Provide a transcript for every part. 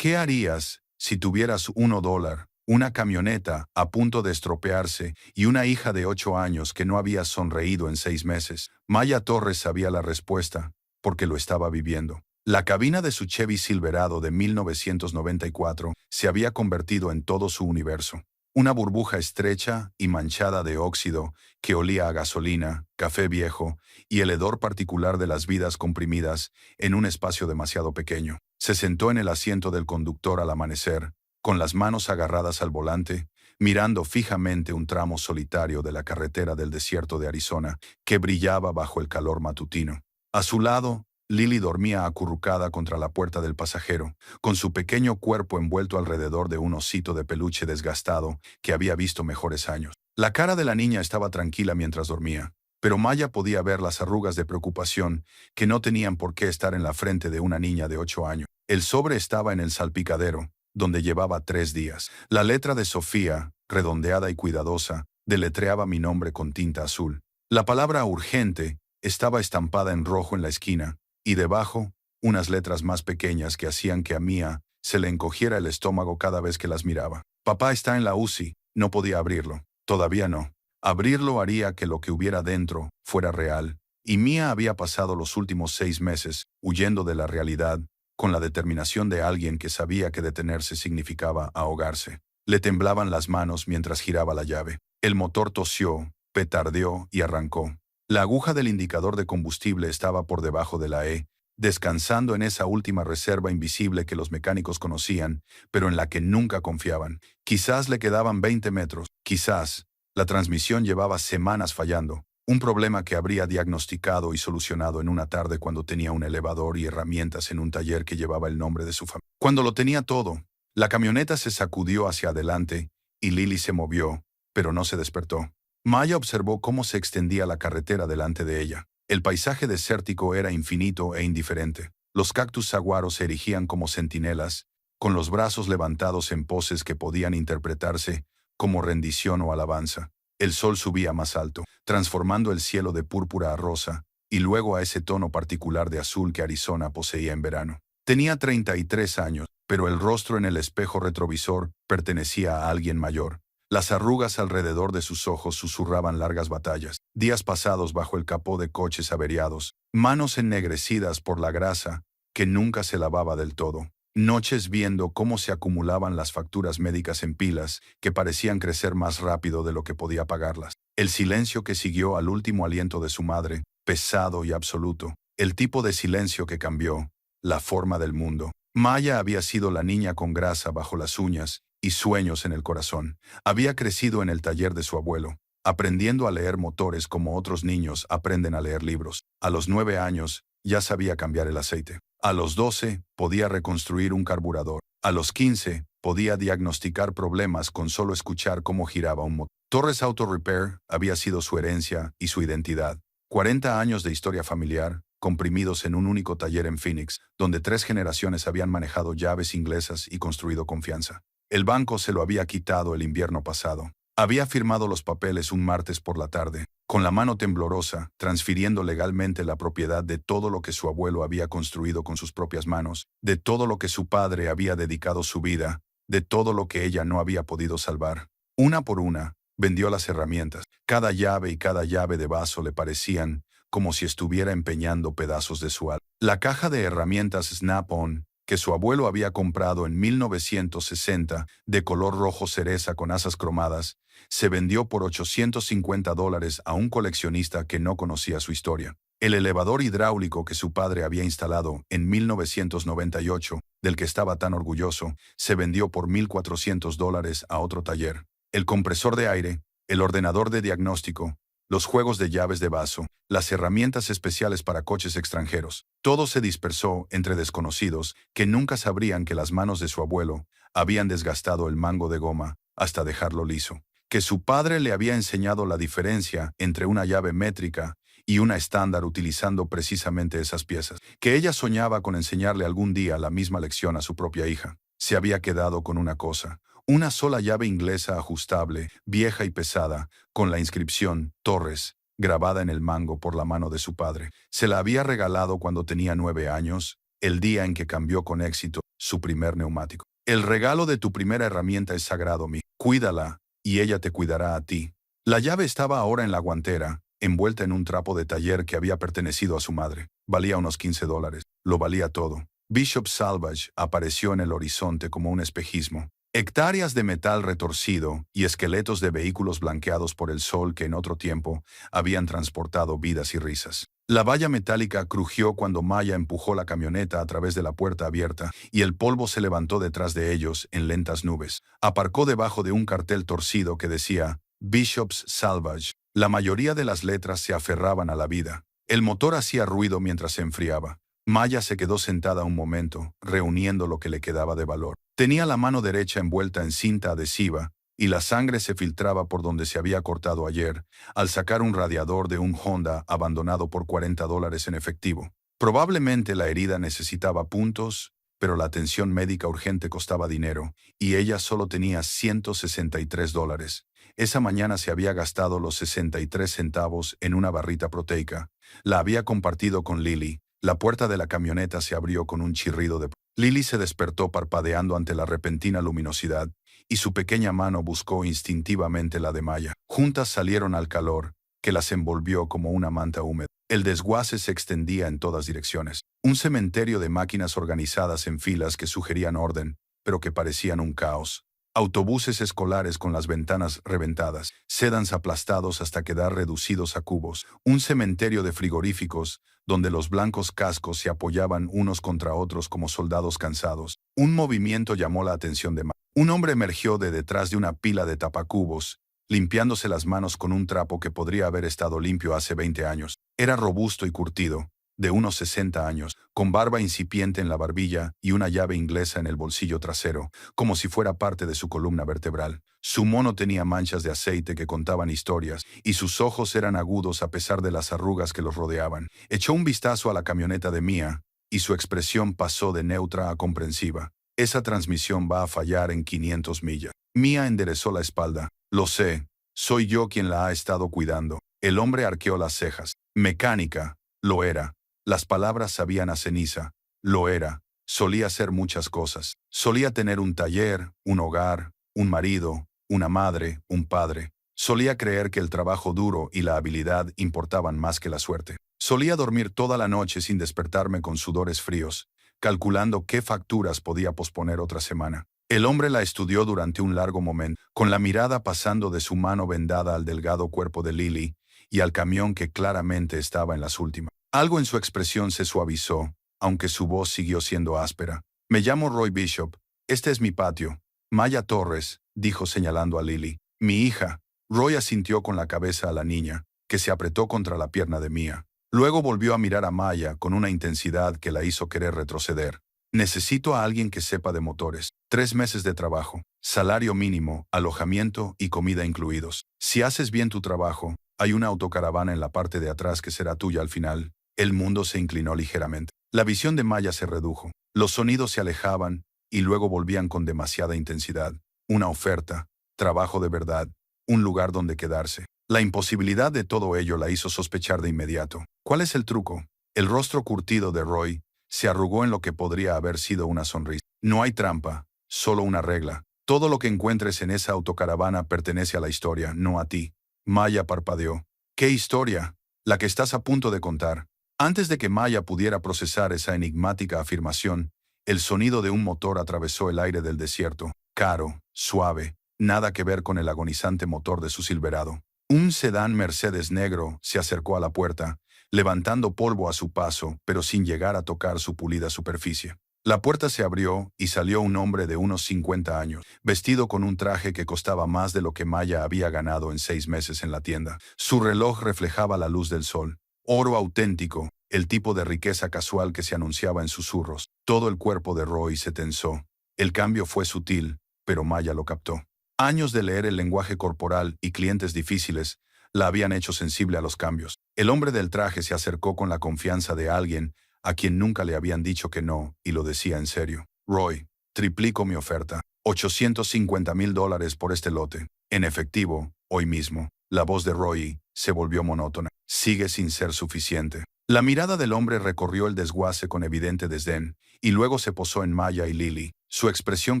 ¿Qué harías si tuvieras $1, una camioneta a punto de estropearse y una hija de 8 años que no había sonreído en 6 meses? Maya Torres sabía la respuesta, porque lo estaba viviendo. La cabina de su Chevy Silverado de 1994 se había convertido en todo su universo. Una burbuja estrecha y manchada de óxido que olía a gasolina, café viejo y el hedor particular de las vidas comprimidas en un espacio demasiado pequeño. Se sentó en el asiento del conductor al amanecer, con las manos agarradas al volante, mirando fijamente un tramo solitario de la carretera del desierto de Arizona que brillaba bajo el calor matutino. A su lado, Lily dormía acurrucada contra la puerta del pasajero, con su pequeño cuerpo envuelto alrededor de un osito de peluche desgastado que había visto mejores años. La cara de la niña estaba tranquila mientras dormía, pero Maya podía ver las arrugas de preocupación que no tenían por qué estar en la frente de una niña de 8 años. El sobre estaba en el salpicadero, donde llevaba 3 días. La letra de Sofía, redondeada y cuidadosa, deletreaba mi nombre con tinta azul. La palabra urgente estaba estampada en rojo en la esquina, y debajo, unas letras más pequeñas que hacían que a Mía se le encogiera el estómago cada vez que las miraba. Papá está en la UCI, no podía abrirlo. Todavía no. Abrirlo haría que lo que hubiera dentro fuera real, y Mía había pasado los últimos 6 meses huyendo de la realidad, con la determinación de alguien que sabía que detenerse significaba ahogarse. Le temblaban las manos mientras giraba la llave. El motor tosió, petardeó y arrancó. La aguja del indicador de combustible estaba por debajo de la E, descansando en esa última reserva invisible que los mecánicos conocían, pero en la que nunca confiaban. Quizás le quedaban 20 metros, quizás. La transmisión llevaba semanas fallando, un problema que habría diagnosticado y solucionado en una tarde cuando tenía un elevador y herramientas en un taller que llevaba el nombre de su familia. Cuando lo tenía todo, la camioneta se sacudió hacia adelante y Lily se movió, pero no se despertó. Maya observó cómo se extendía la carretera delante de ella. El paisaje desértico era infinito e indiferente. Los cactus saguaros se erigían como centinelas, con los brazos levantados en poses que podían interpretarse como rendición o alabanza. El sol subía más alto, transformando el cielo de púrpura a rosa, y luego a ese tono particular de azul que Arizona poseía en verano. Tenía 33 años, pero el rostro en el espejo retrovisor pertenecía a alguien mayor. Las arrugas alrededor de sus ojos susurraban largas batallas, días pasados bajo el capó de coches averiados, manos ennegrecidas por la grasa que nunca se lavaba del todo, noches viendo cómo se acumulaban las facturas médicas en pilas que parecían crecer más rápido de lo que podía pagarlas. El silencio que siguió al último aliento de su madre, pesado y absoluto, el tipo de silencio que cambió la forma del mundo. Maya había sido la niña con grasa bajo las uñas y sueños en el corazón. Había crecido en el taller de su abuelo, aprendiendo a leer motores como otros niños aprenden a leer libros. A los 9 años, ya sabía cambiar el aceite. A los 12, podía reconstruir un carburador. A los 15, podía diagnosticar problemas con solo escuchar cómo giraba un motor. Torres Auto Repair había sido su herencia y su identidad. 40 años de historia familiar, comprimidos en un único taller en Phoenix, donde 3 generaciones habían manejado llaves inglesas y construido confianza. El banco se lo había quitado el invierno pasado. Había firmado los papeles un martes por la tarde, con la mano temblorosa, transfiriendo legalmente la propiedad de todo lo que su abuelo había construido con sus propias manos, de todo lo que su padre había dedicado su vida, de todo lo que ella no había podido salvar. Una por una, vendió las herramientas. Cada llave y cada llave de vaso le parecían como si estuviera empeñando pedazos de su alma. La caja de herramientas Snap-on, que su abuelo había comprado en 1960, de color rojo cereza con asas cromadas, se vendió por $850 a un coleccionista que no conocía su historia. El elevador hidráulico que su padre había instalado en 1998, del que estaba tan orgulloso, se vendió por $1,400 a otro taller. El compresor de aire, el ordenador de diagnóstico, los juegos de llaves de vaso, las herramientas especiales para coches extranjeros. Todo se dispersó entre desconocidos que nunca sabrían que las manos de su abuelo habían desgastado el mango de goma hasta dejarlo liso, que su padre le había enseñado la diferencia entre una llave métrica y una estándar utilizando precisamente esas piezas, que ella soñaba con enseñarle algún día la misma lección a su propia hija. Se había quedado con una cosa. Una sola llave inglesa ajustable, vieja y pesada, con la inscripción Torres, grabada en el mango por la mano de su padre. Se la había regalado cuando tenía 9 años, el día en que cambió con éxito su primer neumático. El regalo de tu primera herramienta es sagrado, mi. Cuídala, y ella te cuidará a ti. La llave estaba ahora en la guantera, envuelta en un trapo de taller que había pertenecido a su madre. Valía unos $15. Lo valía todo. Bishop Salvage apareció en el horizonte como un espejismo. Hectáreas de metal retorcido y esqueletos de vehículos blanqueados por el sol que en otro tiempo habían transportado vidas y risas. La valla metálica crujió cuando Maya empujó la camioneta a través de la puerta abierta y el polvo se levantó detrás de ellos en lentas nubes. Aparcó debajo de un cartel torcido que decía Bishop's Salvage. La mayoría de las letras se aferraban a la vida. El motor hacía ruido mientras se enfriaba. Maya se quedó sentada un momento, reuniendo lo que le quedaba de valor. Tenía la mano derecha envuelta en cinta adhesiva y la sangre se filtraba por donde se había cortado ayer, al sacar un radiador de un Honda abandonado por $40 en efectivo. Probablemente la herida necesitaba puntos, pero la atención médica urgente costaba dinero, y ella solo tenía $163. Esa mañana se había gastado los 63 centavos en una barrita proteica. La había compartido con Lily. La puerta de la camioneta se abrió con un chirrido de... Lily se despertó parpadeando ante la repentina luminosidad, y su pequeña mano buscó instintivamente la de Maya. Juntas salieron al calor, que las envolvió como una manta húmeda. El desguace se extendía en todas direcciones. Un cementerio de máquinas organizadas en filas que sugerían orden, pero que parecían un caos. Autobuses escolares con las ventanas reventadas, sedans aplastados hasta quedar reducidos a cubos. Un cementerio de frigoríficos, donde los blancos cascos se apoyaban unos contra otros como soldados cansados. Un movimiento llamó la atención de Maya. Un hombre emergió de detrás de una pila de tapacubos, limpiándose las manos con un trapo que podría haber estado limpio hace 20 años. Era robusto y curtido, de unos 60 años, con barba incipiente en la barbilla y una llave inglesa en el bolsillo trasero, como si fuera parte de su columna vertebral. Su mono tenía manchas de aceite que contaban historias, y sus ojos eran agudos a pesar de las arrugas que los rodeaban. Echó un vistazo a la camioneta de Mia, y su expresión pasó de neutra a comprensiva. Esa transmisión va a fallar en 500 millas. Mia enderezó la espalda. Lo sé, soy yo quien la ha estado cuidando. El hombre arqueó las cejas. Mecánica, lo era. Las palabras sabían a ceniza. Lo era. Solía hacer muchas cosas. Solía tener un taller, un hogar, un marido, una madre, un padre. Solía creer que el trabajo duro y la habilidad importaban más que la suerte. Solía dormir toda la noche sin despertarme con sudores fríos, calculando qué facturas podía posponer otra semana. El hombre la estudió durante un largo momento, con la mirada pasando de su mano vendada al delgado cuerpo de Lily y al camión que claramente estaba en las últimas. Algo en su expresión se suavizó, aunque su voz siguió siendo áspera. Me llamo Roy Bishop. Este es mi patio. Maya Torres, dijo señalando a Lily. Mi hija. Roy asintió con la cabeza a la niña, que se apretó contra la pierna de Mia. Luego volvió a mirar a Maya con una intensidad que la hizo querer retroceder. Necesito a alguien que sepa de motores. 3 meses de trabajo, salario mínimo, alojamiento y comida incluidos. Si haces bien tu trabajo, hay una autocaravana en la parte de atrás que será tuya al final. El mundo se inclinó ligeramente. La visión de Maya se redujo. Los sonidos se alejaban y luego volvían con demasiada intensidad. Una oferta, trabajo de verdad, un lugar donde quedarse. La imposibilidad de todo ello la hizo sospechar de inmediato. ¿Cuál es el truco? El rostro curtido de Roy se arrugó en lo que podría haber sido una sonrisa. No hay trampa, solo una regla. Todo lo que encuentres en esa autocaravana pertenece a la historia, no a ti. Maya parpadeó. ¿Qué historia? La que estás a punto de contar. Antes de que Maya pudiera procesar esa enigmática afirmación, el sonido de un motor atravesó el aire del desierto. Caro, suave, nada que ver con el agonizante motor de su Silverado. Un sedán Mercedes negro se acercó a la puerta, levantando polvo a su paso, pero sin llegar a tocar su pulida superficie. La puerta se abrió y salió un hombre de unos 50 años, vestido con un traje que costaba más de lo que Maya había ganado en 6 meses en la tienda. Su reloj reflejaba la luz del sol. Oro auténtico, el tipo de riqueza casual que se anunciaba en susurros. Todo el cuerpo de Roy se tensó. El cambio fue sutil, pero Maya lo captó. Años de leer el lenguaje corporal y clientes difíciles la habían hecho sensible a los cambios. El hombre del traje se acercó con la confianza de alguien a quien nunca le habían dicho que no, y lo decía en serio. Roy, triplico mi oferta. $850,000 por este lote. En efectivo, hoy mismo. La voz de Roy se volvió monótona. Sigue sin ser suficiente. La mirada del hombre recorrió el desguace con evidente desdén, y luego se posó en Maya y Lily. Su expresión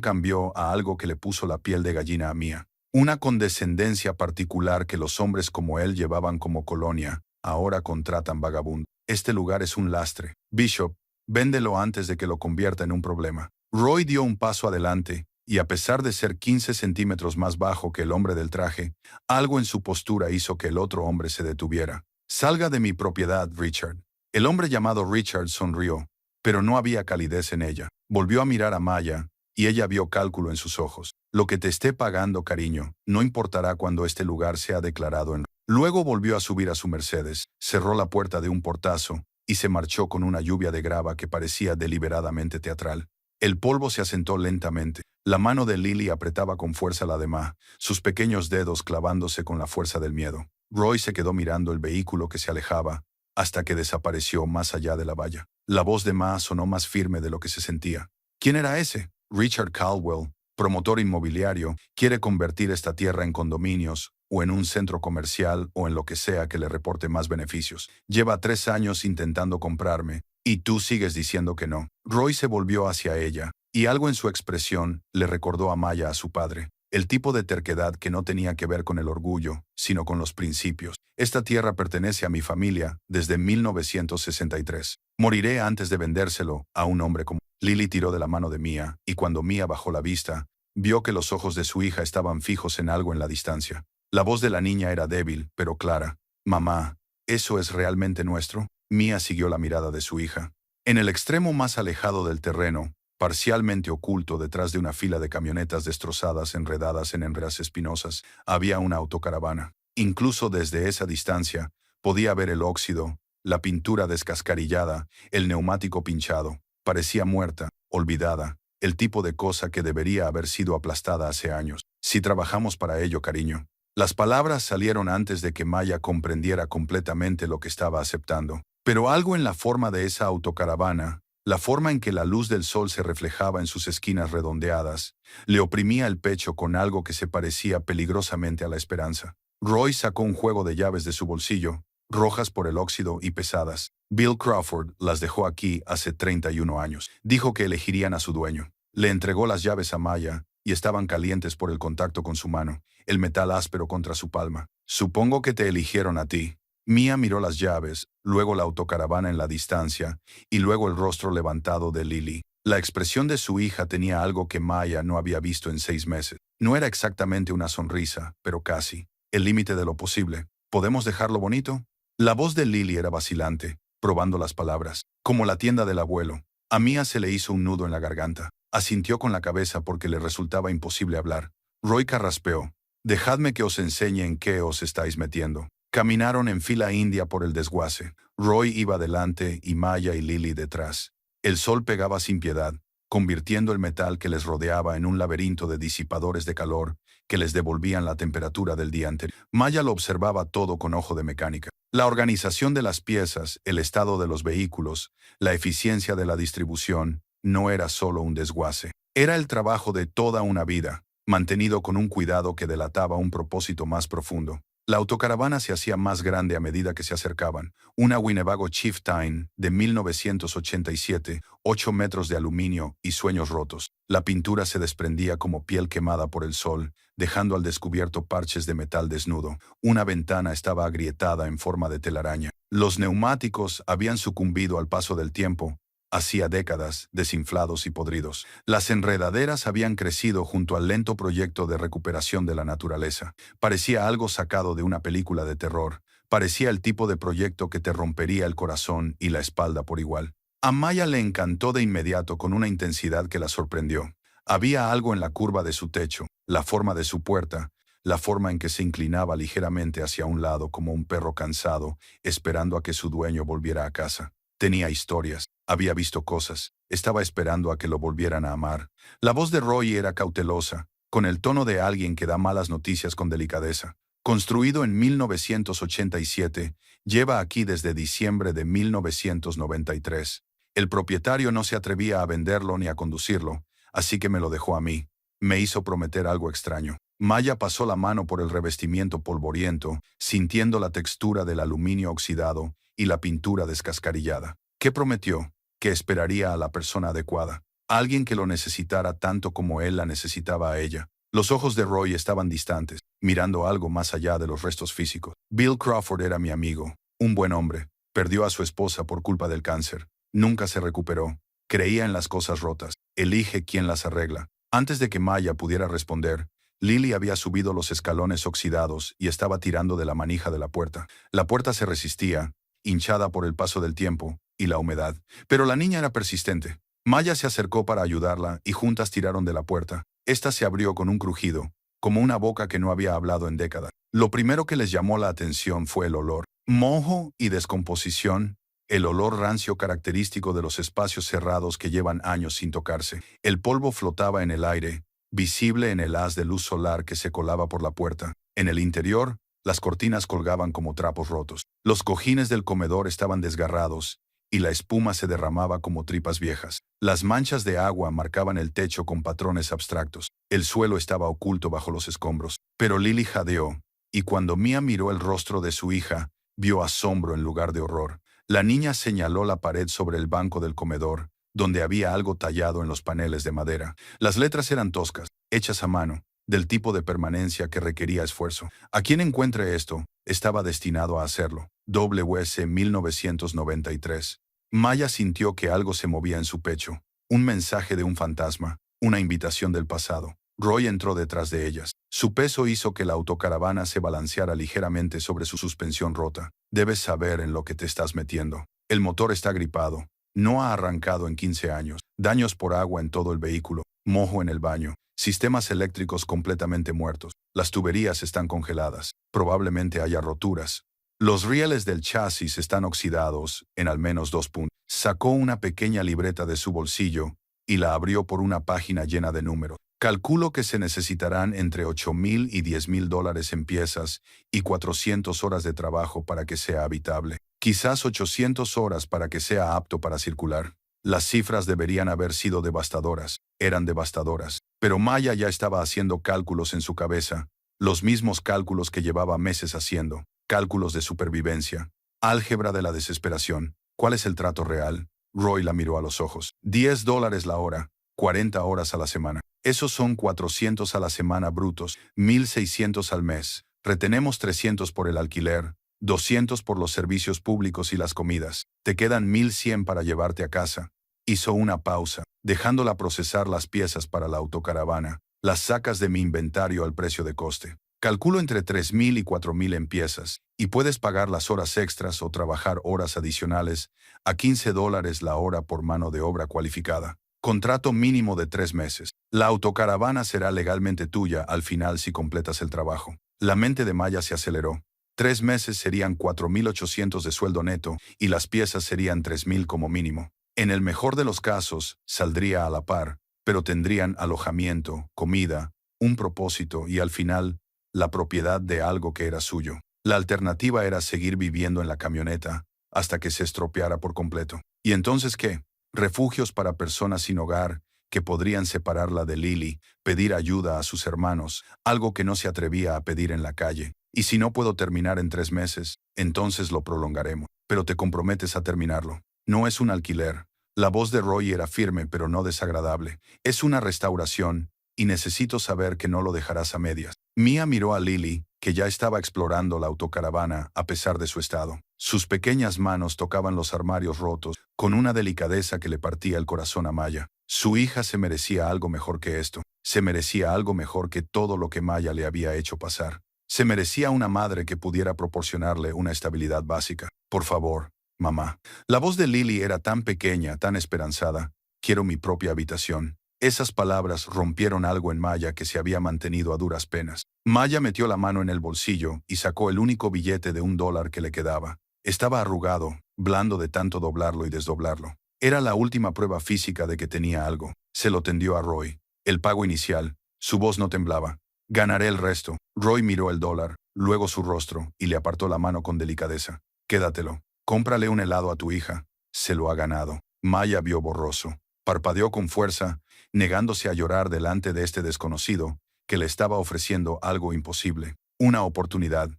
cambió a algo que le puso la piel de gallina a Mia. Una condescendencia particular que los hombres como él llevaban como colonia, ahora contratan vagabundo. Este lugar es un lastre. Bishop, véndelo antes de que lo convierta en un problema. Roy dio un paso adelante, y a pesar de ser 15 centímetros más bajo que el hombre del traje, algo en su postura hizo que el otro hombre se detuviera. Salga de mi propiedad, Richard. El hombre llamado Richard sonrió, pero no había calidez en ella. Volvió a mirar a Maya, y ella vio cálculo en sus ojos. Lo que te esté pagando, cariño, no importará cuando este lugar sea declarado en... Luego volvió a subir a su Mercedes, cerró la puerta de un portazo, y se marchó con una lluvia de grava que parecía deliberadamente teatral. El polvo se asentó lentamente. La mano de Lily apretaba con fuerza la de Ma, sus pequeños dedos clavándose con la fuerza del miedo. Roy se quedó mirando el vehículo que se alejaba, hasta que desapareció más allá de la valla. La voz de Ma sonó más firme de lo que se sentía. ¿Quién era ese? Richard Caldwell, promotor inmobiliario, quiere convertir esta tierra en condominios, o en un centro comercial, o en lo que sea que le reporte más beneficios. Lleva 3 años intentando comprarme, y tú sigues diciendo que no. Roy se volvió hacia ella, y algo en su expresión le recordó a Maya a su padre. El tipo de terquedad que no tenía que ver con el orgullo, sino con los principios. Esta tierra pertenece a mi familia desde 1963. Moriré antes de vendérselo a un hombre como... Lily tiró de la mano de Mia, y cuando Mia bajó la vista, vio que los ojos de su hija estaban fijos en algo en la distancia. La voz de la niña era débil, pero clara. Mamá, ¿eso es realmente nuestro? Mia siguió la mirada de su hija. En el extremo más alejado del terreno, parcialmente oculto detrás de una fila de camionetas destrozadas enredadas en enredas espinosas, había una autocaravana. Incluso desde esa distancia, podía ver el óxido, la pintura descascarillada, el neumático pinchado. Parecía muerta, olvidada, el tipo de cosa que debería haber sido aplastada hace años. Si trabajamos para ello, cariño. Las palabras salieron antes de que Maya comprendiera completamente lo que estaba aceptando. Pero algo en la forma de esa autocaravana, la forma en que la luz del sol se reflejaba en sus esquinas redondeadas, le oprimía el pecho con algo que se parecía peligrosamente a la esperanza. Roy sacó un juego de llaves de su bolsillo, rojas por el óxido y pesadas. Bill Crawford las dejó aquí hace 31 años. Dijo que elegirían a su dueño. Le entregó las llaves a Maya, y estaban calientes por el contacto con su mano, el metal áspero contra su palma. Supongo que te eligieron a ti. Mia miró las llaves, luego la autocaravana en la distancia, y luego el rostro levantado de Lily. La expresión de su hija tenía algo que Maya no había visto en 6 meses. No era exactamente una sonrisa, pero casi. El límite de lo posible. ¿Podemos dejarlo bonito? La voz de Lily era vacilante, probando las palabras, como la tienda del abuelo. A Mia se le hizo un nudo en la garganta. Asintió con la cabeza porque le resultaba imposible hablar. Roy carraspeó. Dejadme que os enseñe en qué os estáis metiendo. Caminaron en fila india por el desguace. Roy iba delante y Maya y Lily detrás. El sol pegaba sin piedad, convirtiendo el metal que les rodeaba en un laberinto de disipadores de calor que les devolvían la temperatura del día anterior. Maya lo observaba todo con ojo de mecánica. La organización de las piezas, el estado de los vehículos, la eficiencia de la distribución, no era solo un desguace. Era el trabajo de toda una vida, mantenido con un cuidado que delataba un propósito más profundo. La autocaravana se hacía más grande a medida que se acercaban. Una Winnebago Chieftain de 1987, 8 metros de aluminio y sueños rotos. La pintura se desprendía como piel quemada por el sol, dejando al descubierto parches de metal desnudo. Una ventana estaba agrietada en forma de telaraña. Los neumáticos habían sucumbido al paso del tiempo, hacía décadas, desinflados y podridos. Las enredaderas habían crecido junto al lento proyecto de recuperación de la naturaleza. Parecía algo sacado de una película de terror. Parecía el tipo de proyecto que te rompería el corazón y la espalda por igual. A Maya le encantó de inmediato con una intensidad que la sorprendió. Había algo en la curva de su techo, la forma de su puerta, la forma en que se inclinaba ligeramente hacia un lado como un perro cansado, esperando a que su dueño volviera a casa. Tenía historias, había visto cosas, estaba esperando a que lo volvieran a amar. La voz de Roy era cautelosa, con el tono de alguien que da malas noticias con delicadeza. Construido en 1987, lleva aquí desde diciembre de 1993. El propietario no se atrevía a venderlo ni a conducirlo, así que me lo dejó a mí. Me hizo prometer algo extraño. Maya pasó la mano por el revestimiento polvoriento, sintiendo la textura del aluminio oxidado, y la pintura descascarillada. ¿Qué prometió? Que esperaría a la persona adecuada. Alguien que lo necesitara tanto como él la necesitaba a ella. Los ojos de Roy estaban distantes, mirando algo más allá de los restos físicos. Bill Crawford era mi amigo, un buen hombre. Perdió a su esposa por culpa del cáncer. Nunca se recuperó. Creía en las cosas rotas. Elige quién las arregla. Antes de que Maya pudiera responder, Lily había subido los escalones oxidados y estaba tirando de la manija de la puerta. La puerta se resistía, hinchada por el paso del tiempo y la humedad. Pero la niña era persistente. Maya se acercó para ayudarla y juntas tiraron de la puerta. Esta se abrió con un crujido, como una boca que no había hablado en décadas. Lo primero que les llamó la atención fue el olor. Moho y descomposición, el olor rancio característico de los espacios cerrados que llevan años sin tocarse. El polvo flotaba en el aire, visible en el haz de luz solar que se colaba por la puerta. En el interior, las cortinas colgaban como trapos rotos. Los cojines del comedor estaban desgarrados, y la espuma se derramaba como tripas viejas. Las manchas de agua marcaban el techo con patrones abstractos. El suelo estaba oculto bajo los escombros. Pero Lily jadeó, y cuando Mia miró el rostro de su hija, vio asombro en lugar de horror. La niña señaló la pared sobre el banco del comedor, donde había algo tallado en los paneles de madera. Las letras eran toscas, hechas a mano, del tipo de permanencia que requería esfuerzo. A quien encuentre esto, estaba destinado a hacerlo. WS 1993. Maya sintió que algo se movía en su pecho. Un mensaje de un fantasma, una invitación del pasado. Roy entró detrás de ellas. Su peso hizo que la autocaravana se balanceara ligeramente sobre su suspensión rota. Debes saber en lo que te estás metiendo. El motor está gripado. No ha arrancado en 15 años. Daños por agua en todo el vehículo. Mojo en el baño. Sistemas eléctricos completamente muertos. Las tuberías están congeladas. Probablemente haya roturas. Los rieles del chasis están oxidados en al menos 2 puntos. Sacó una pequeña libreta de su bolsillo y la abrió por una página llena de números. Calculo que se necesitarán entre $8,000 y $10,000 en piezas y 400 horas de trabajo para que sea habitable. Quizás 800 horas para que sea apto para circular. Las cifras deberían haber sido devastadoras. Eran devastadoras. Pero Maya ya estaba haciendo cálculos en su cabeza. Los mismos cálculos que llevaba meses haciendo. Cálculos de supervivencia. Álgebra de la desesperación. ¿Cuál es el trato real? Roy la miró a los ojos. $10 la hora. 40 horas a la semana. Esos son 400 a la semana brutos, 1,600 al mes. Retenemos 300 por el alquiler, 200 por los servicios públicos y las comidas. Te quedan 1,100 para llevarte a casa. Hizo una pausa, dejándola procesar las piezas para la autocaravana. Las sacas de mi inventario al precio de coste. Calculo entre 3,000 y 4,000 en piezas, y puedes pagar las horas extras o trabajar horas adicionales a $15 la hora por mano de obra cualificada. Contrato mínimo de 3 meses. La autocaravana será legalmente tuya al final si completas el trabajo. La mente de Maya se aceleró. 3 meses serían 4,800 de sueldo neto y las piezas serían 3,000 como mínimo. En el mejor de los casos, saldría a la par, pero tendrían alojamiento, comida, un propósito y al final, la propiedad de algo que era suyo. La alternativa era seguir viviendo en la camioneta hasta que se estropeara por completo. ¿Y entonces qué? Refugios para personas sin hogar, que podrían separarla de Lily, pedir ayuda a sus hermanos, algo que no se atrevía a pedir en la calle. Y si no puedo terminar en 3 meses, entonces lo prolongaremos. Pero te comprometes a terminarlo. No es un alquiler. La voz de Roy era firme pero no desagradable. Es una restauración, y necesito saber que no lo dejarás a medias. Mia miró a Lily, que ya estaba explorando la autocaravana a pesar de su estado. Sus pequeñas manos tocaban los armarios rotos, con una delicadeza que le partía el corazón a Maya. Su hija se merecía algo mejor que esto. Se merecía algo mejor que todo lo que Maya le había hecho pasar. Se merecía una madre que pudiera proporcionarle una estabilidad básica. Por favor, mamá. La voz de Lily era tan pequeña, tan esperanzada. Quiero mi propia habitación. Esas palabras rompieron algo en Maya que se había mantenido a duras penas. Maya metió la mano en el bolsillo y sacó el único billete de $1 que le quedaba. Estaba arrugado, blando de tanto doblarlo y desdoblarlo. Era la última prueba física de que tenía algo. Se lo tendió a Roy. El pago inicial. Su voz no temblaba. Ganaré el resto. Roy miró el $, luego su rostro, y le apartó la mano con delicadeza. Quédatelo. Cómprale un helado a tu hija. Se lo ha ganado. Maya vio borroso. Parpadeó con fuerza, negándose a llorar delante de este desconocido, que le estaba ofreciendo algo imposible. Una oportunidad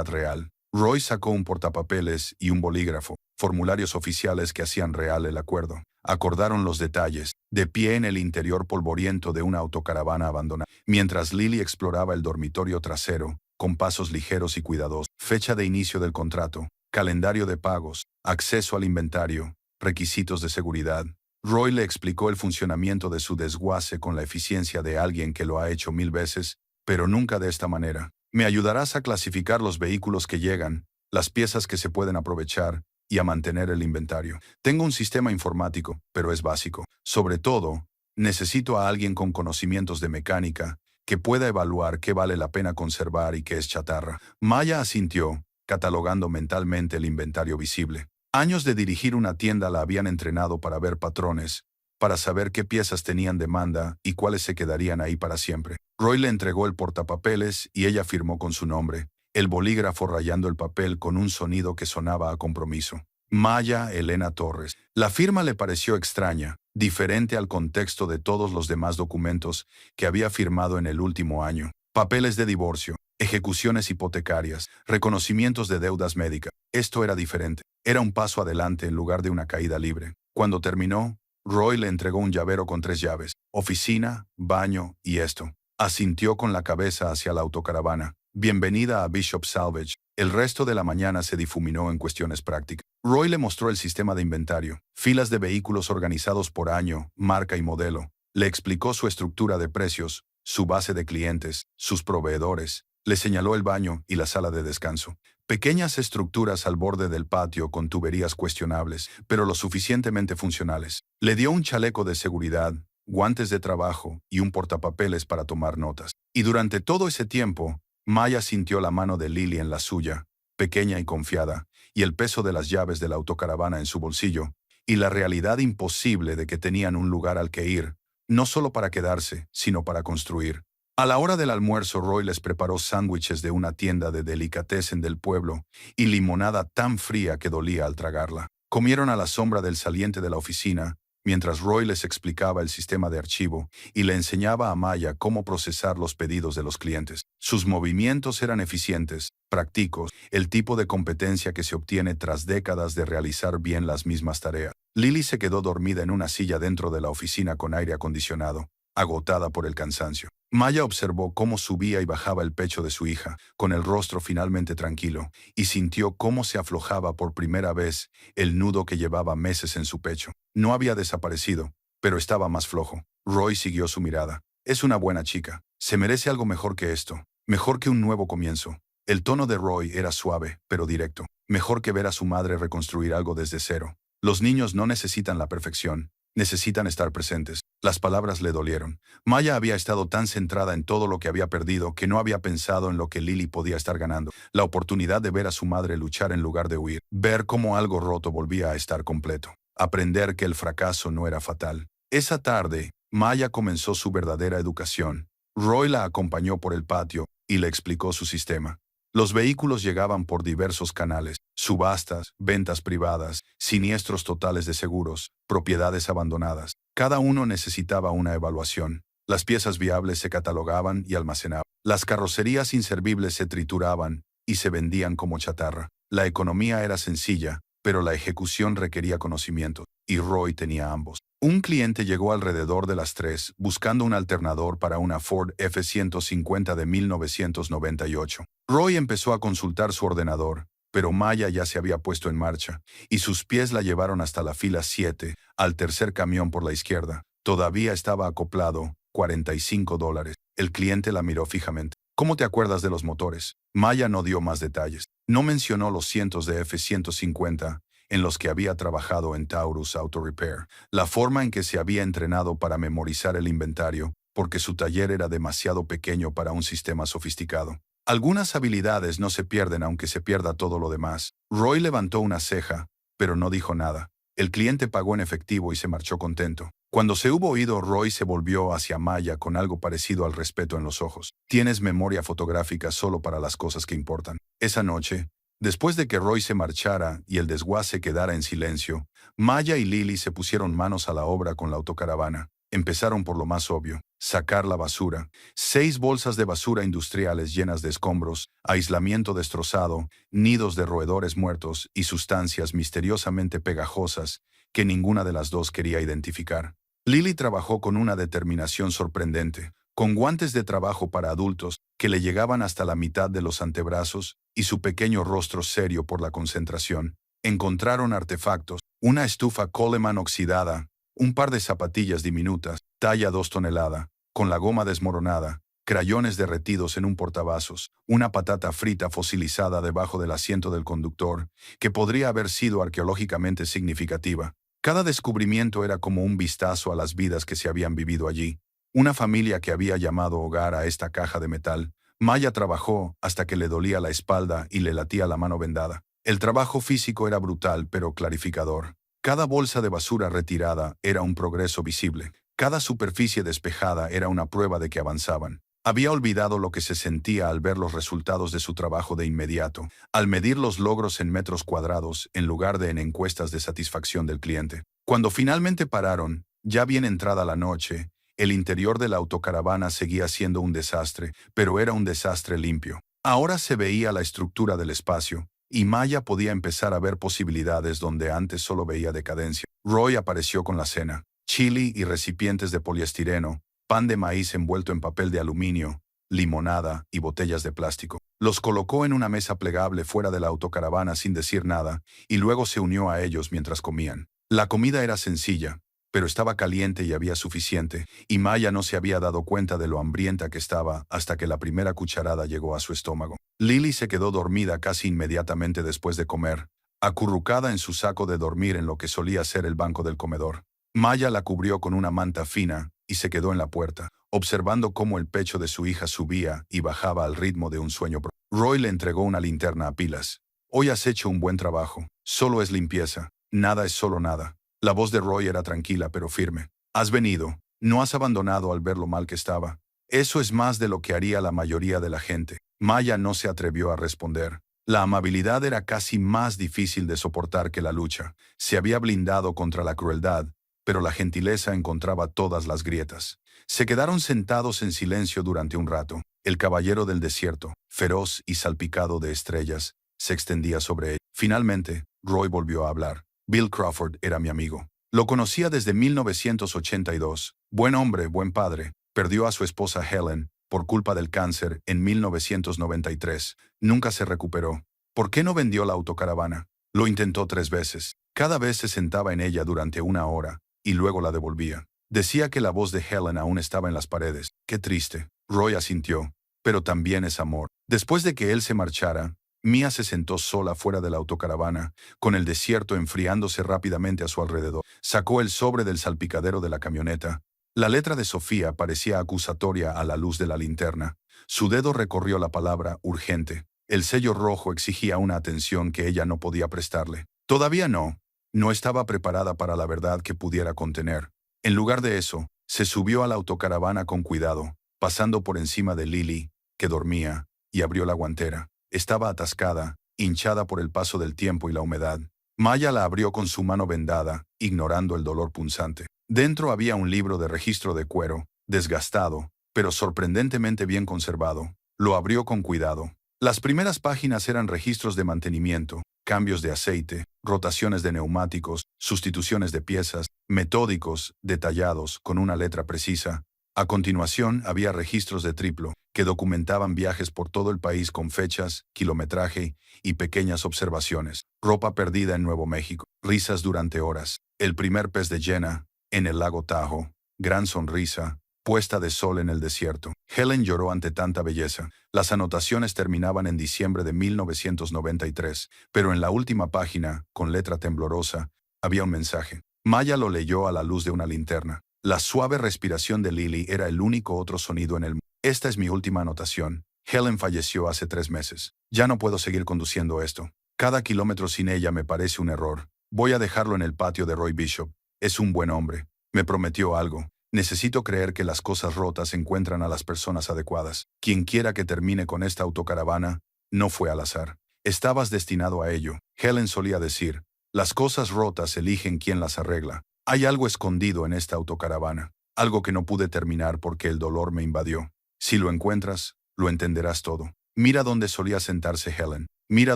real. Roy sacó un portapapeles y un bolígrafo, formularios oficiales que hacían real el acuerdo. Acordaron los detalles, de pie en el interior polvoriento de una autocaravana abandonada, mientras Lily exploraba el dormitorio trasero, con pasos ligeros y cuidadosos. Fecha de inicio del contrato, calendario de pagos, acceso al inventario, requisitos de seguridad. Roy le explicó el funcionamiento de su desguace con la eficiencia de alguien que lo ha hecho 1000 veces, pero nunca de esta manera. Me ayudarás a clasificar los vehículos que llegan, las piezas que se pueden aprovechar, y a mantener el inventario. Tengo un sistema informático, pero es básico. Sobre todo, necesito a alguien con conocimientos de mecánica que pueda evaluar qué vale la pena conservar y qué es chatarra. Maya asintió, catalogando mentalmente el inventario visible. Años de dirigir una tienda la habían entrenado para ver patrones, para saber qué piezas tenían demanda y cuáles se quedarían ahí para siempre. Roy le entregó el portapapeles y ella firmó con su nombre, el bolígrafo rayando el papel con un sonido que sonaba a compromiso. Maya Elena Torres. La firma le pareció extraña, diferente al contexto de todos los demás documentos que había firmado en el último año. Papeles de divorcio, ejecuciones hipotecarias, reconocimientos de deudas médicas. Esto era diferente. Era un paso adelante en lugar de una caída libre. Cuando terminó, Roy le entregó un llavero con 3 llaves, oficina, baño y esto. Asintió con la cabeza hacia la autocaravana. Bienvenida a Bishop Salvage. El resto de la mañana se difuminó en cuestiones prácticas. Roy le mostró el sistema de inventario, filas de vehículos organizados por año, marca y modelo. Le explicó su estructura de precios, su base de clientes, sus proveedores. Le señaló el baño y la sala de descanso. Pequeñas estructuras al borde del patio con tuberías cuestionables, pero lo suficientemente funcionales. Le dio un chaleco de seguridad, guantes de trabajo y un portapapeles para tomar notas. Y durante todo ese tiempo, Maya sintió la mano de Lily en la suya, pequeña y confiada, y el peso de las llaves de la autocaravana en su bolsillo, y la realidad imposible de que tenían un lugar al que ir, no solo para quedarse, sino para construir. A la hora del almuerzo, Roy les preparó sándwiches de una tienda de delicatessen del pueblo y limonada tan fría que dolía al tragarla. Comieron a la sombra del saliente de la oficina, mientras Roy les explicaba el sistema de archivo y le enseñaba a Maya cómo procesar los pedidos de los clientes. Sus movimientos eran eficientes, prácticos, el tipo de competencia que se obtiene tras décadas de realizar bien las mismas tareas. Lily se quedó dormida en una silla dentro de la oficina con aire acondicionado, agotada por el cansancio. Maya observó cómo subía y bajaba el pecho de su hija, con el rostro finalmente tranquilo, y sintió cómo se aflojaba por primera vez el nudo que llevaba meses en su pecho. No había desaparecido, pero estaba más flojo. Roy siguió su mirada. Es una buena chica. Se merece algo mejor que esto. Mejor que un nuevo comienzo. El tono de Roy era suave, pero directo. Mejor que ver a su madre reconstruir algo desde cero. Los niños no necesitan la perfección. Necesitan estar presentes. Las palabras le dolieron. Maya había estado tan centrada en todo lo que había perdido que no había pensado en lo que Lily podía estar ganando. La oportunidad de ver a su madre luchar en lugar de huir. Ver cómo algo roto volvía a estar completo. Aprender que el fracaso no era fatal. Esa tarde, Maya comenzó su verdadera educación. Roy la acompañó por el patio y le explicó su sistema. Los vehículos llegaban por diversos canales, subastas, ventas privadas, siniestros totales de seguros, propiedades abandonadas. Cada uno necesitaba una evaluación. Las piezas viables se catalogaban y almacenaban. Las carrocerías inservibles se trituraban y se vendían como chatarra. La economía era sencilla, pero la ejecución requería conocimiento, y Roy tenía ambos. Un cliente llegó alrededor de las 3 buscando un alternador para una Ford F-150 de 1998. Roy empezó a consultar su ordenador, pero Maya ya se había puesto en marcha, y sus pies la llevaron hasta la fila 7, al tercer camión por la izquierda. Todavía estaba acoplado, $45. El cliente la miró fijamente. ¿Cómo te acuerdas de los motores? Maya no dio más detalles. No mencionó los cientos de F-150 en los que había trabajado en Taurus Auto Repair, la forma en que se había entrenado para memorizar el inventario, porque su taller era demasiado pequeño para un sistema sofisticado. Algunas habilidades no se pierden aunque se pierda todo lo demás. Roy levantó una ceja, pero no dijo nada. El cliente pagó en efectivo y se marchó contento. Cuando se hubo ido, Roy se volvió hacia Maya con algo parecido al respeto en los ojos. Tienes memoria fotográfica solo para las cosas que importan. Esa noche, después de que Roy se marchara y el desguace quedara en silencio, Maya y Lily se pusieron manos a la obra con la autocaravana. Empezaron por lo más obvio. sacar la basura. 6 bolsas de basura industriales llenas de escombros, aislamiento destrozado, nidos de roedores muertos y sustancias misteriosamente pegajosas que ninguna de las dos quería identificar. Lily trabajó con una determinación sorprendente, con guantes de trabajo para adultos que le llegaban hasta la mitad de los antebrazos y su pequeño rostro serio por la concentración. Encontraron artefactos, una estufa Coleman oxidada, un par de zapatillas diminutas, talla 2 toneladas, con la goma desmoronada, crayones derretidos en un portavasos, una patata frita fosilizada debajo del asiento del conductor, que podría haber sido arqueológicamente significativa. Cada descubrimiento era como un vistazo a las vidas que se habían vivido allí. Una familia que había llamado hogar a esta caja de metal. Maya trabajó hasta que le dolía la espalda y le latía la mano vendada. El trabajo físico era brutal pero clarificador. Cada bolsa de basura retirada era un progreso visible. Cada superficie despejada era una prueba de que avanzaban. Había olvidado lo que se sentía al ver los resultados de su trabajo de inmediato, al medir los logros en metros cuadrados en lugar de en encuestas de satisfacción del cliente. Cuando finalmente pararon, ya bien entrada la noche, el interior de la autocaravana seguía siendo un desastre, pero era un desastre limpio. Ahora se veía la estructura del espacio, y Maya podía empezar a ver posibilidades donde antes solo veía decadencia. Roy apareció con la cena, chili y recipientes de poliestireno, pan de maíz envuelto en papel de aluminio, limonada y botellas de plástico. Los colocó en una mesa plegable fuera de la autocaravana sin decir nada, y luego se unió a ellos mientras comían. La comida era sencilla, pero estaba caliente y había suficiente, y Maya no se había dado cuenta de lo hambrienta que estaba hasta que la primera cucharada llegó a su estómago. Lily se quedó dormida casi inmediatamente después de comer, acurrucada en su saco de dormir en lo que solía ser el banco del comedor. Maya la cubrió con una manta fina y se quedó en la puerta, observando cómo el pecho de su hija subía y bajaba al ritmo de un sueño. Roy le entregó una linterna a pilas. Hoy has hecho un buen trabajo. Solo es limpieza. Nada es solo nada. La voz de Roy era tranquila pero firme. Has venido. No has abandonado al ver lo mal que estaba. Eso es más de lo que haría la mayoría de la gente. Maya no se atrevió a responder. La amabilidad era casi más difícil de soportar que la lucha. Se había blindado contra la crueldad, pero la gentileza encontraba todas las grietas. Se quedaron sentados en silencio durante un rato. El caballero del desierto, feroz y salpicado de estrellas, se extendía sobre él. Finalmente, Roy volvió a hablar. Bill Crawford era mi amigo. Lo conocía desde 1982. Buen hombre, buen padre. Perdió a su esposa Helen, por culpa del cáncer, en 1993. Nunca se recuperó. ¿Por qué no vendió la autocaravana? Lo intentó 3 veces. Cada vez se sentaba en ella durante 1 hora, y luego la devolvía. Decía que la voz de Helen aún estaba en las paredes. Qué triste. Roy asintió. Pero también es amor. Después de que él se marchara, Mia se sentó sola fuera de la autocaravana, con el desierto enfriándose rápidamente a su alrededor. Sacó el sobre del salpicadero de la camioneta. La letra de Sofía parecía acusatoria a la luz de la linterna. Su dedo recorrió la palabra urgente. El sello rojo exigía una atención que ella no podía prestarle. Todavía no. No estaba preparada para la verdad que pudiera contener. En lugar de eso, se subió a la autocaravana con cuidado, pasando por encima de Lily, que dormía, y abrió la guantera. Estaba atascada, hinchada por el paso del tiempo y la humedad. Maya la abrió con su mano vendada, ignorando el dolor punzante. Dentro había un libro de registro de cuero, desgastado, pero sorprendentemente bien conservado. Lo abrió con cuidado. Las primeras páginas eran registros de mantenimiento, cambios de aceite, rotaciones de neumáticos, sustituciones de piezas, metódicos, detallados, con una letra precisa. A continuación había registros de triplo, que documentaban viajes por todo el país con fechas, kilometraje y pequeñas observaciones. Ropa perdida en Nuevo México, risas durante horas, el primer pez de Jenna en el lago Tahoe, gran sonrisa, puesta de sol en el desierto. Helen lloró ante tanta belleza. Las anotaciones terminaban en diciembre de 1993, pero en la última página, con letra temblorosa, había un mensaje. Maya lo leyó a la luz de una linterna. La suave respiración de Lily era el único otro sonido en el mundo. Esta es mi última anotación. Helen falleció hace 3 meses. Ya no puedo seguir conduciendo esto. Cada kilómetro sin ella me parece un error. Voy a dejarlo en el patio de Roy Bishop. Es un buen hombre. Me prometió algo. Necesito creer que las cosas rotas encuentran a las personas adecuadas. Quien quiera que termine con esta autocaravana, no fue al azar. Estabas destinado a ello. Helen solía decir, las cosas rotas eligen quién las arregla. Hay algo escondido en esta autocaravana. algo que no pude terminar porque el dolor me invadió. Si lo encuentras, lo entenderás todo. Mira dónde solía sentarse Helen. Mira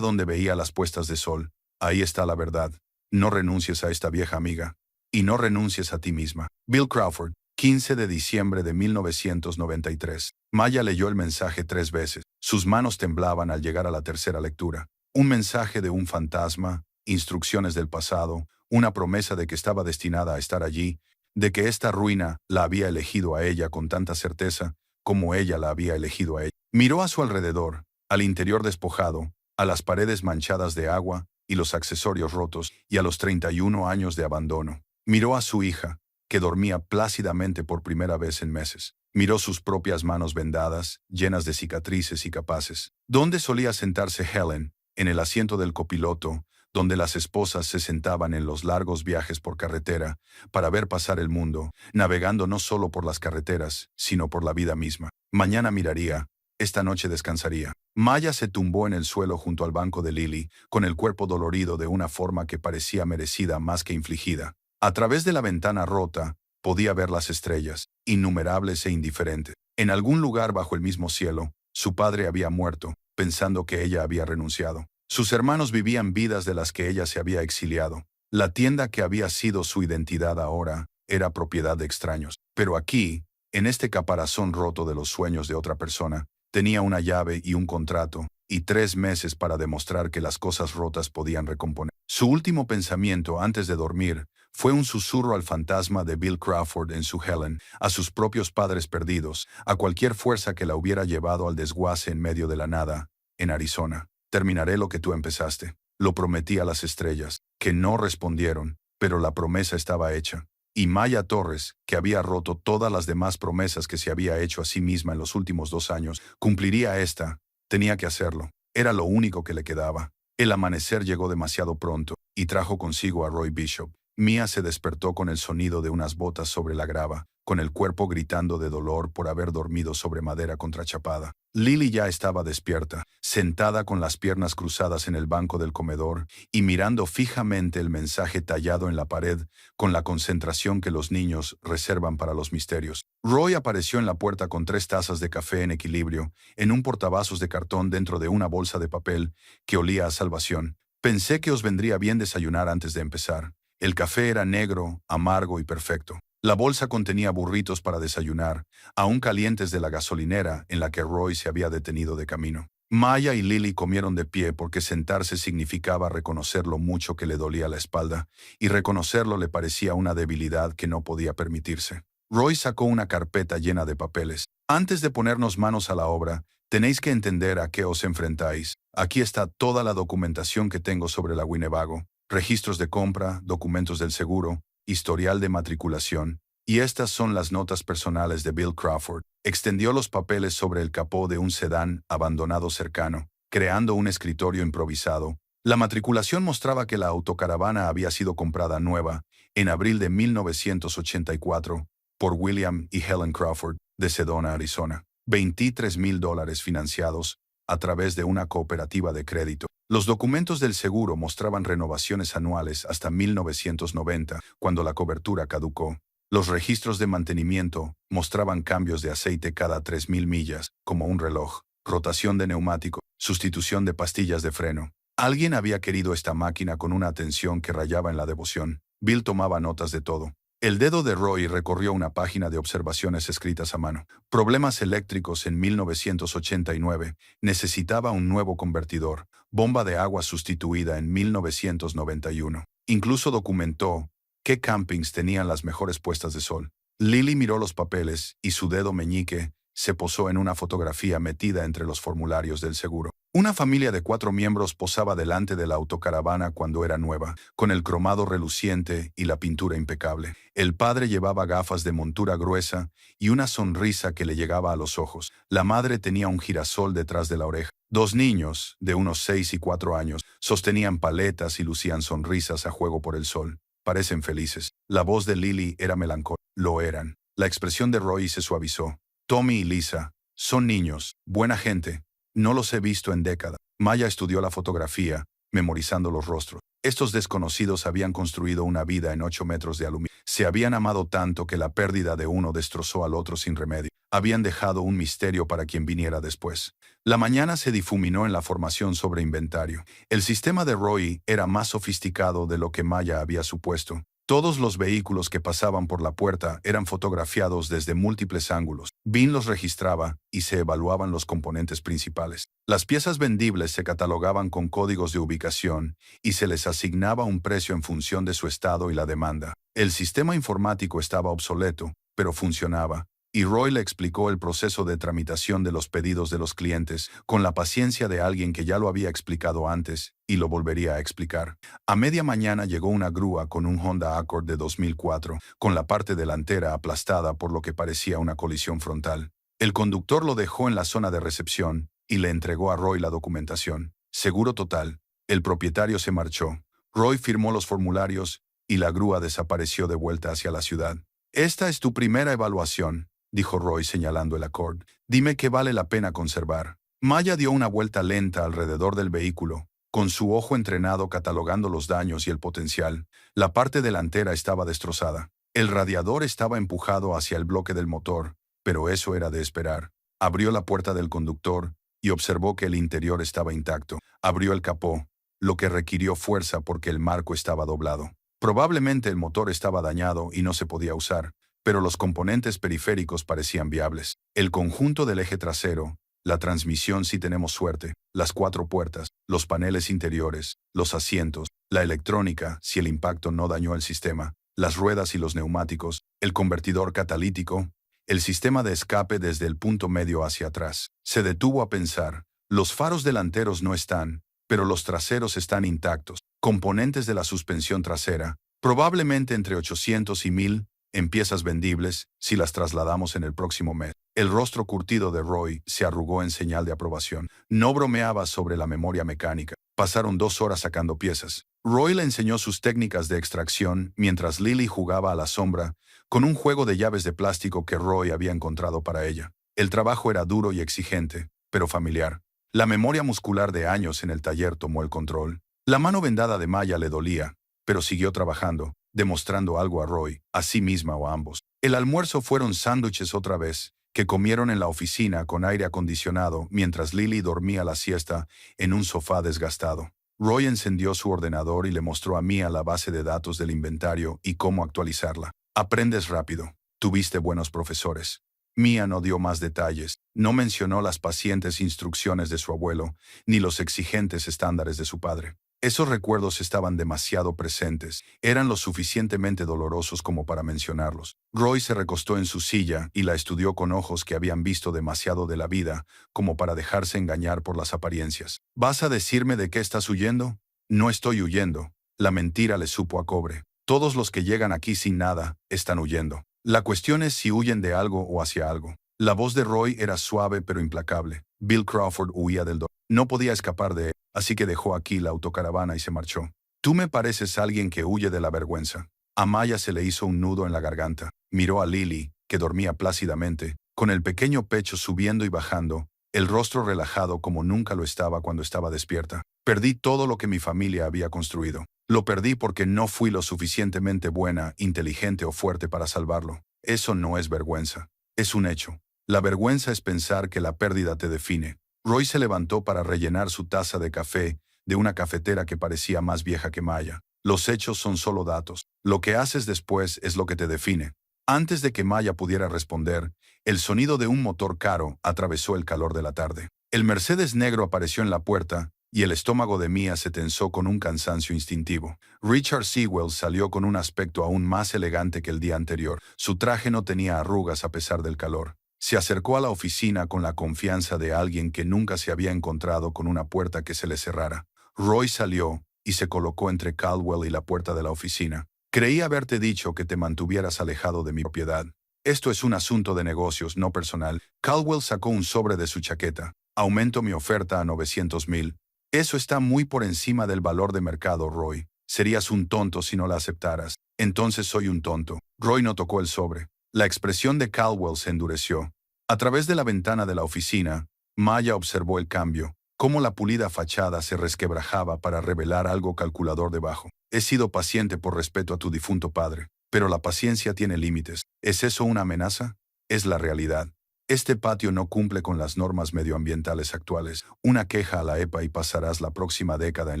dónde veía las puestas de sol. Ahí está la verdad. No renuncies a esta vieja amiga. Y no renuncies a ti misma. Bill Crawford, 15 de diciembre de 1993. Maya leyó el mensaje 3 veces. Sus manos temblaban al llegar a la tercera lectura. Un mensaje de un fantasma, instrucciones del pasado, una promesa de que estaba destinada a estar allí, de que esta ruina la había elegido a ella con tanta certeza como ella la había elegido a ella. Miró a su alrededor, al interior despojado, a las paredes manchadas de agua y los accesorios rotos, y a los 31 años de abandono. Miró a su hija, que dormía plácidamente por primera vez en meses. Miró sus propias manos vendadas, llenas de cicatrices y capaces. ¿Dónde solía sentarse Helen? En el asiento del copiloto, donde las esposas se sentaban en los largos viajes por carretera, para ver pasar el mundo, navegando no solo por las carreteras, sino por la vida misma. Mañana miraría, esta noche descansaría. Maya se tumbó en el suelo junto al banco de Lily, con el cuerpo dolorido de una forma que parecía merecida más que infligida. A través de la ventana rota, podía ver las estrellas, innumerables e indiferentes. En algún lugar bajo el mismo cielo, su padre había muerto, pensando que ella había renunciado. Sus hermanos vivían vidas de las que ella se había exiliado. La tienda que había sido su identidad ahora era propiedad de extraños. Pero aquí, en este caparazón roto de los sueños de otra persona, tenía una llave y un contrato, y 3 meses para demostrar que las cosas rotas podían recomponer. Su último pensamiento antes de dormir fue un susurro al fantasma de Bill Crawford en su Helen, a sus propios padres perdidos, a cualquier fuerza que la hubiera llevado al desguace en medio de la nada, en Arizona. Terminaré lo que tú empezaste. Lo prometí a las estrellas, que no respondieron, pero la promesa estaba hecha. Y Maya Torres, que había roto todas las demás promesas que se había hecho a sí misma en los últimos 2 años, cumpliría esta. Tenía que hacerlo. Era lo único que le quedaba. El amanecer llegó demasiado pronto, y trajo consigo a Roy Bishop. Mia se despertó con el sonido de unas botas sobre la grava, con el cuerpo gritando de dolor por haber dormido sobre madera contrachapada. Lily ya estaba despierta, sentada con las piernas cruzadas en el banco del comedor y mirando fijamente el mensaje tallado en la pared con la concentración que los niños reservan para los misterios. Roy apareció en la puerta con 3 tazas de café en equilibrio, en un portavasos de cartón dentro de una bolsa de papel que olía a salvación. Pensé que os vendría bien desayunar antes de empezar. El café era negro, amargo y perfecto. La bolsa contenía burritos para desayunar, aún calientes de la gasolinera en la que Roy se había detenido de camino. Maya y Lily comieron de pie porque sentarse significaba reconocer lo mucho que le dolía la espalda, y reconocerlo le parecía una debilidad que no podía permitirse. Roy sacó una carpeta llena de papeles. Antes de ponernos manos a la obra, tenéis que entender a qué os enfrentáis. Aquí está toda la documentación que tengo sobre la Winnebago. Registros de compra, documentos del seguro, historial de matriculación, y estas son las notas personales de Bill Crawford. Extendió los papeles sobre el capó de un sedán abandonado cercano, creando un escritorio improvisado. La matriculación mostraba que la autocaravana había sido comprada nueva, en abril de 1984, por William y Helen Crawford, de Sedona, Arizona. $23,000 financiados a través de una cooperativa de crédito. Los documentos del seguro mostraban renovaciones anuales hasta 1990, cuando la cobertura caducó. Los registros de mantenimiento mostraban cambios de aceite cada 3,000 millas, como un reloj, rotación de neumático, sustitución de pastillas de freno. Alguien había querido esta máquina con una atención que rayaba en la devoción. Bill tomaba notas de todo. El dedo de Roy recorrió una página de observaciones escritas a mano. Problemas eléctricos en 1989. Necesitaba un nuevo convertidor. Bomba de agua sustituida en 1991. Incluso documentó qué campings tenían las mejores puestas de sol. Lily miró los papeles y su dedo meñique se posó en una fotografía metida entre los formularios del seguro. Una familia de 4 miembros posaba delante de la autocaravana cuando era nueva, con el cromado reluciente y la pintura impecable. El padre llevaba gafas de montura gruesa y una sonrisa que le llegaba a los ojos. La madre tenía un girasol detrás de la oreja. 2 niños, de unos 6 y 4 años, sostenían paletas y lucían sonrisas a juego por el sol. Parecen felices. La voz de Lily era melancólica. Lo eran. La expresión de Roy se suavizó. Tommy y Lisa, son niños, buena gente. No los he visto en décadas. Maya estudió la fotografía, memorizando los rostros. Estos desconocidos habían construido una vida en 8 metros de aluminio. Se habían amado tanto que la pérdida de uno destrozó al otro sin remedio. Habían dejado un misterio para quien viniera después. La mañana se difuminó en la formación sobre inventario. El sistema de Roy era más sofisticado de lo que Maya había supuesto. Todos los vehículos que pasaban por la puerta eran fotografiados desde múltiples ángulos. Bean los registraba y se evaluaban los componentes principales. Las piezas vendibles se catalogaban con códigos de ubicación y se les asignaba un precio en función de su estado y la demanda. El sistema informático estaba obsoleto, pero funcionaba, y Roy le explicó el proceso de tramitación de los pedidos de los clientes con la paciencia de alguien que ya lo había explicado antes y lo volvería a explicar. A media mañana llegó una grúa con un Honda Accord de 2004, con la parte delantera aplastada por lo que parecía una colisión frontal. El conductor lo dejó en la zona de recepción y le entregó a Roy la documentación. Seguro total. El propietario se marchó. Roy firmó los formularios y la grúa desapareció de vuelta hacia la ciudad. «Esta es tu primera evaluación», dijo Roy señalando el Accord. «Dime qué vale la pena conservar». Maya dio una vuelta lenta alrededor del vehículo, con su ojo entrenado catalogando los daños y el potencial. La parte delantera estaba destrozada. El radiador estaba empujado hacia el bloque del motor, pero eso era de esperar. Abrió la puerta del conductor y observó que el interior estaba intacto. Abrió el capó, lo que requirió fuerza porque el marco estaba doblado. Probablemente el motor estaba dañado y no se podía usar, pero los componentes periféricos parecían viables. El conjunto del eje trasero, la transmisión si tenemos suerte, las 4 puertas, los paneles interiores, los asientos, la electrónica si el impacto no dañó el sistema, las ruedas y los neumáticos, el convertidor catalítico, el sistema de escape desde el punto medio hacia atrás. Se detuvo a pensar. Los faros delanteros no están, pero los traseros están intactos. Componentes de la suspensión trasera, probablemente entre 800 y 1000, en piezas vendibles, si las trasladamos en el próximo mes. El rostro curtido de Roy se arrugó en señal de aprobación. No bromeaba sobre la memoria mecánica. Pasaron 2 horas sacando piezas. Roy le enseñó sus técnicas de extracción mientras Lily jugaba a la sombra con un juego de llaves de plástico que Roy había encontrado para ella. El trabajo era duro y exigente, pero familiar. La memoria muscular de años en el taller tomó el control. La mano vendada de Maya le dolía, pero siguió trabajando, demostrando algo a Roy, a sí misma o a ambos. El almuerzo fueron sándwiches otra vez, que comieron en la oficina con aire acondicionado mientras Lily dormía la siesta en un sofá desgastado. Roy encendió su ordenador y le mostró a Mia la base de datos del inventario y cómo actualizarla. «Aprendes rápido. Tuviste buenos profesores». Mia no dio más detalles, no mencionó las pacientes instrucciones de su abuelo, ni los exigentes estándares de su padre. Esos recuerdos estaban demasiado presentes, eran lo suficientemente dolorosos como para mencionarlos. Roy se recostó en su silla y la estudió con ojos que habían visto demasiado de la vida como para dejarse engañar por las apariencias. «¿Vas a decirme de qué estás huyendo?» «No estoy huyendo». La mentira le supo a cobre. Todos los que llegan aquí sin nada están huyendo. La cuestión es si huyen de algo o hacia algo. La voz de Roy era suave pero implacable. Bill Crawford huía del dolor. No podía escapar de él, así que dejó aquí la autocaravana y se marchó. «Tú me pareces alguien que huye de la vergüenza». A Maya se le hizo un nudo en la garganta. Miró a Lily, que dormía plácidamente, con el pequeño pecho subiendo y bajando, el rostro relajado como nunca lo estaba cuando estaba despierta. «Perdí todo lo que mi familia había construido. Lo perdí porque no fui lo suficientemente buena, inteligente o fuerte para salvarlo. Eso no es vergüenza. Es un hecho. La vergüenza es pensar que la pérdida te define». Roy se levantó para rellenar su taza de café de una cafetera que parecía más vieja que Maya. «Los hechos son solo datos. Lo que haces después es lo que te define». Antes de que Maya pudiera responder, el sonido de un motor caro atravesó el calor de la tarde. El Mercedes negro apareció en la puerta y el estómago de Mia se tensó con un cansancio instintivo. Richard Sewell salió con un aspecto aún más elegante que el día anterior. Su traje no tenía arrugas a pesar del calor. Se acercó a la oficina con la confianza de alguien que nunca se había encontrado con una puerta que se le cerrara. Roy salió y se colocó entre Caldwell y la puerta de la oficina. «Creí haberte dicho que te mantuvieras alejado de mi propiedad. Esto es un asunto de negocios, no personal». Caldwell sacó un sobre de su chaqueta. «Aumento mi oferta a 900,000. Eso está muy por encima del valor de mercado, Roy. Serías un tonto si no la aceptaras». «Entonces soy un tonto». Roy no tocó el sobre. La expresión de Caldwell se endureció. A través de la ventana de la oficina, Maya observó el cambio. cómo la pulida fachada se resquebrajaba para revelar algo calculador debajo. He sido paciente por respeto a tu difunto padre, pero la paciencia tiene límites. ¿Es eso una amenaza? Es la realidad. Este patio no cumple con las normas medioambientales actuales. Una queja a la EPA y pasarás la próxima década en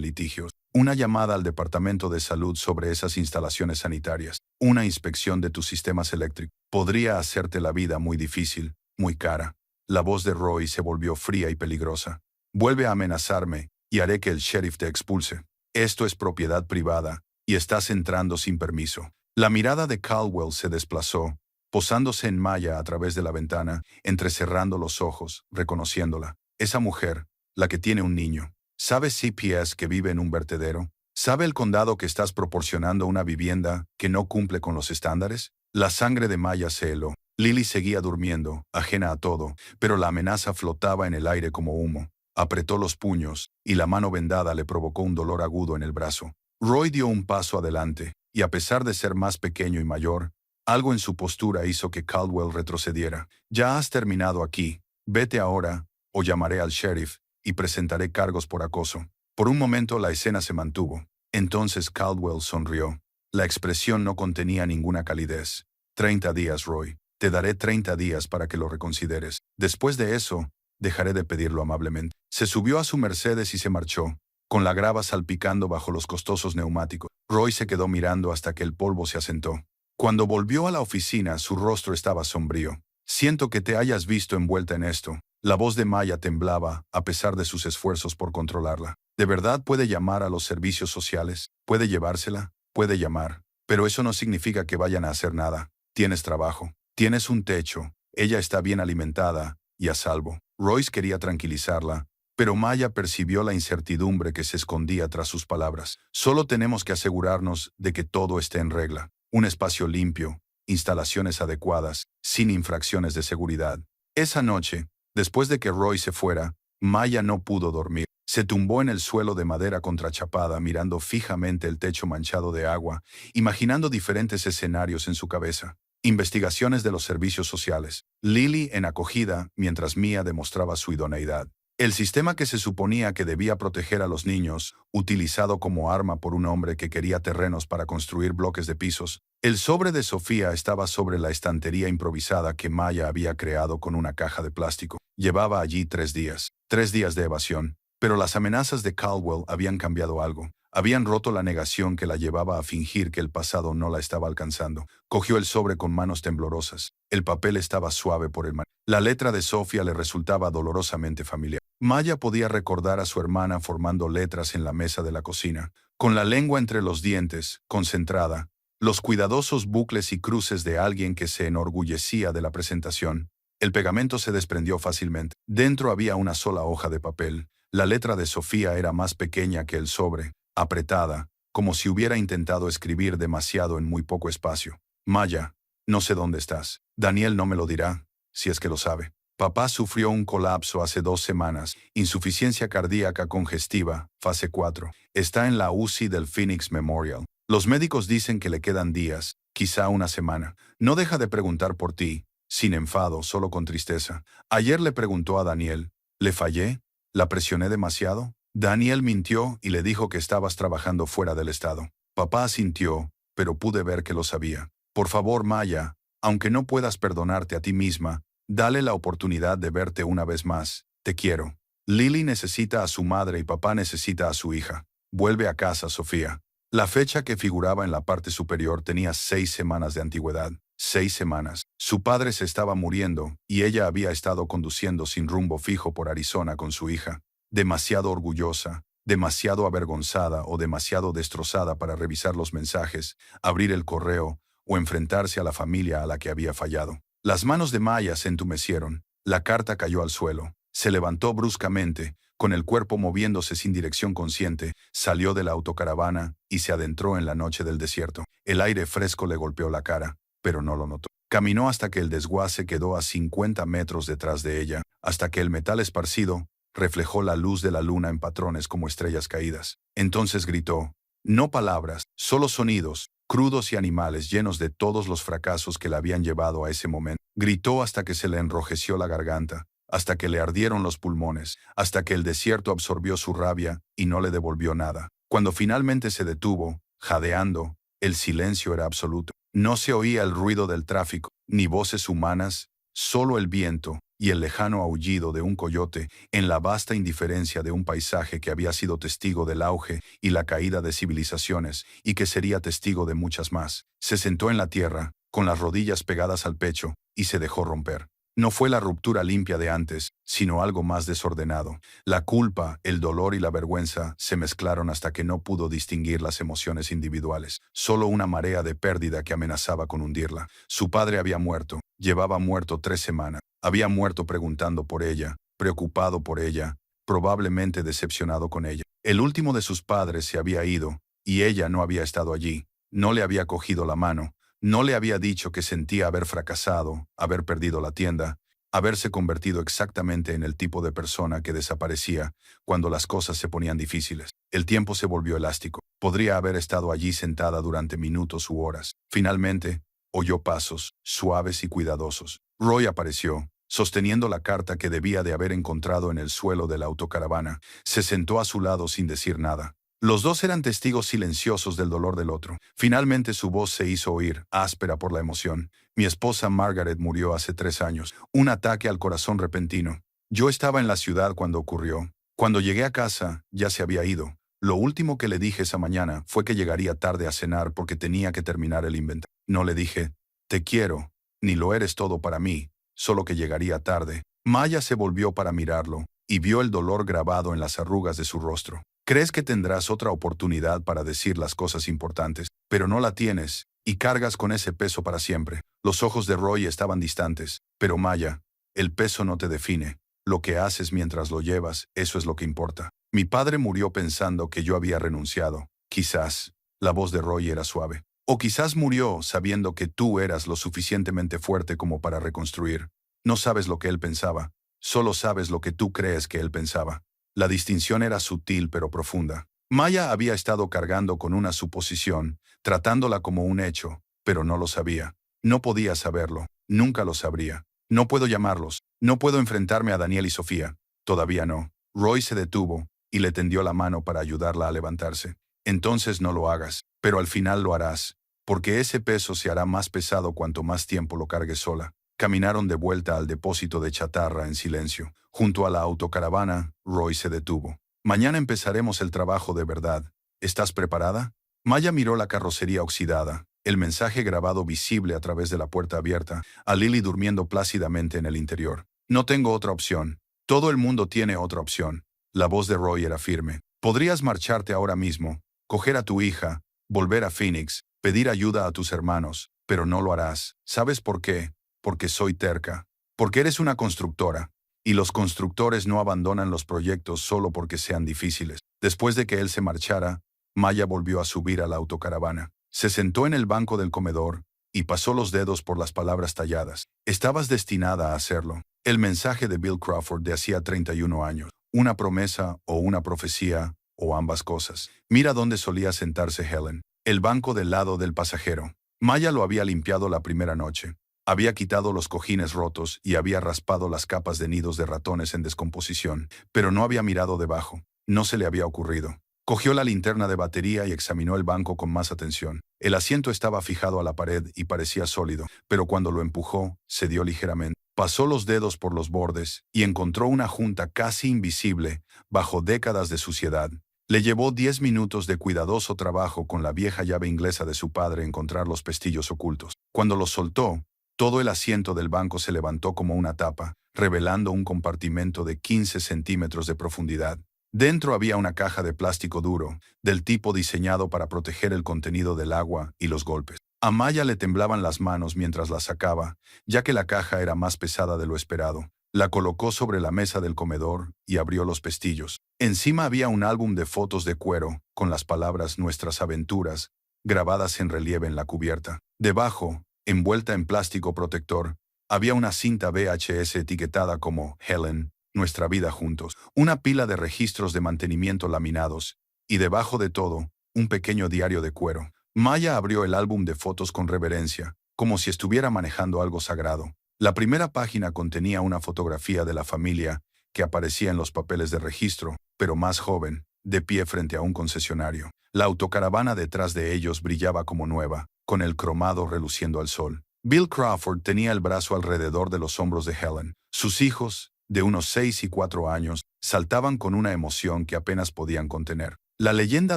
litigios. Una llamada al Departamento de Salud sobre esas instalaciones sanitarias. Una inspección de tus sistemas eléctricos. Podría hacerte la vida muy difícil, muy cara. La voz de Roy se volvió fría y peligrosa. Vuelve a amenazarme y haré que el sheriff te expulse. Esto es propiedad privada y estás entrando sin permiso. La mirada de Caldwell se desplazó, posándose en Maya a través de la ventana, entrecerrando los ojos, reconociéndola. Esa mujer, la que tiene un niño. ¿Sabe CPS que vive en un vertedero? ¿Sabe el condado que estás proporcionando una vivienda que no cumple con los estándares? La sangre de Maya se heló. Lily seguía durmiendo, ajena a todo, pero la amenaza flotaba en el aire como humo. Apretó los puños, y la mano vendada le provocó un dolor agudo en el brazo. Roy dio un paso adelante, y a pesar de ser más pequeño y mayor, algo en su postura hizo que Caldwell retrocediera. Ya has terminado aquí. Vete ahora, o llamaré al sheriff, y presentaré cargos por acoso. Por un momento la escena se mantuvo. Entonces Caldwell sonrió. La expresión no contenía ninguna calidez. 30 días, Roy. Te daré 30 días para que lo reconsideres. Después de eso, dejaré de pedirlo amablemente. Se subió a su Mercedes y se marchó, con la grava salpicando bajo los costosos neumáticos. Roy se quedó mirando hasta que el polvo se asentó. Cuando volvió a la oficina, su rostro estaba sombrío. Siento que te hayas visto envuelta en esto. La voz de Maya temblaba, a pesar de sus esfuerzos por controlarla. ¿De verdad puede llamar a los servicios sociales? ¿Puede llevársela? Puede llamar. Pero eso no significa que vayan a hacer nada. Tienes trabajo. Tienes un techo. Ella está bien alimentada y a salvo. Royce quería tranquilizarla, pero Maya percibió la incertidumbre que se escondía tras sus palabras. Solo tenemos que asegurarnos de que todo esté en regla. Un espacio limpio, instalaciones adecuadas, sin infracciones de seguridad. Esa noche, después de que Roy se fuera, Maya no pudo dormir. Se tumbó en el suelo de madera contrachapada mirando fijamente el techo manchado de agua, imaginando diferentes escenarios en su cabeza. Investigaciones de los servicios sociales. Lily en acogida mientras Mia demostraba su idoneidad. El sistema que se suponía que debía proteger a los niños, utilizado como arma por un hombre que quería terrenos para construir bloques de pisos. El sobre de Sofía estaba sobre la estantería improvisada que Maya había creado con una caja de plástico. Llevaba allí 3 días. 3 días de evasión. Pero las amenazas de Caldwell habían cambiado algo. Habían roto la negación que la llevaba a fingir que el pasado no la estaba alcanzando. Cogió el sobre con manos temblorosas. El papel estaba suave por el mar. La letra de Sofía le resultaba dolorosamente familiar. Maya podía recordar a su hermana formando letras en la mesa de la cocina, con la lengua entre los dientes, concentrada, los cuidadosos bucles y cruces de alguien que se enorgullecía de la presentación. El pegamento se desprendió fácilmente. Dentro había una sola hoja de papel. La letra de Sofía era más pequeña que el sobre, apretada, como si hubiera intentado escribir demasiado en muy poco espacio. Maya, no sé dónde estás. Daniel no me lo dirá, si es que lo sabe. Papá sufrió un colapso hace 2 semanas, insuficiencia cardíaca congestiva, fase 4. Está en la UCI del Phoenix Memorial. Los médicos dicen que le quedan días, quizá una semana. No deja de preguntar por ti, sin enfado, solo con tristeza. Ayer le preguntó a Daniel, ¿le fallé? ¿La presioné demasiado? Daniel mintió y le dijo que estabas trabajando fuera del estado. Papá asintió, pero pude ver que lo sabía. Por favor, Maya, aunque no puedas perdonarte a ti misma, dale la oportunidad de verte una vez más. Te quiero. Lily necesita a su madre y papá necesita a su hija. Vuelve a casa, Sofía. La fecha que figuraba en la parte superior tenía 6 semanas de antigüedad. 6 semanas. Su padre se estaba muriendo y ella había estado conduciendo sin rumbo fijo por Arizona con su hija. Demasiado orgullosa, demasiado avergonzada o demasiado destrozada para revisar los mensajes, abrir el correo o enfrentarse a la familia a la que había fallado. Las manos de Maya se entumecieron. La carta cayó al suelo. Se levantó bruscamente, con el cuerpo moviéndose sin dirección consciente, salió de la autocaravana y se adentró en la noche del desierto. El aire fresco le golpeó la cara, pero no lo notó. Caminó hasta que el desguace quedó a 50 metros detrás de ella, hasta que el metal esparcido reflejó la luz de la luna en patrones como estrellas caídas. Entonces gritó, no palabras, solo sonidos, crudos y animales llenos de todos los fracasos que la habían llevado a ese momento. Gritó hasta que se le enrojeció la garganta, hasta que le ardieron los pulmones, hasta que el desierto absorbió su rabia y no le devolvió nada. Cuando finalmente se detuvo, jadeando, el silencio era absoluto. No se oía el ruido del tráfico, ni voces humanas, solo el viento y el lejano aullido de un coyote en la vasta indiferencia de un paisaje que había sido testigo del auge y la caída de civilizaciones y que sería testigo de muchas más. Se sentó en la tierra, con las rodillas pegadas al pecho, y se dejó romper. No fue la ruptura limpia de antes, sino algo más desordenado. La culpa, el dolor y la vergüenza se mezclaron hasta que no pudo distinguir las emociones individuales. Solo una marea de pérdida que amenazaba con hundirla. Su padre había muerto. Llevaba muerto 3 semanas. Había muerto preguntando por ella, preocupado por ella, probablemente decepcionado con ella. El último de sus padres se había ido, y ella no había estado allí. No le había cogido la mano. No le había dicho que sentía haber fracasado, haber perdido la tienda, haberse convertido exactamente en el tipo de persona que desaparecía cuando las cosas se ponían difíciles. El tiempo se volvió elástico. Podría haber estado allí sentada durante minutos u horas. Finalmente, oyó pasos, suaves y cuidadosos. Roy apareció, sosteniendo la carta que debía de haber encontrado en el suelo de la autocaravana. Se sentó a su lado sin decir nada. Los dos eran testigos silenciosos del dolor del otro. Finalmente su voz se hizo oír, áspera por la emoción. Mi esposa Margaret murió hace 3 años. Un ataque al corazón repentino. Yo estaba en la ciudad cuando ocurrió. Cuando llegué a casa, ya se había ido. Lo último que le dije esa mañana fue que llegaría tarde a cenar porque tenía que terminar el inventario. No le dije, te quiero, ni lo eres todo para mí, solo que llegaría tarde. Maya se volvió para mirarlo, y vio el dolor grabado en las arrugas de su rostro. Crees que tendrás otra oportunidad para decir las cosas importantes, pero no la tienes, y cargas con ese peso para siempre. Los ojos de Roy estaban distantes. Pero Maya, el peso no te define. Lo que haces mientras lo llevas, eso es lo que importa. Mi padre murió pensando que yo había renunciado. Quizás. La voz de Roy era suave. O quizás murió sabiendo que tú eras lo suficientemente fuerte como para reconstruir. No sabes lo que él pensaba. Solo sabes lo que tú crees que él pensaba. La distinción era sutil pero profunda. Maya había estado cargando con una suposición, tratándola como un hecho, pero no lo sabía. No podía saberlo. Nunca lo sabría. No puedo llamarlos. No puedo enfrentarme a Daniel y Sofía. Todavía no. Roy se detuvo y le tendió la mano para ayudarla a levantarse. Entonces no lo hagas, pero al final lo harás, porque ese peso se hará más pesado cuanto más tiempo lo cargues sola. Caminaron de vuelta al depósito de chatarra en silencio. Junto a la autocaravana, Roy se detuvo. Mañana empezaremos el trabajo de verdad. ¿Estás preparada? Maya miró la carrocería oxidada, el mensaje grabado visible a través de la puerta abierta, a Lily durmiendo plácidamente en el interior. No tengo otra opción. Todo el mundo tiene otra opción. La voz de Roy era firme. Podrías marcharte ahora mismo, coger a tu hija, volver a Phoenix, pedir ayuda a tus hermanos, pero no lo harás. ¿Sabes por qué? Porque soy terca. Porque eres una constructora. Y los constructores no abandonan los proyectos solo porque sean difíciles. Después de que él se marchara, Maya volvió a subir a la autocaravana. Se sentó en el banco del comedor y pasó los dedos por las palabras talladas. Estabas destinada a hacerlo. El mensaje de Bill Crawford de hacía 31 años. Una promesa o una profecía, o ambas cosas. Mira dónde solía sentarse Helen. El banco del lado del pasajero. Maya lo había limpiado la primera noche. Había quitado los cojines rotos y había raspado las capas de nidos de ratones en descomposición, pero no había mirado debajo. No se le había ocurrido. Cogió la linterna de batería y examinó el banco con más atención. El asiento estaba fijado a la pared y parecía sólido, pero cuando lo empujó, cedió ligeramente. Pasó los dedos por los bordes y encontró una junta casi invisible bajo décadas de suciedad. Le llevó 10 minutos de cuidadoso trabajo con la vieja llave inglesa de su padre encontrar los pestillos ocultos. Cuando los soltó, todo el asiento del banco se levantó como una tapa, revelando un compartimento de 15 centímetros de profundidad. Dentro había una caja de plástico duro, del tipo diseñado para proteger el contenido del agua y los golpes. A Maya le temblaban las manos mientras la sacaba, ya que la caja era más pesada de lo esperado. La colocó sobre la mesa del comedor y abrió los pestillos. Encima había un álbum de fotos de cuero, con las palabras Nuestras aventuras, grabadas en relieve en la cubierta. Debajo, envuelta en plástico protector, había una cinta VHS etiquetada como Helen, Nuestra vida juntos, una pila de registros de mantenimiento laminados, y debajo de todo, un pequeño diario de cuero. Maya abrió el álbum de fotos con reverencia, como si estuviera manejando algo sagrado. La primera página contenía una fotografía de la familia que aparecía en los papeles de registro, pero más joven, de pie frente a un concesionario. La autocaravana detrás de ellos brillaba como nueva, con el cromado reluciendo al sol. Bill Crawford tenía el brazo alrededor de los hombros de Helen. Sus hijos, de unos 6 y 4 años, saltaban con una emoción que apenas podían contener. La leyenda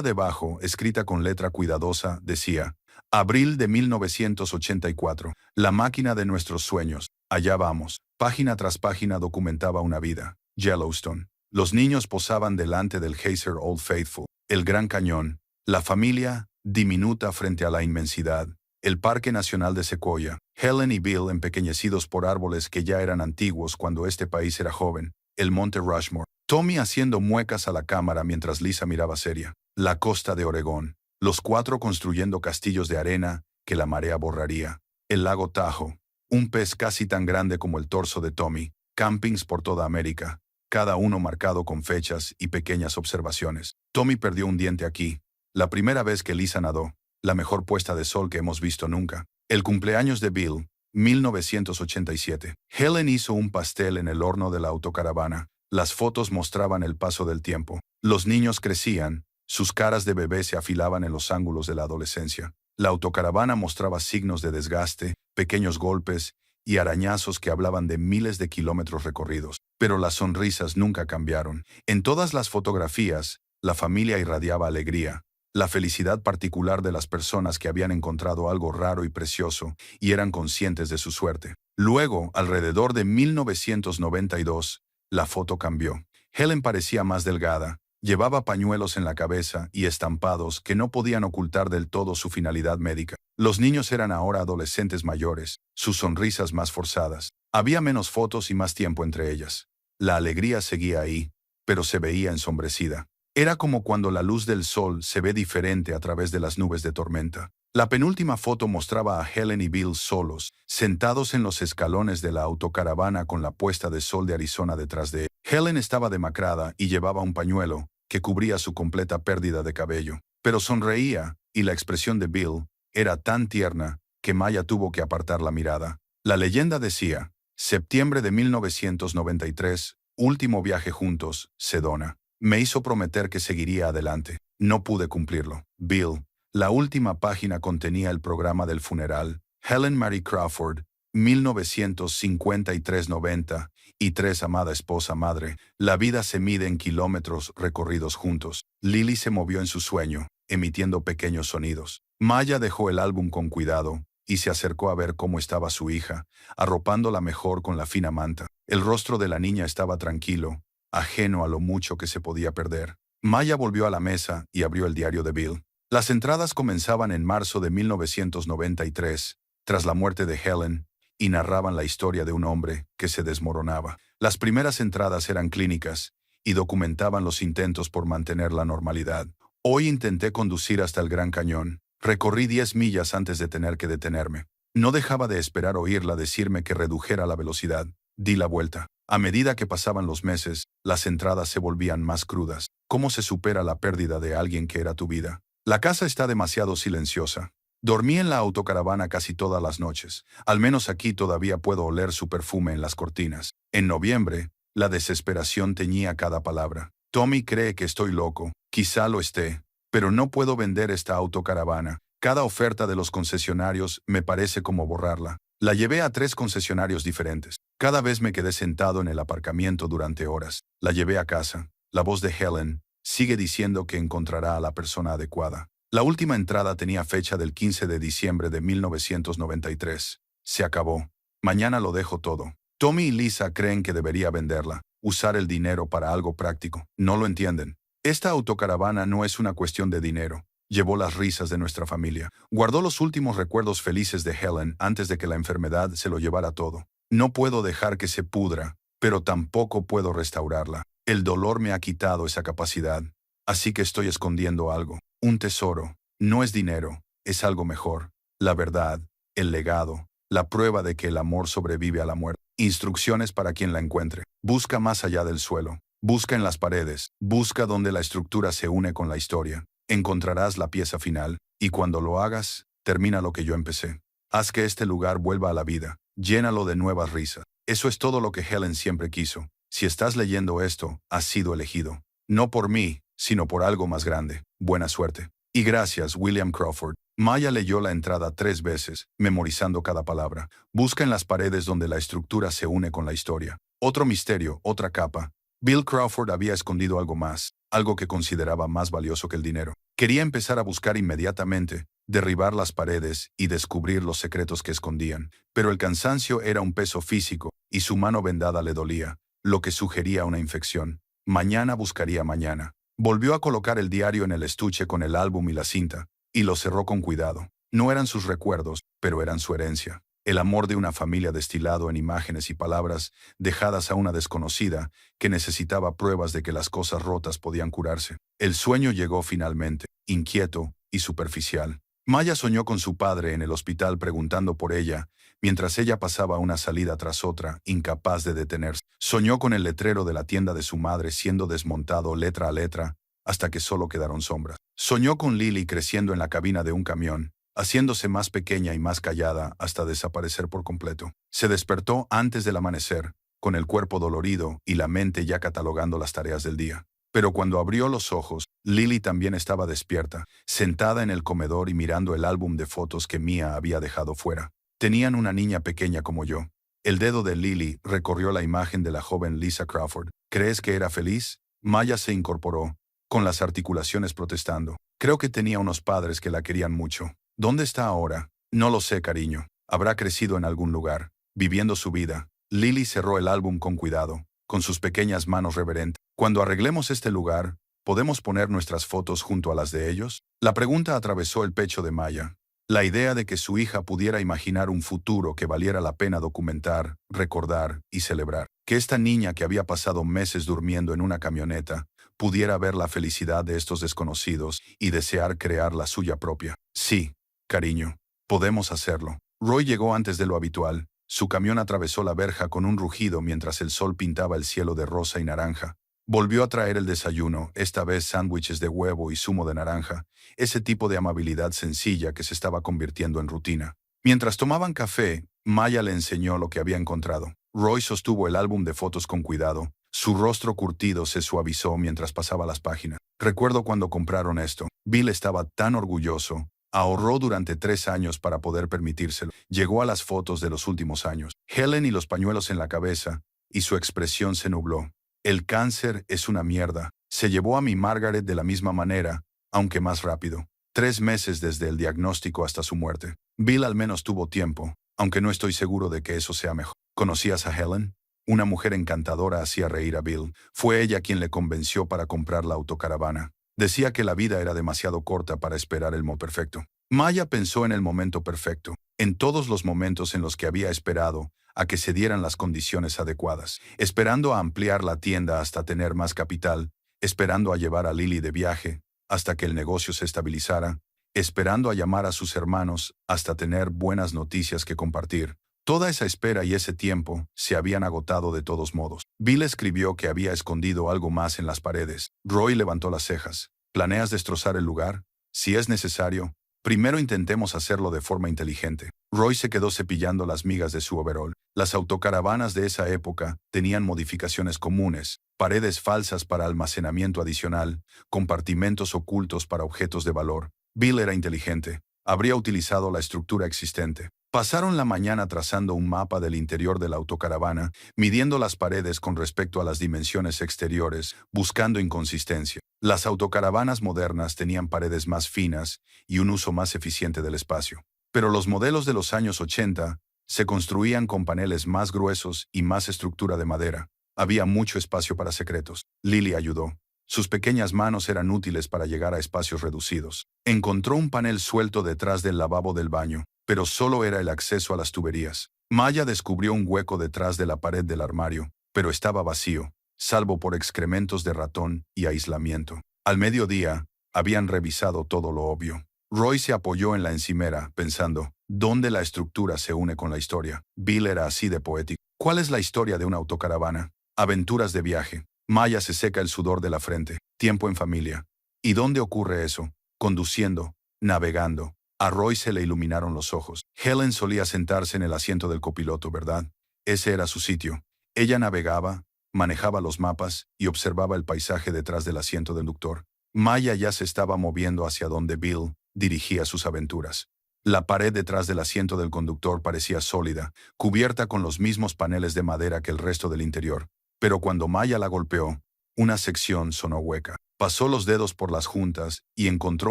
debajo, escrita con letra cuidadosa, decía: Abril de 1984, la máquina de nuestros sueños. Allá vamos. Página tras página documentaba una vida. Yellowstone. Los niños posaban delante del geyser Old Faithful. El Gran Cañón. La familia, diminuta frente a la inmensidad. El Parque Nacional de Sequoia. Helen y Bill empequeñecidos por árboles que ya eran antiguos cuando este país era joven. El Monte Rushmore. Tommy haciendo muecas a la cámara mientras Lisa miraba seria. La costa de Oregón. Los 4 construyendo castillos de arena que la marea borraría. El lago Tahoe. Un pez casi tan grande como el torso de Tommy. Campings por toda América, cada uno marcado con fechas y pequeñas observaciones. Tommy perdió un diente aquí. La primera vez que Lisa nadó. La mejor puesta de sol que hemos visto nunca. El cumpleaños de Bill, 1987. Helen hizo un pastel en el horno de la autocaravana. Las fotos mostraban el paso del tiempo. Los niños crecían, sus caras de bebé se afilaban en los ángulos de la adolescencia. La autocaravana mostraba signos de desgaste, pequeños golpes y arañazos que hablaban de miles de kilómetros recorridos. Pero las sonrisas nunca cambiaron. En todas las fotografías, la familia irradiaba alegría, la felicidad particular de las personas que habían encontrado algo raro y precioso y eran conscientes de su suerte. Luego, alrededor de 1992, la foto cambió. Helen parecía más delgada. Llevaba pañuelos en la cabeza y estampados que no podían ocultar del todo su finalidad médica. Los niños eran ahora adolescentes mayores, sus sonrisas más forzadas. Había menos fotos y más tiempo entre ellas. La alegría seguía ahí, pero se veía ensombrecida. Era como cuando la luz del sol se ve diferente a través de las nubes de tormenta. La penúltima foto mostraba a Helen y Bill solos, sentados en los escalones de la autocaravana con la puesta de sol de Arizona detrás de él. Helen estaba demacrada y llevaba un pañuelo que cubría su completa pérdida de cabello. Pero sonreía, y la expresión de Bill era tan tierna que Maya tuvo que apartar la mirada. La leyenda decía: septiembre de 1993, último viaje juntos, Sedona. Me hizo prometer que seguiría adelante. No pude cumplirlo. Bill. La última página contenía el programa del funeral. Helen Mary Crawford, 1953-90, y 3 amada esposa madre. La vida se mide en kilómetros recorridos juntos. Lily se movió en su sueño, emitiendo pequeños sonidos. Maya dejó el álbum con cuidado y se acercó a ver cómo estaba su hija, arropándola mejor con la fina manta. El rostro de la niña estaba tranquilo, ajeno a lo mucho que se podía perder. Maya volvió a la mesa y abrió el diario de Bill. Las entradas comenzaban en marzo de 1993, tras la muerte de Helen, y narraban la historia de un hombre que se desmoronaba. Las primeras entradas eran clínicas y documentaban los intentos por mantener la normalidad. Hoy intenté conducir hasta el Gran Cañón. Recorrí 10 millas antes de tener que detenerme. No dejaba de esperar oírla decirme que redujera la velocidad. Di la vuelta. A medida que pasaban los meses, las entradas se volvían más crudas. ¿Cómo se supera la pérdida de alguien que era tu vida? La casa está demasiado silenciosa. Dormí en la autocaravana casi todas las noches. Al menos aquí todavía puedo oler su perfume en las cortinas. En noviembre, la desesperación teñía cada palabra. Tommy cree que estoy loco. Quizá lo esté. Pero no puedo vender esta autocaravana. Cada oferta de los concesionarios me parece como borrarla. La llevé a 3 concesionarios diferentes. Cada vez me quedé sentado en el aparcamiento durante horas. La llevé a casa. La voz de Helen sigue diciendo que encontrará a la persona adecuada. La última entrada tenía fecha del 15 de diciembre de 1993. Se acabó. Mañana lo dejo todo. Tommy y Lisa creen que debería venderla, usar el dinero para algo práctico. No lo entienden. Esta autocaravana no es una cuestión de dinero. Llevó las risas de nuestra familia. Guardó los últimos recuerdos felices de Helen antes de que la enfermedad se lo llevara todo. No puedo dejar que se pudra, pero tampoco puedo restaurarla. El dolor me ha quitado esa capacidad. Así que estoy escondiendo algo. Un tesoro. No es dinero, es algo mejor. La verdad, el legado, la prueba de que el amor sobrevive a la muerte. Instrucciones para quien la encuentre. Busca más allá del suelo. Busca en las paredes. Busca donde la estructura se une con la historia. Encontrarás la pieza final, y cuando lo hagas, termina lo que yo empecé. Haz que este lugar vuelva a la vida. llénalo de nuevas risas. Eso es todo lo que Helen siempre quiso. Si estás leyendo esto, has sido elegido. No por mí, sino por algo más grande. Buena suerte. Y gracias, William Crawford. Maya leyó la entrada 3 veces, memorizando cada palabra. Busca en las paredes donde la estructura se une con la historia. Otro misterio, otra capa. Bill Crawford había escondido algo más, algo que consideraba más valioso que el dinero. Quería empezar a buscar inmediatamente, derribar las paredes y descubrir los secretos que escondían. Pero el cansancio era un peso físico, y su mano vendada le dolía, lo que sugería una infección. Mañana buscaría mañana. Volvió a colocar el diario en el estuche con el álbum y la cinta, y lo cerró con cuidado. No eran sus recuerdos, pero eran su herencia. El amor de una familia destilado en imágenes y palabras dejadas a una desconocida que necesitaba pruebas de que las cosas rotas podían curarse. El sueño llegó finalmente, inquieto y superficial. Maya soñó con su padre en el hospital preguntando por ella, mientras ella pasaba una salida tras otra, incapaz de detenerse. Soñó con el letrero de la tienda de su madre siendo desmontado letra a letra, hasta que solo quedaron sombras. Soñó con Lily creciendo en la cabina de un camión, haciéndose más pequeña y más callada hasta desaparecer por completo. Se despertó antes del amanecer, con el cuerpo dolorido y la mente ya catalogando las tareas del día. Pero cuando abrió los ojos, Lily también estaba despierta, sentada en el comedor y mirando el álbum de fotos que Mia había dejado fuera. Tenían una niña pequeña como yo. El dedo de Lily recorrió la imagen de la joven Lisa Crawford. ¿Crees que era feliz? Maya se incorporó, con las articulaciones protestando. Creo que tenía unos padres que la querían mucho. ¿Dónde está ahora? No lo sé, cariño. Habrá crecido en algún lugar, viviendo su vida. Lily cerró el álbum con cuidado, con sus pequeñas manos reverentes. Cuando arreglemos este lugar, ¿podemos poner nuestras fotos junto a las de ellos? La pregunta atravesó el pecho de Maya. La idea de que su hija pudiera imaginar un futuro que valiera la pena documentar, recordar y celebrar. Que esta niña que había pasado meses durmiendo en una camioneta pudiera ver la felicidad de estos desconocidos y desear crear la suya propia. Sí, cariño, podemos hacerlo. Roy llegó antes de lo habitual. Su camión atravesó la verja con un rugido mientras el sol pintaba el cielo de rosa y naranja. Volvió a traer el desayuno, esta vez sándwiches de huevo y zumo de naranja, ese tipo de amabilidad sencilla que se estaba convirtiendo en rutina. Mientras tomaban café, Maya le enseñó lo que había encontrado. Roy sostuvo el álbum de fotos con cuidado. Su rostro curtido se suavizó mientras pasaba las páginas. Recuerdo cuando compraron esto. Bill estaba tan orgulloso. Ahorró durante 3 años para poder permitírselo. Llegó a las fotos de los últimos años. Helen y los pañuelos en la cabeza, y su expresión se nubló. El cáncer es una mierda. Se llevó a mi Margaret de la misma manera, aunque más rápido. 3 meses desde el diagnóstico hasta su muerte. Bill al menos tuvo tiempo, aunque no estoy seguro de que eso sea mejor. ¿Conocías a Helen? Una mujer encantadora hacía reír a Bill. Fue ella quien le convenció para comprar la autocaravana. Decía que la vida era demasiado corta para esperar el momento perfecto. Maya pensó en el momento perfecto, en todos los momentos en los que había esperado a que se dieran las condiciones adecuadas, esperando a ampliar la tienda hasta tener más capital, esperando a llevar a Lily de viaje hasta que el negocio se estabilizara, esperando a llamar a sus hermanos hasta tener buenas noticias que compartir. Toda esa espera y ese tiempo se habían agotado de todos modos. Bill escribió que había escondido algo más en las paredes. Roy levantó las cejas. ¿Planeas destrozar el lugar? Si es necesario, primero intentemos hacerlo de forma inteligente. Roy se quedó cepillando las migas de su overol. Las autocaravanas de esa época tenían modificaciones comunes, paredes falsas para almacenamiento adicional, compartimentos ocultos para objetos de valor. Bill era inteligente. Habría utilizado la estructura existente. Pasaron la mañana trazando un mapa del interior de la autocaravana, midiendo las paredes con respecto a las dimensiones exteriores, buscando inconsistencia. Las autocaravanas modernas tenían paredes más finas y un uso más eficiente del espacio. Pero los modelos de los años 80 se construían con paneles más gruesos y más estructura de madera. Había mucho espacio para secretos. Lily ayudó. Sus pequeñas manos eran útiles para llegar a espacios reducidos. Encontró un panel suelto detrás del lavabo del baño, pero solo era el acceso a las tuberías. Maya descubrió un hueco detrás de la pared del armario, pero estaba vacío, salvo por excrementos de ratón y aislamiento. Al mediodía, habían revisado todo lo obvio. Roy se apoyó en la encimera, pensando, ¿dónde la estructura se une con la historia? Bill era así de poético. ¿Cuál es la historia de una autocaravana? Aventuras de viaje. Maya se seca el sudor de la frente. Tiempo en familia. ¿Y dónde ocurre eso? Conduciendo, navegando, A Roy se le iluminaron los ojos. Helen solía sentarse en el asiento del copiloto, ¿verdad? Ese era su sitio. Ella navegaba, manejaba los mapas y observaba el paisaje detrás del asiento del doctor. Maya ya se estaba moviendo hacia donde Bill dirigía sus aventuras. La pared detrás del asiento del conductor parecía sólida, cubierta con los mismos paneles de madera que el resto del interior. Pero cuando Maya la golpeó, una sección sonó hueca. Pasó los dedos por las juntas y encontró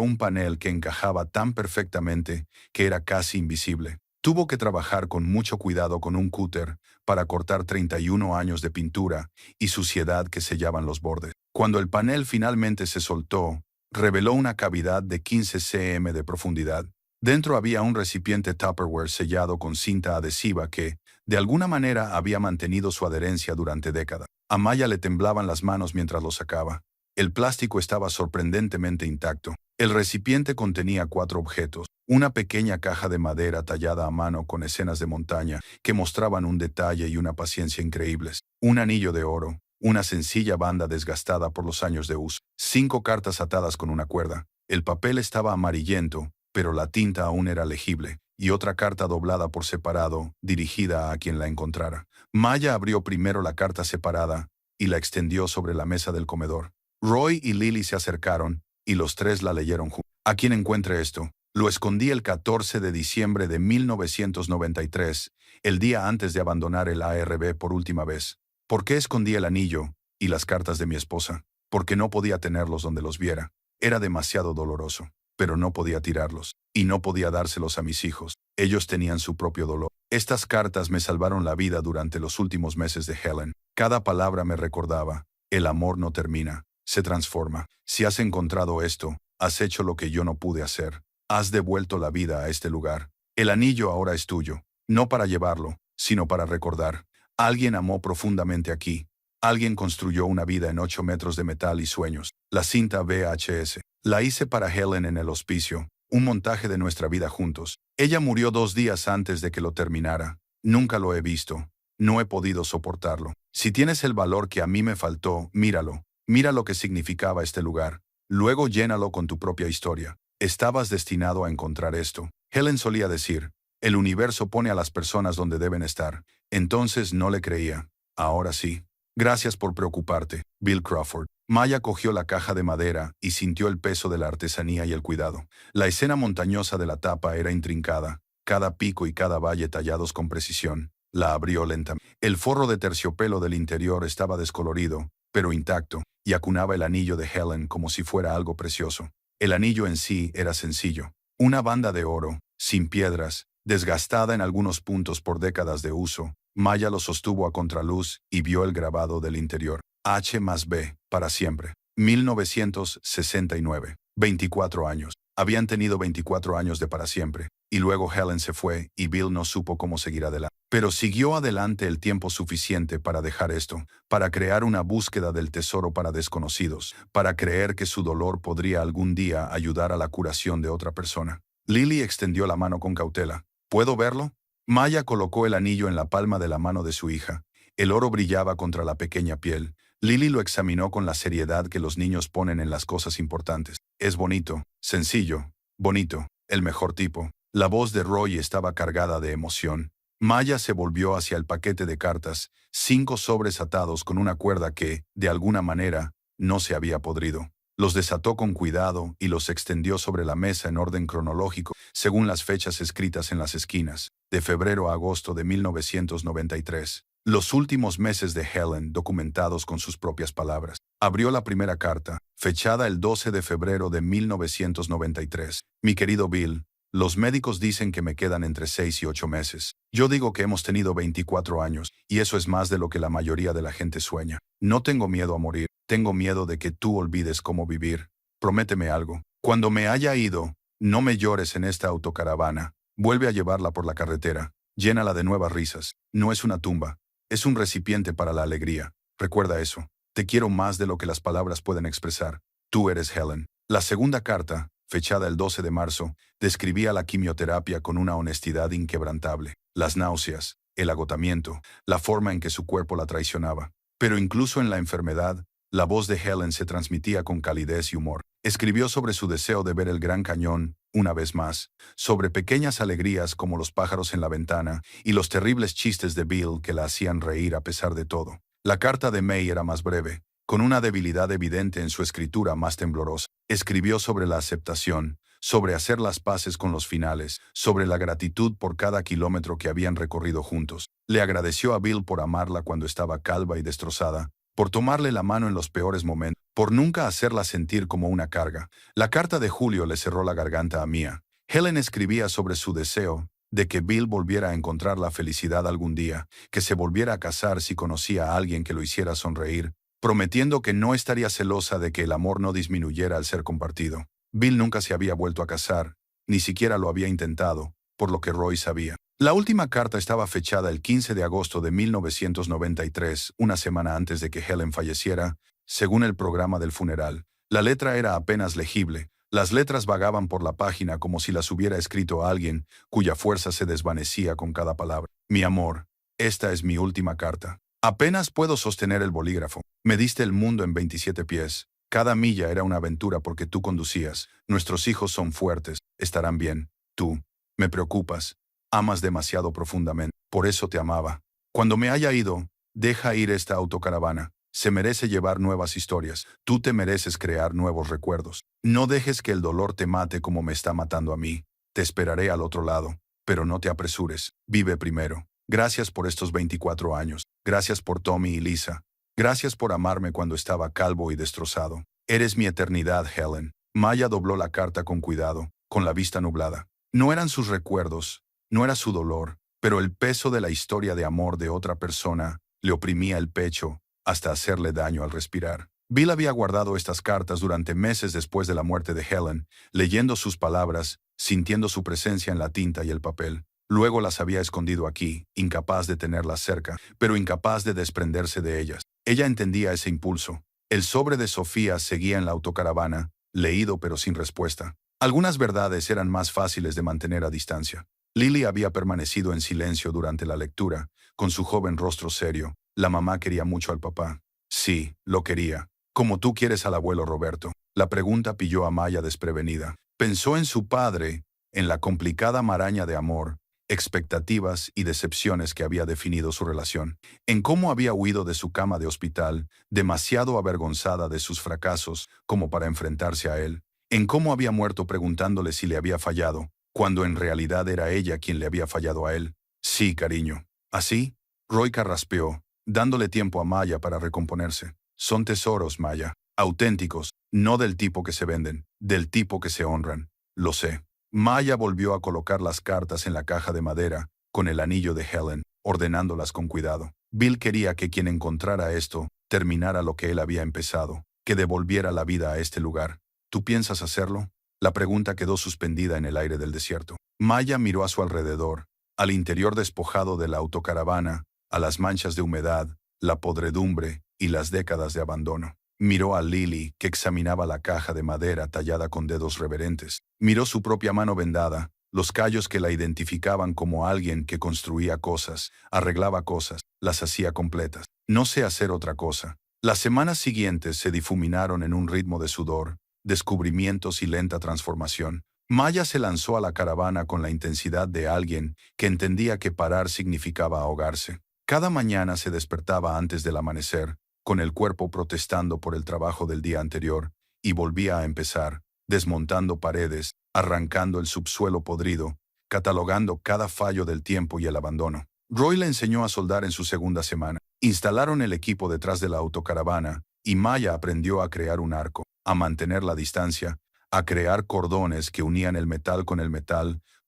un panel que encajaba tan perfectamente que era casi invisible. Tuvo que trabajar con mucho cuidado con un cúter para cortar 31 años de pintura y suciedad que sellaban los bordes. Cuando el panel finalmente se soltó, reveló una cavidad de 15 cm de profundidad. Dentro había un recipiente Tupperware sellado con cinta adhesiva que, de alguna manera, había mantenido su adherencia durante décadas. A Maya le temblaban las manos mientras lo sacaba. El plástico estaba sorprendentemente intacto. El recipiente contenía 4 objetos. Una pequeña caja de madera tallada a mano con escenas de montaña que mostraban un detalle y una paciencia increíbles. Un anillo de oro. Una sencilla banda desgastada por los años de uso. 5 cartas atadas con una cuerda. El papel estaba amarillento, pero la tinta aún era legible, y otra carta doblada por separado, dirigida a quien la encontrara. Maya abrió primero la carta separada y la extendió sobre la mesa del comedor. Roy y Lily se acercaron, y los 3 la leyeron juntos. ¿A quién encuentre esto? Lo escondí el 14 de diciembre de 1993, el día antes de abandonar el ARB por última vez. ¿Por qué escondí el anillo y las cartas de mi esposa? Porque no podía tenerlos donde los viera. Era demasiado doloroso, pero no podía tirarlos, y no podía dárselos a mis hijos. Ellos tenían su propio dolor. Estas cartas me salvaron la vida durante los últimos meses de Helen. Cada palabra me recordaba, el amor no termina, se transforma. Si has encontrado esto, has hecho lo que yo no pude hacer. Has devuelto la vida a este lugar. El anillo ahora es tuyo, no para llevarlo, sino para recordar. Alguien amó profundamente aquí. Alguien construyó una vida en 8 metros de metal y sueños. La cinta VHS. La hice para Helen en el hospicio, un montaje de nuestra vida juntos. Ella murió 2 días antes de que lo terminara. Nunca lo he visto. No he podido soportarlo. Si tienes el valor que a mí me faltó, míralo. Mira lo que significaba este lugar. Luego llénalo con tu propia historia. Estabas destinado a encontrar esto. Helen solía decir, el universo pone a las personas donde deben estar. Entonces no le creía. Ahora sí. Gracias por preocuparte, Bill Crawford. Maya cogió la caja de madera y sintió el peso de la artesanía y el cuidado. La escena montañosa de la tapa era intrincada, cada pico y cada valle tallados con precisión. La abrió lentamente. El forro de terciopelo del interior estaba descolorido, pero intacto, y acunaba el anillo de Helen como si fuera algo precioso. El anillo en sí era sencillo. Una banda de oro, sin piedras, desgastada en algunos puntos por décadas de uso. Maya lo sostuvo a contraluz y vio el grabado del interior. H+B, para siempre. 1969. 24 años. Habían tenido 24 años de para siempre. Y luego Helen se fue y Bill no supo cómo seguir adelante. Pero siguió adelante el tiempo suficiente para dejar esto, para crear una búsqueda del tesoro para desconocidos, para creer que su dolor podría algún día ayudar a la curación de otra persona. Lily extendió la mano con cautela. ¿Puedo verlo? Maya colocó el anillo en la palma de la mano de su hija. El oro brillaba contra la pequeña piel. Lily lo examinó con la seriedad que los niños ponen en las cosas importantes. Es bonito, sencillo, bonito, el mejor tipo. La voz de Roy estaba cargada de emoción. Maya se volvió hacia el paquete de cartas, 5 sobres atados con una cuerda que, de alguna manera, no se había podrido. Los desató con cuidado y los extendió sobre la mesa en orden cronológico, según las fechas escritas en las esquinas, de febrero a agosto de 1993. Los últimos meses de Helen documentados con sus propias palabras. Abrió la primera carta, fechada el 12 de febrero de 1993. Mi querido Bill, los médicos dicen que me quedan entre 6 y 8 meses. Yo digo que hemos tenido 24 años, y eso es más de lo que la mayoría de la gente sueña. No tengo miedo a morir, tengo miedo de que tú olvides cómo vivir. Prométeme algo. Cuando me haya ido, no me llores en esta autocaravana. Vuelve a llevarla por la carretera. Llénala de nuevas risas. No es una tumba. Es un recipiente para la alegría. Recuerda eso. Te quiero más de lo que las palabras pueden expresar. Tú eres Helen. La segunda carta, fechada el 12 de marzo, describía la quimioterapia con una honestidad inquebrantable. Las náuseas, el agotamiento, la forma en que su cuerpo la traicionaba. Pero incluso en la enfermedad, La voz de Helen se transmitía con calidez y humor. Escribió sobre su deseo de ver el Gran Cañón, una vez más, sobre pequeñas alegrías como los pájaros en la ventana y los terribles chistes de Bill que la hacían reír a pesar de todo. La carta de May era más breve, con una debilidad evidente en su escritura más temblorosa. Escribió sobre la aceptación, sobre hacer las paces con los finales, sobre la gratitud por cada kilómetro que habían recorrido juntos. Le agradeció a Bill por amarla cuando estaba calva y destrozada, por tomarle la mano en los peores momentos, por nunca hacerla sentir como una carga. La carta de Julio le cerró la garganta a Mia. Helen escribía sobre su deseo de que Bill volviera a encontrar la felicidad algún día, que se volviera a casar si conocía a alguien que lo hiciera sonreír, prometiendo que no estaría celosa de que el amor no disminuyera al ser compartido. Bill nunca se había vuelto a casar, ni siquiera lo había intentado, por lo que Roy sabía. La última carta estaba fechada el 15 de agosto de 1993, una semana antes de que Helen falleciera, según el programa del funeral. La letra era apenas legible. Las letras vagaban por la página como si las hubiera escrito alguien cuya fuerza se desvanecía con cada palabra. Mi amor, esta es mi última carta. Apenas puedo sostener el bolígrafo. Me diste el mundo en 27 pies. Cada milla era una aventura porque tú conducías. Nuestros hijos son fuertes, estarán bien. Tú, me preocupas. Amas demasiado profundamente. Por eso te amaba. Cuando me haya ido, deja ir esta autocaravana. Se merece llevar nuevas historias. Tú te mereces crear nuevos recuerdos. No dejes que el dolor te mate como me está matando a mí. Te esperaré al otro lado. Pero no te apresures. Vive primero. Gracias por estos 24 años. Gracias por Tommy y Lisa. Gracias por amarme cuando estaba calvo y destrozado. Eres mi eternidad, Helen. Maya dobló la carta con cuidado, con la vista nublada. No eran sus recuerdos, no era su dolor, pero el peso de la historia de amor de otra persona le oprimía el pecho hasta hacerle daño al respirar. Bill había guardado estas cartas durante meses después de la muerte de Helen, leyendo sus palabras, sintiendo su presencia en la tinta y el papel. Luego las había escondido aquí, incapaz de tenerlas cerca, pero incapaz de desprenderse de ellas. Ella entendía ese impulso. El sobre de Sofía seguía en la autocaravana, leído pero sin respuesta. Algunas verdades eran más fáciles de mantener a distancia. Lily había permanecido en silencio durante la lectura, con su joven rostro serio. La mamá quería mucho al papá. Sí, lo quería. Como tú quieres al abuelo Roberto. La pregunta pilló a Maya desprevenida. Pensó en su padre, en la complicada maraña de amor, expectativas y decepciones que había definido su relación, en cómo había huido de su cama de hospital, demasiado avergonzada de sus fracasos como para enfrentarse a él, en cómo había muerto preguntándole si le había fallado, cuando en realidad era ella quien le había fallado a él. Sí, cariño. Así, Roy carraspeó, dándole tiempo a Maya para recomponerse. Son tesoros, Maya, auténticos, no del tipo que se venden, del tipo que se honran. Lo sé. Maya volvió a colocar las cartas en la caja de madera, con el anillo de Helen, ordenándolas con cuidado. Bill quería que quien encontrara esto terminara lo que él había empezado, que devolviera la vida a este lugar. ¿Tú piensas hacerlo? La pregunta quedó suspendida en el aire del desierto. Maya miró a su alrededor, al interior despojado de la autocaravana, a las manchas de humedad, la podredumbre y las décadas de abandono. Miró a Lily, que examinaba la caja de madera tallada con dedos reverentes. Miró su propia mano vendada, los callos que la identificaban como alguien que construía cosas, arreglaba cosas, las hacía completas. No sé hacer otra cosa. Las semanas siguientes se difuminaron en un ritmo de sudor, descubrimientos y lenta transformación. Maya se lanzó a la caravana con la intensidad de alguien que entendía que parar significaba ahogarse. Cada mañana se despertaba antes del amanecer, con el cuerpo protestando por el trabajo del día anterior, y volvía a empezar, desmontando paredes, arrancando el subsuelo podrido, catalogando cada fallo del tiempo y el abandono. Roy le enseñó a soldar en su segunda semana. Instalaron el equipo detrás de la autocaravana, y Maya aprendió a crear un arco, a mantener la distancia, a crear cordones que unían el metal,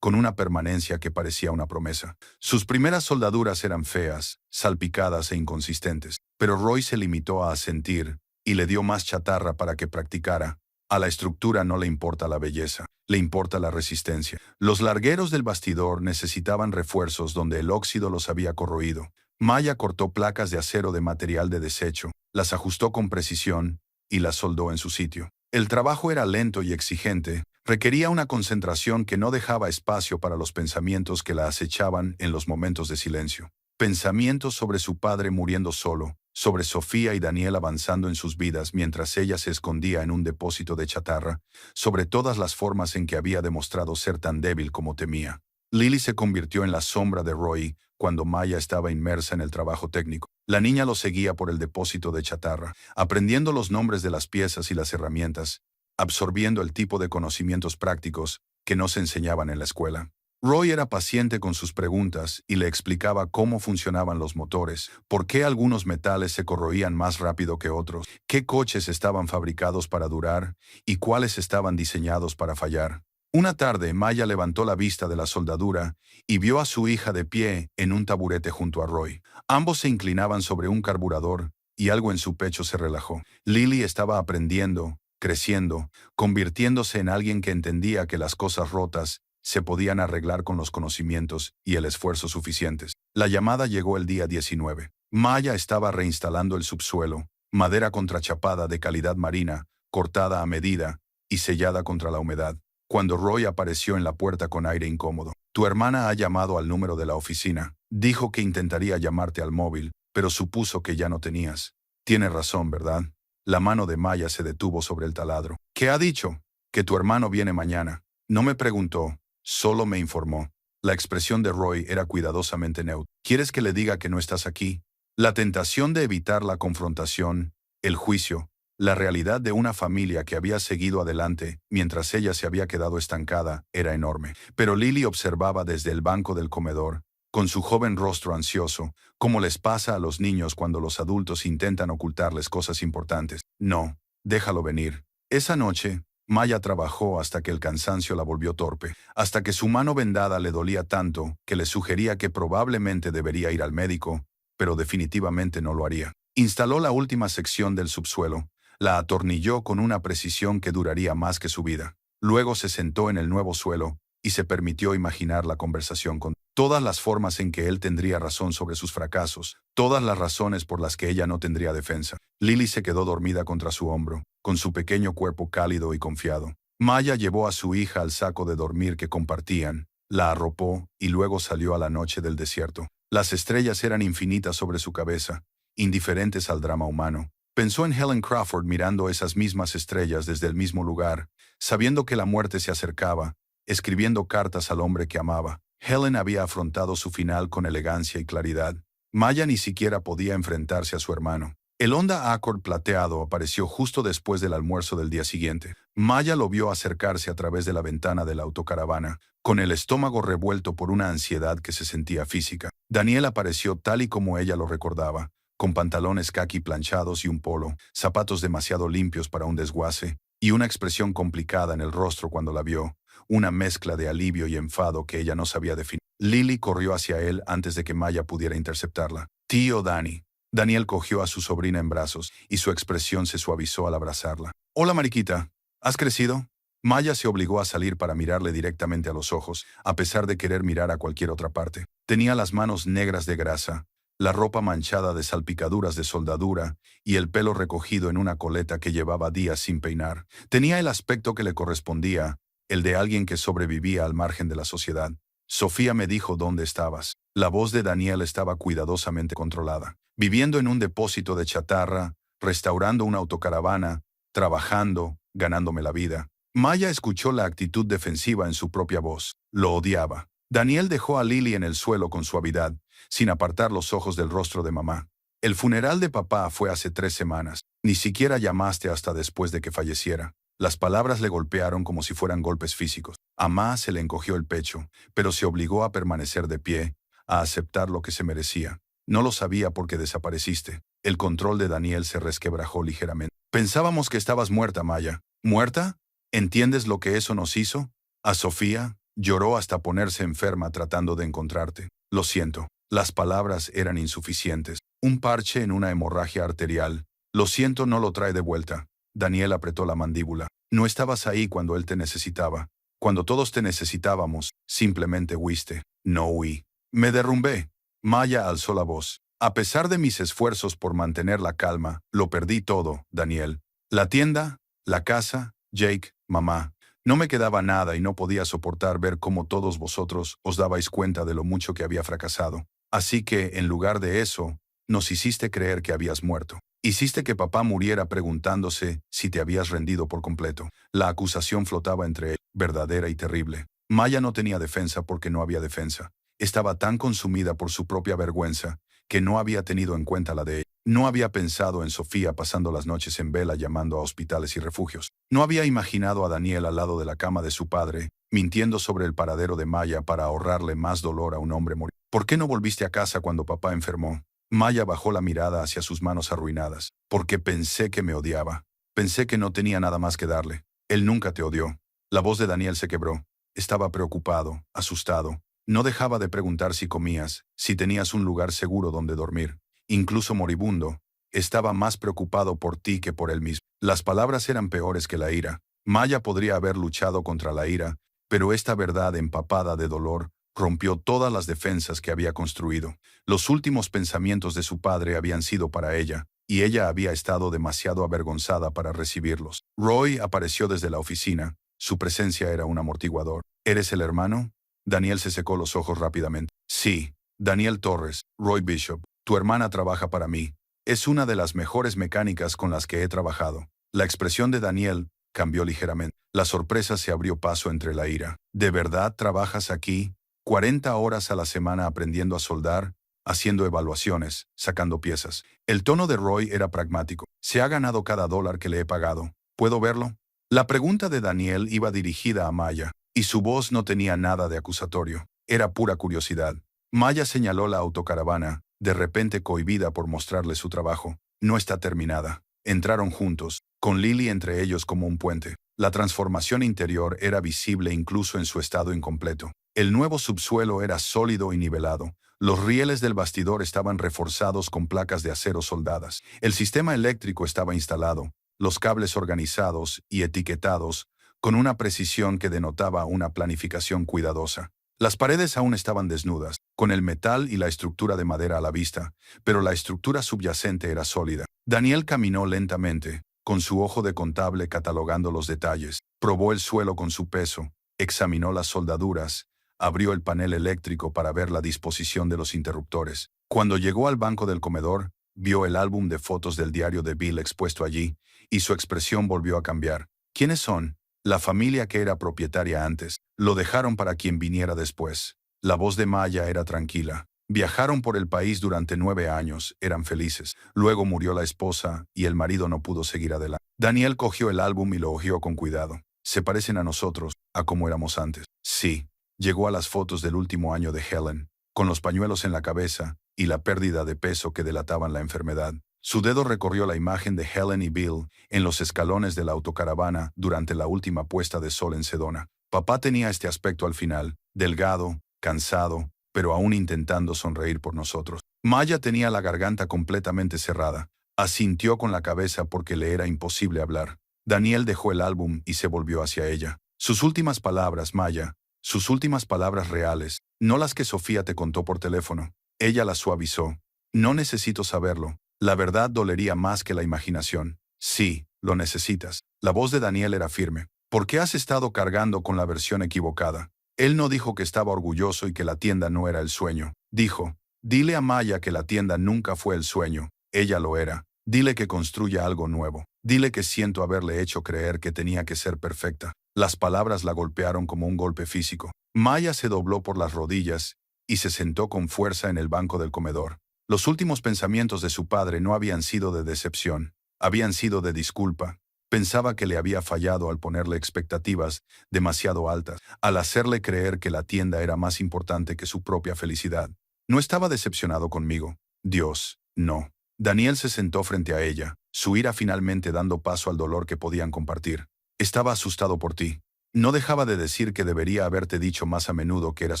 con una permanencia que parecía una promesa. Sus primeras soldaduras eran feas, salpicadas e inconsistentes, pero Roy se limitó a asentir y le dio más chatarra para que practicara. A la estructura no le importa la belleza, le importa la resistencia. Los largueros del bastidor necesitaban refuerzos donde el óxido los había corroído. Maya cortó placas de acero de material de desecho, las ajustó con precisión y las soldó en su sitio. El trabajo era lento y exigente, requería una concentración que no dejaba espacio para los pensamientos que la acechaban en los momentos de silencio. Pensamientos sobre su padre muriendo solo, sobre Sofía y Daniel avanzando en sus vidas mientras ella se escondía en un depósito de chatarra, sobre todas las formas en que había demostrado ser tan débil como temía. Lily se convirtió en la sombra de Roy cuando Maya estaba inmersa en el trabajo técnico. La niña lo seguía por el depósito de chatarra, aprendiendo los nombres de las piezas y las herramientas, absorbiendo el tipo de conocimientos prácticos que no se enseñaban en la escuela. Roy era paciente con sus preguntas y le explicaba cómo funcionaban los motores, por qué algunos metales se corroían más rápido que otros, qué coches estaban fabricados para durar y cuáles estaban diseñados para fallar. Una tarde, Maya levantó la vista de la soldadura y vio a su hija de pie en un taburete junto a Roy. Ambos se inclinaban sobre un carburador y algo en su pecho se relajó. Lily estaba aprendiendo, creciendo, convirtiéndose en alguien que entendía que las cosas rotas se podían arreglar con los conocimientos y el esfuerzo suficientes. La llamada llegó el día 19. Maya estaba reinstalando el subsuelo, madera contrachapada de calidad marina, cortada a medida y sellada contra la humedad, cuando Roy apareció en la puerta con aire incómodo. Tu hermana ha llamado al número de la oficina. Dijo que intentaría llamarte al móvil, pero supuso que ya no tenías. Tienes razón, ¿verdad? La mano de Maya se detuvo sobre el taladro. ¿Qué ha dicho? Que tu hermano viene mañana. No me preguntó. Solo me informó. La expresión de Roy era cuidadosamente neutra. ¿Quieres que le diga que no estás aquí? La tentación de evitar la confrontación, el juicio, la realidad de una familia que había seguido adelante mientras ella se había quedado estancada era enorme. Pero Lily observaba desde el banco del comedor, con su joven rostro ansioso, como les pasa a los niños cuando los adultos intentan ocultarles cosas importantes. No, déjalo venir. Esa noche, Maya trabajó hasta que el cansancio la volvió torpe, hasta que su mano vendada le dolía tanto que le sugería que probablemente debería ir al médico, pero definitivamente no lo haría. Instaló la última sección del subsuelo, la atornilló con una precisión que duraría más que su vida. Luego se sentó en el nuevo suelo y se permitió imaginar la conversación con todas las formas en que él tendría razón sobre sus fracasos, todas las razones por las que ella no tendría defensa. Lily se quedó dormida contra su hombro, con su pequeño cuerpo cálido y confiado. Maya llevó a su hija al saco de dormir que compartían, la arropó y luego salió a la noche del desierto. Las estrellas eran infinitas sobre su cabeza, indiferentes al drama humano. Pensó en Helen Crawford mirando esas mismas estrellas desde el mismo lugar, sabiendo que la muerte se acercaba, escribiendo cartas al hombre que amaba. Helen había afrontado su final con elegancia y claridad. Maya ni siquiera podía enfrentarse a su hermano. El Honda Accord plateado apareció justo después del almuerzo del día siguiente. Maya lo vio acercarse a través de la ventana de la autocaravana, con el estómago revuelto por una ansiedad que se sentía física. Daniel apareció tal y como ella lo recordaba, con pantalones caqui planchados y un polo, zapatos demasiado limpios para un desguace, y una expresión complicada en el rostro cuando la vio, una mezcla de alivio y enfado que ella no sabía definir. Lily corrió hacia él antes de que Maya pudiera interceptarla. Tío Danny. Daniel cogió a su sobrina en brazos y su expresión se suavizó al abrazarla. Hola, mariquita. ¿Has crecido? Maya se obligó a salir para mirarle directamente a los ojos, a pesar de querer mirar a cualquier otra parte. Tenía las manos negras de grasa, la ropa manchada de salpicaduras de soldadura y el pelo recogido en una coleta que llevaba días sin peinar. Tenía el aspecto que le correspondía, el de alguien que sobrevivía al margen de la sociedad. Sofía me dijo dónde estabas. La voz de Daniel estaba cuidadosamente controlada. Viviendo en un depósito de chatarra, restaurando una autocaravana, trabajando, ganándome la vida. Maya escuchó la actitud defensiva en su propia voz. Lo odiaba. Daniel dejó a Lily en el suelo con suavidad, sin apartar los ojos del rostro de mamá. El funeral de papá fue hace 3 semanas. Ni siquiera llamaste hasta después de que falleciera. Las palabras le golpearon como si fueran golpes físicos. A Ma se le encogió el pecho, pero se obligó a permanecer de pie, a aceptar lo que se merecía. No lo sabía porque desapareciste. El control de Daniel se resquebrajó ligeramente. Pensábamos que estabas muerta, Maya. ¿Muerta? ¿Entiendes lo que eso nos hizo? A Sofía, lloró hasta ponerse enferma tratando de encontrarte. Lo siento. Las palabras eran insuficientes. Un parche en una hemorragia arterial. Lo siento, no lo trae de vuelta. Daniel apretó la mandíbula. No estabas ahí cuando él te necesitaba. Cuando todos te necesitábamos, simplemente huiste. No huí. Me derrumbé. Maya alzó la voz. A pesar de mis esfuerzos por mantener la calma, lo perdí todo, Daniel. La tienda, la casa, Jake, mamá. No me quedaba nada y no podía soportar ver cómo todos vosotros os dabais cuenta de lo mucho que había fracasado. Así que, en lugar de eso, Nos hiciste creer que habías muerto. Hiciste que papá muriera preguntándose si te habías rendido por completo. La acusación flotaba entre ellos, verdadera y terrible. Maya no tenía defensa porque no había defensa. Estaba tan consumida por su propia vergüenza que no había tenido en cuenta la de ella. No había pensado en Sofía pasando las noches en vela llamando a hospitales y refugios. No había imaginado a Daniel al lado de la cama de su padre, mintiendo sobre el paradero de Maya para ahorrarle más dolor a un hombre morido. ¿Por qué no volviste a casa cuando papá enfermó? Maya bajó la mirada hacia sus manos arruinadas. Porque pensé que me odiaba. Pensé que no tenía nada más que darle. Él nunca te odió. La voz de Daniel se quebró. Estaba preocupado, asustado. No dejaba de preguntar si comías, si tenías un lugar seguro donde dormir. Incluso moribundo, estaba más preocupado por ti que por él mismo. Las palabras eran peores que la ira. Maya podría haber luchado contra la ira, pero esta verdad empapada de dolor rompió todas las defensas que había construido. Los últimos pensamientos de su padre habían sido para ella, y ella había estado demasiado avergonzada para recibirlos. Roy apareció desde la oficina. Su presencia era un amortiguador. ¿Eres el hermano? Daniel se secó los ojos rápidamente. Sí, Daniel Torres, Roy Bishop. Tu hermana trabaja para mí. Es una de las mejores mecánicas con las que he trabajado. La expresión de Daniel cambió ligeramente. La sorpresa se abrió paso entre la ira. ¿De verdad trabajas aquí? 40 horas a la semana aprendiendo a soldar, haciendo evaluaciones, sacando piezas. El tono de Roy era pragmático. Se ha ganado cada dólar que le he pagado. ¿Puedo verlo? La pregunta de Daniel iba dirigida a Maya, y su voz no tenía nada de acusatorio. Era pura curiosidad. Maya señaló la autocaravana, de repente cohibida por mostrarle su trabajo. No está terminada. Entraron juntos, con Lily entre ellos como un puente. La transformación interior era visible incluso en su estado incompleto. El nuevo subsuelo era sólido y nivelado. Los rieles del bastidor estaban reforzados con placas de acero soldadas. El sistema eléctrico estaba instalado, los cables organizados y etiquetados, con una precisión que denotaba una planificación cuidadosa. Las paredes aún estaban desnudas, con el metal y la estructura de madera a la vista, pero la estructura subyacente era sólida. Daniel caminó lentamente, con su ojo de contable catalogando los detalles, probó el suelo con su peso, examinó las soldaduras, abrió el panel eléctrico para ver la disposición de los interruptores. Cuando llegó al banco del comedor, vio el álbum de fotos del diario de Bill expuesto allí, y su expresión volvió a cambiar. ¿Quiénes son? La familia que era propietaria antes. Lo dejaron para quien viniera después. La voz de Maya era tranquila. Viajaron por el país durante 9 años, eran felices. Luego murió la esposa y el marido no pudo seguir adelante. Daniel cogió el álbum y lo hojeó con cuidado. Se parecen a nosotros, a como éramos antes. Sí. Llegó a las fotos del último año de Helen, con los pañuelos en la cabeza y la pérdida de peso que delataban la enfermedad. Su dedo recorrió la imagen de Helen y Bill en los escalones de la autocaravana durante la última puesta de sol en Sedona. Papá tenía este aspecto al final, delgado, cansado, pero aún intentando sonreír por nosotros. Maya tenía la garganta completamente cerrada. Asintió con la cabeza porque le era imposible hablar. Daniel dejó el álbum y se volvió hacia ella. Sus últimas palabras, Maya, sus últimas palabras reales, no las que Sofía te contó por teléfono. Ella las suavizó. No necesito saberlo. La verdad dolería más que la imaginación. Sí, lo necesitas. La voz de Daniel era firme. ¿Por qué has estado cargando con la versión equivocada? Él no dijo que estaba orgulloso y que la tienda no era el sueño. Dijo, dile a Maya que la tienda nunca fue el sueño. Ella lo era. Dile que construya algo nuevo. Dile que siento haberle hecho creer que tenía que ser perfecta. Las palabras la golpearon como un golpe físico. Maya se dobló por las rodillas y se sentó con fuerza en el banco del comedor. Los últimos pensamientos de su padre no habían sido de decepción, habían sido de disculpa. Pensaba que le había fallado al ponerle expectativas demasiado altas, al hacerle creer que la tienda era más importante que su propia felicidad. No estaba decepcionado conmigo. Dios, no. Daniel se sentó frente a ella, su ira finalmente dando paso al dolor que podían compartir. Estaba asustado por ti. No dejaba de decir que debería haberte dicho más a menudo que eras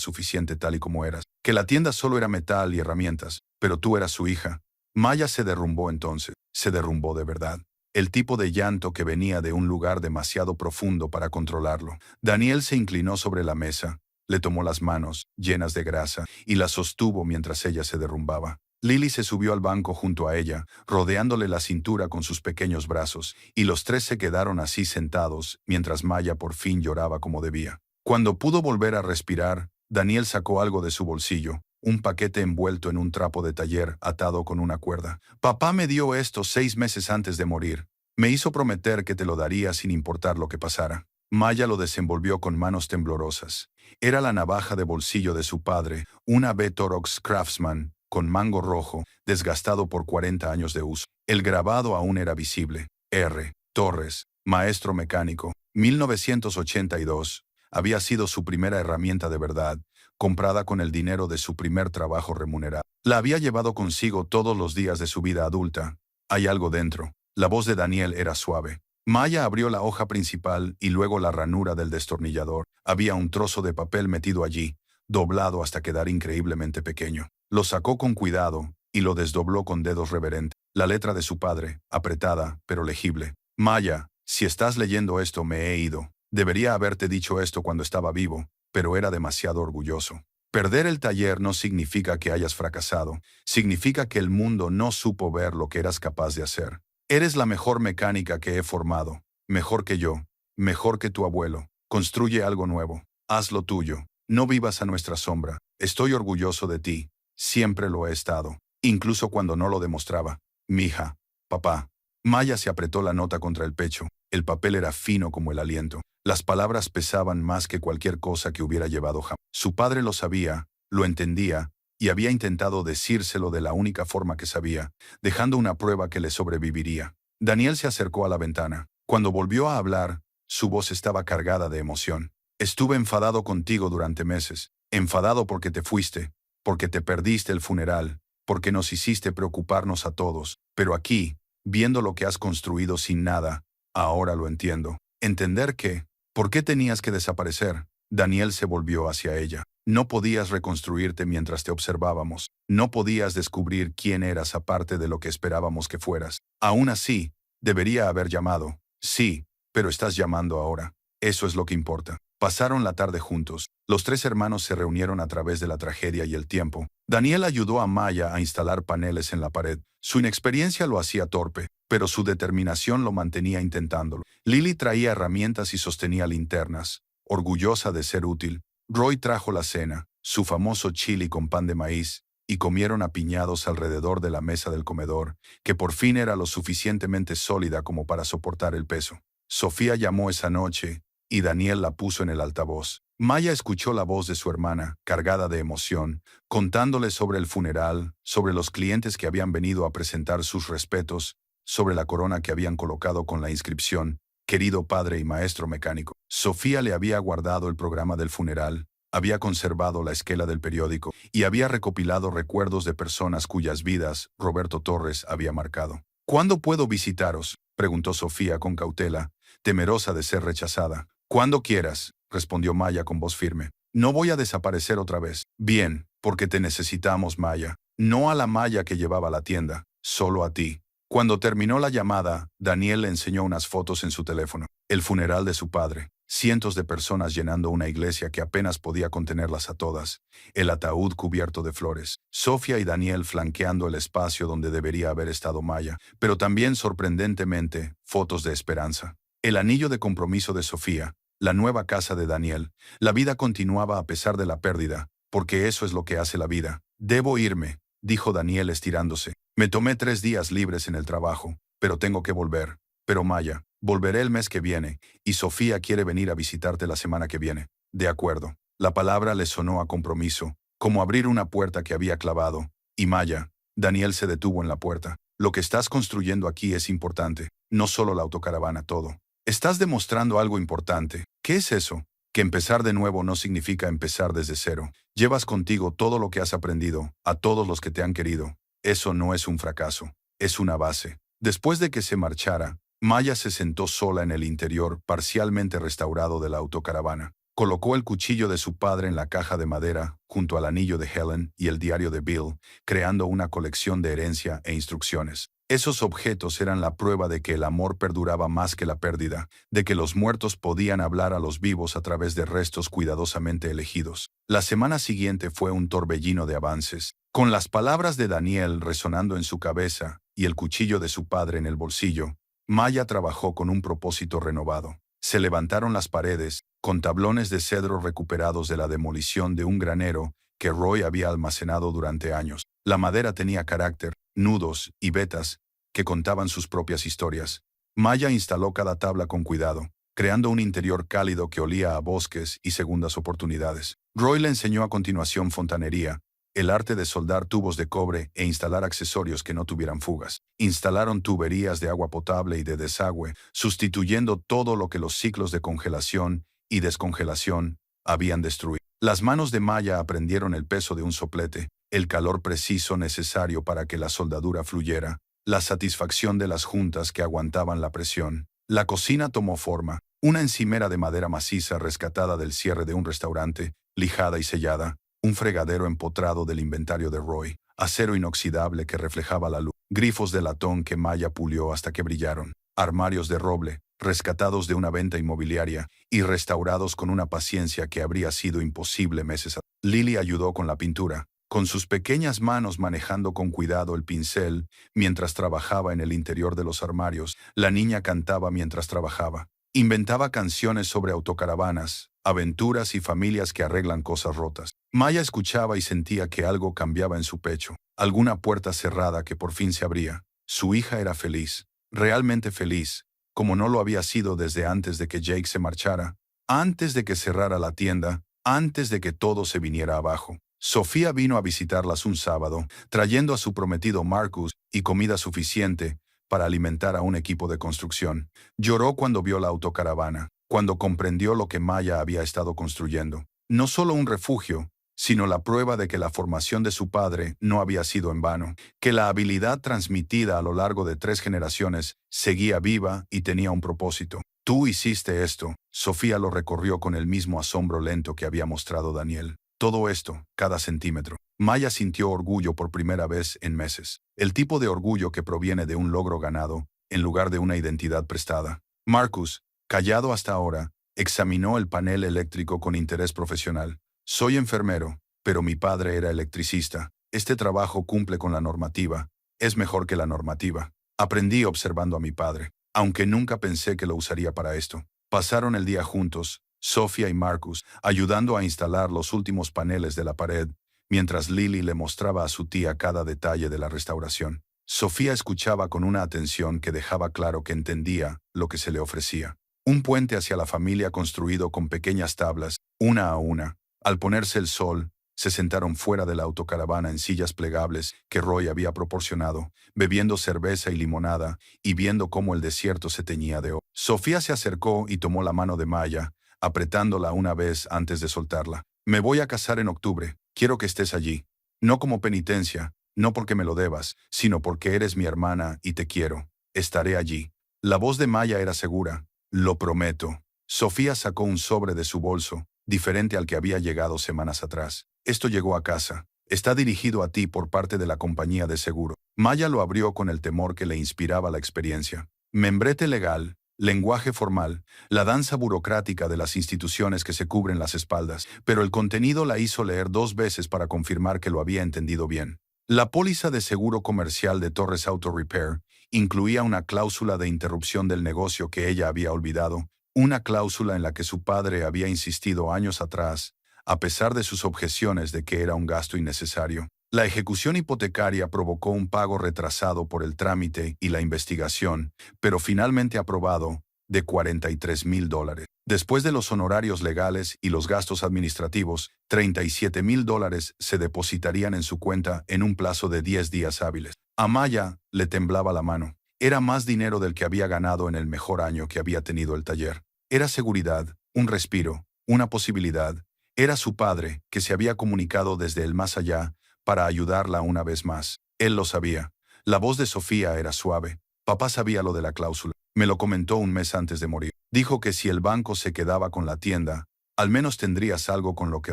suficiente tal y como eras, que la tienda solo era metal y herramientas, pero tú eras su hija. Maya se derrumbó entonces, se derrumbó de verdad. El tipo de llanto que venía de un lugar demasiado profundo para controlarlo. Daniel se inclinó sobre la mesa, le tomó las manos, llenas de grasa, y las sostuvo mientras ella se derrumbaba. Lily se subió al banco junto a ella, rodeándole la cintura con sus pequeños brazos, y los tres se quedaron así sentados, mientras Maya por fin lloraba como debía. Cuando pudo volver a respirar, Daniel sacó algo de su bolsillo, un paquete envuelto en un trapo de taller atado con una cuerda. Papá me dio esto 6 meses antes de morir. Me hizo prometer que te lo daría sin importar lo que pasara. Maya lo desenvolvió con manos temblorosas. Era la navaja de bolsillo de su padre, una B-Torox Craftsman, con mango rojo, desgastado por 40 años de uso. El grabado aún era visible. R. Torres, maestro mecánico, 1982. Había sido su primera herramienta de verdad, comprada con el dinero de su primer trabajo remunerado. La había llevado consigo todos los días de su vida adulta. Hay algo dentro. La voz de Daniel era suave. Maya abrió la hoja principal y luego la ranura del destornillador. Había un trozo de papel metido allí, doblado hasta quedar increíblemente pequeño. Lo sacó con cuidado y lo desdobló con dedos reverentes. La letra de su padre, apretada, pero legible. Maya, si estás leyendo esto me he ido. Debería haberte dicho esto cuando estaba vivo, pero era demasiado orgulloso. Perder el taller no significa que hayas fracasado, significa que el mundo no supo ver lo que eras capaz de hacer. Eres la mejor mecánica que he formado, mejor que yo, mejor que tu abuelo. Construye algo nuevo, haz lo tuyo, no vivas a nuestra sombra. Estoy orgulloso de ti, siempre lo he estado, incluso cuando no lo demostraba. Mija, papá. Maya se apretó la nota contra el pecho. El papel era fino como el aliento. Las palabras pesaban más que cualquier cosa que hubiera llevado jamás. Su padre lo sabía, lo entendía, y había intentado decírselo de la única forma que sabía, dejando una prueba que le sobreviviría. Daniel se acercó a la ventana. Cuando volvió a hablar, su voz estaba cargada de emoción. Estuve enfadado contigo durante meses. Enfadado porque te fuiste, porque te perdiste el funeral, porque nos hiciste preocuparnos a todos. Pero aquí, viendo lo que has construido sin nada, ahora lo entiendo. Entender que, ¿por qué tenías que desaparecer? Daniel se volvió hacia ella. No podías reconstruirte mientras te observábamos. No podías descubrir quién eras aparte de lo que esperábamos que fueras. Aún así, debería haber llamado. Sí, pero estás llamando ahora. Eso es lo que importa. Pasaron la tarde juntos. Los tres hermanos se reunieron a través de la tragedia y el tiempo. Daniel ayudó a Maya a instalar paneles en la pared. Su inexperiencia lo hacía torpe, pero su determinación lo mantenía intentándolo. Lily traía herramientas y sostenía linternas, orgullosa de ser útil. Roy trajo la cena, su famoso chili con pan de maíz, y comieron apiñados alrededor de la mesa del comedor, que por fin era lo suficientemente sólida como para soportar el peso. Sofía llamó esa noche, y Daniel la puso en el altavoz. Maya escuchó la voz de su hermana, cargada de emoción, contándole sobre el funeral, sobre los clientes que habían venido a presentar sus respetos, sobre la corona que habían colocado con la inscripción, querido padre y maestro mecánico. Sofía le había guardado el programa del funeral, había conservado la esquela del periódico y había recopilado recuerdos de personas cuyas vidas Roberto Torres había marcado. ¿Cuándo puedo visitaros?, preguntó Sofía con cautela, temerosa de ser rechazada. Cuando quieras, respondió Maya con voz firme. No voy a desaparecer otra vez. Bien, porque te necesitamos, Maya. No a la Maya que llevaba la tienda, solo a ti. Cuando terminó la llamada, Daniel le enseñó unas fotos en su teléfono. El funeral de su padre. Cientos de personas llenando una iglesia que apenas podía contenerlas a todas. El ataúd cubierto de flores. Sofía y Daniel flanqueando el espacio donde debería haber estado Maya. Pero también, sorprendentemente, fotos de esperanza. El anillo de compromiso de Sofía. La nueva casa de Daniel. La vida continuaba a pesar de la pérdida, porque eso es lo que hace la vida. Debo irme, dijo Daniel estirándose. Me tomé 3 días libres en el trabajo, pero tengo que volver. Pero Maya, volveré el mes que viene, y Sofía quiere venir a visitarte la semana que viene. De acuerdo. La palabra le sonó a compromiso, como abrir una puerta que había clavado. Y Maya, Daniel se detuvo en la puerta. Lo que estás construyendo aquí es importante, no solo la autocaravana, todo. Estás demostrando algo importante. ¿Qué es eso? Que empezar de nuevo no significa empezar desde cero. Llevas contigo todo lo que has aprendido, a todos los que te han querido. Eso no es un fracaso, es una base. Después de que se marchara, Maya se sentó sola en el interior parcialmente restaurado de la autocaravana. Colocó el cuchillo de su padre en la caja de madera, junto al anillo de Helen y el diario de Bill, creando una colección de herencia e instrucciones. Esos objetos eran la prueba de que el amor perduraba más que la pérdida, de que los muertos podían hablar a los vivos a través de restos cuidadosamente elegidos. La semana siguiente fue un torbellino de avances. Con las palabras de Daniel resonando en su cabeza y el cuchillo de su padre en el bolsillo, Maya trabajó con un propósito renovado. Se levantaron las paredes, con tablones de cedro recuperados de la demolición de un granero que Roy había almacenado durante años. La madera tenía carácter, nudos y vetas que contaban sus propias historias. Maya instaló cada tabla con cuidado, creando un interior cálido que olía a bosques y segundas oportunidades. Roy le enseñó a continuación fontanería, el arte de soldar tubos de cobre e instalar accesorios que no tuvieran fugas. Instalaron tuberías de agua potable y de desagüe, sustituyendo todo lo que los ciclos de congelación y descongelación habían destruido. Las manos de Maya aprendieron el peso de un soplete, el calor preciso necesario para que la soldadura fluyera, la satisfacción de las juntas que aguantaban la presión. La cocina tomó forma, una encimera de madera maciza rescatada del cierre de un restaurante, lijada y sellada, un fregadero empotrado del inventario de Roy, acero inoxidable que reflejaba la luz, grifos de latón que Maya pulió hasta que brillaron, armarios de roble, rescatados de una venta inmobiliaria y restaurados con una paciencia que habría sido imposible meses atrás. Lily ayudó con la pintura, con sus pequeñas manos manejando con cuidado el pincel mientras trabajaba en el interior de los armarios. La niña cantaba mientras trabajaba. Inventaba canciones sobre autocaravanas, aventuras y familias que arreglan cosas rotas. Maya escuchaba y sentía que algo cambiaba en su pecho, alguna puerta cerrada que por fin se abría. Su hija era feliz, realmente feliz, como no lo había sido desde antes de que Jake se marchara, antes de que cerrara la tienda, antes de que todo se viniera abajo. Sofía vino a visitarlas un sábado, trayendo a su prometido Marcus y comida suficiente para alimentar a un equipo de construcción. Lloró cuando vio la autocaravana, cuando comprendió lo que Maya había estado construyendo. No solo un refugio, sino la prueba de que la formación de su padre no había sido en vano, que la habilidad transmitida a lo largo de 3 generaciones seguía viva y tenía un propósito. Tú hiciste esto. Sofía lo recorrió con el mismo asombro lento que había mostrado Daniel. Todo esto, cada centímetro. Maya sintió orgullo por primera vez en meses. El tipo de orgullo que proviene de un logro ganado, en lugar de una identidad prestada. Marcus, callado hasta ahora, examinó el panel eléctrico con interés profesional. Soy enfermero, pero mi padre era electricista. Este trabajo cumple con la normativa. Es mejor que la normativa. Aprendí observando a mi padre, aunque nunca pensé que lo usaría para esto. Pasaron el día juntos, Sofía y Marcus, ayudando a instalar los últimos paneles de la pared, mientras Lily le mostraba a su tía cada detalle de la restauración. Sofía escuchaba con una atención que dejaba claro que entendía lo que se le ofrecía. Un puente hacia la familia construido con pequeñas tablas, una a una. Al ponerse el sol, se sentaron fuera de la autocaravana en sillas plegables que Roy había proporcionado, bebiendo cerveza y limonada y viendo cómo el desierto se teñía de oro. Sofía se acercó y tomó la mano de Maya, apretándola una vez antes de soltarla. Me voy a casar en octubre. Quiero que estés allí. No como penitencia, no porque me lo debas, sino porque eres mi hermana y te quiero. Estaré allí. La voz de Maya era segura. Lo prometo. Sofía sacó un sobre de su bolso, diferente al que había llegado semanas atrás. Esto llegó a casa. Está dirigido a ti por parte de la compañía de seguro. Maya lo abrió con el temor que le inspiraba la experiencia. Membrete legal, lenguaje formal, la danza burocrática de las instituciones que se cubren las espaldas, pero el contenido la hizo leer 2 veces para confirmar que lo había entendido bien. La póliza de seguro comercial de Torres Auto Repair incluía una cláusula de interrupción del negocio que ella había olvidado, una cláusula en la que su padre había insistido años atrás, a pesar de sus objeciones de que era un gasto innecesario. La ejecución hipotecaria provocó un pago retrasado por el trámite y la investigación, pero finalmente aprobado, de $43,000. Después de los honorarios legales y los gastos administrativos, $37,000 se depositarían en su cuenta en un plazo de 10 días hábiles. A Maya le temblaba la mano. Era más dinero del que había ganado en el mejor año que había tenido el taller. Era seguridad, un respiro, una posibilidad. Era su padre, que se había comunicado desde el más allá, para ayudarla una vez más. Él lo sabía. La voz de Sofía era suave. Papá sabía lo de la cláusula. Me lo comentó un mes antes de morir. Dijo que si el banco se quedaba con la tienda, al menos tendrías algo con lo que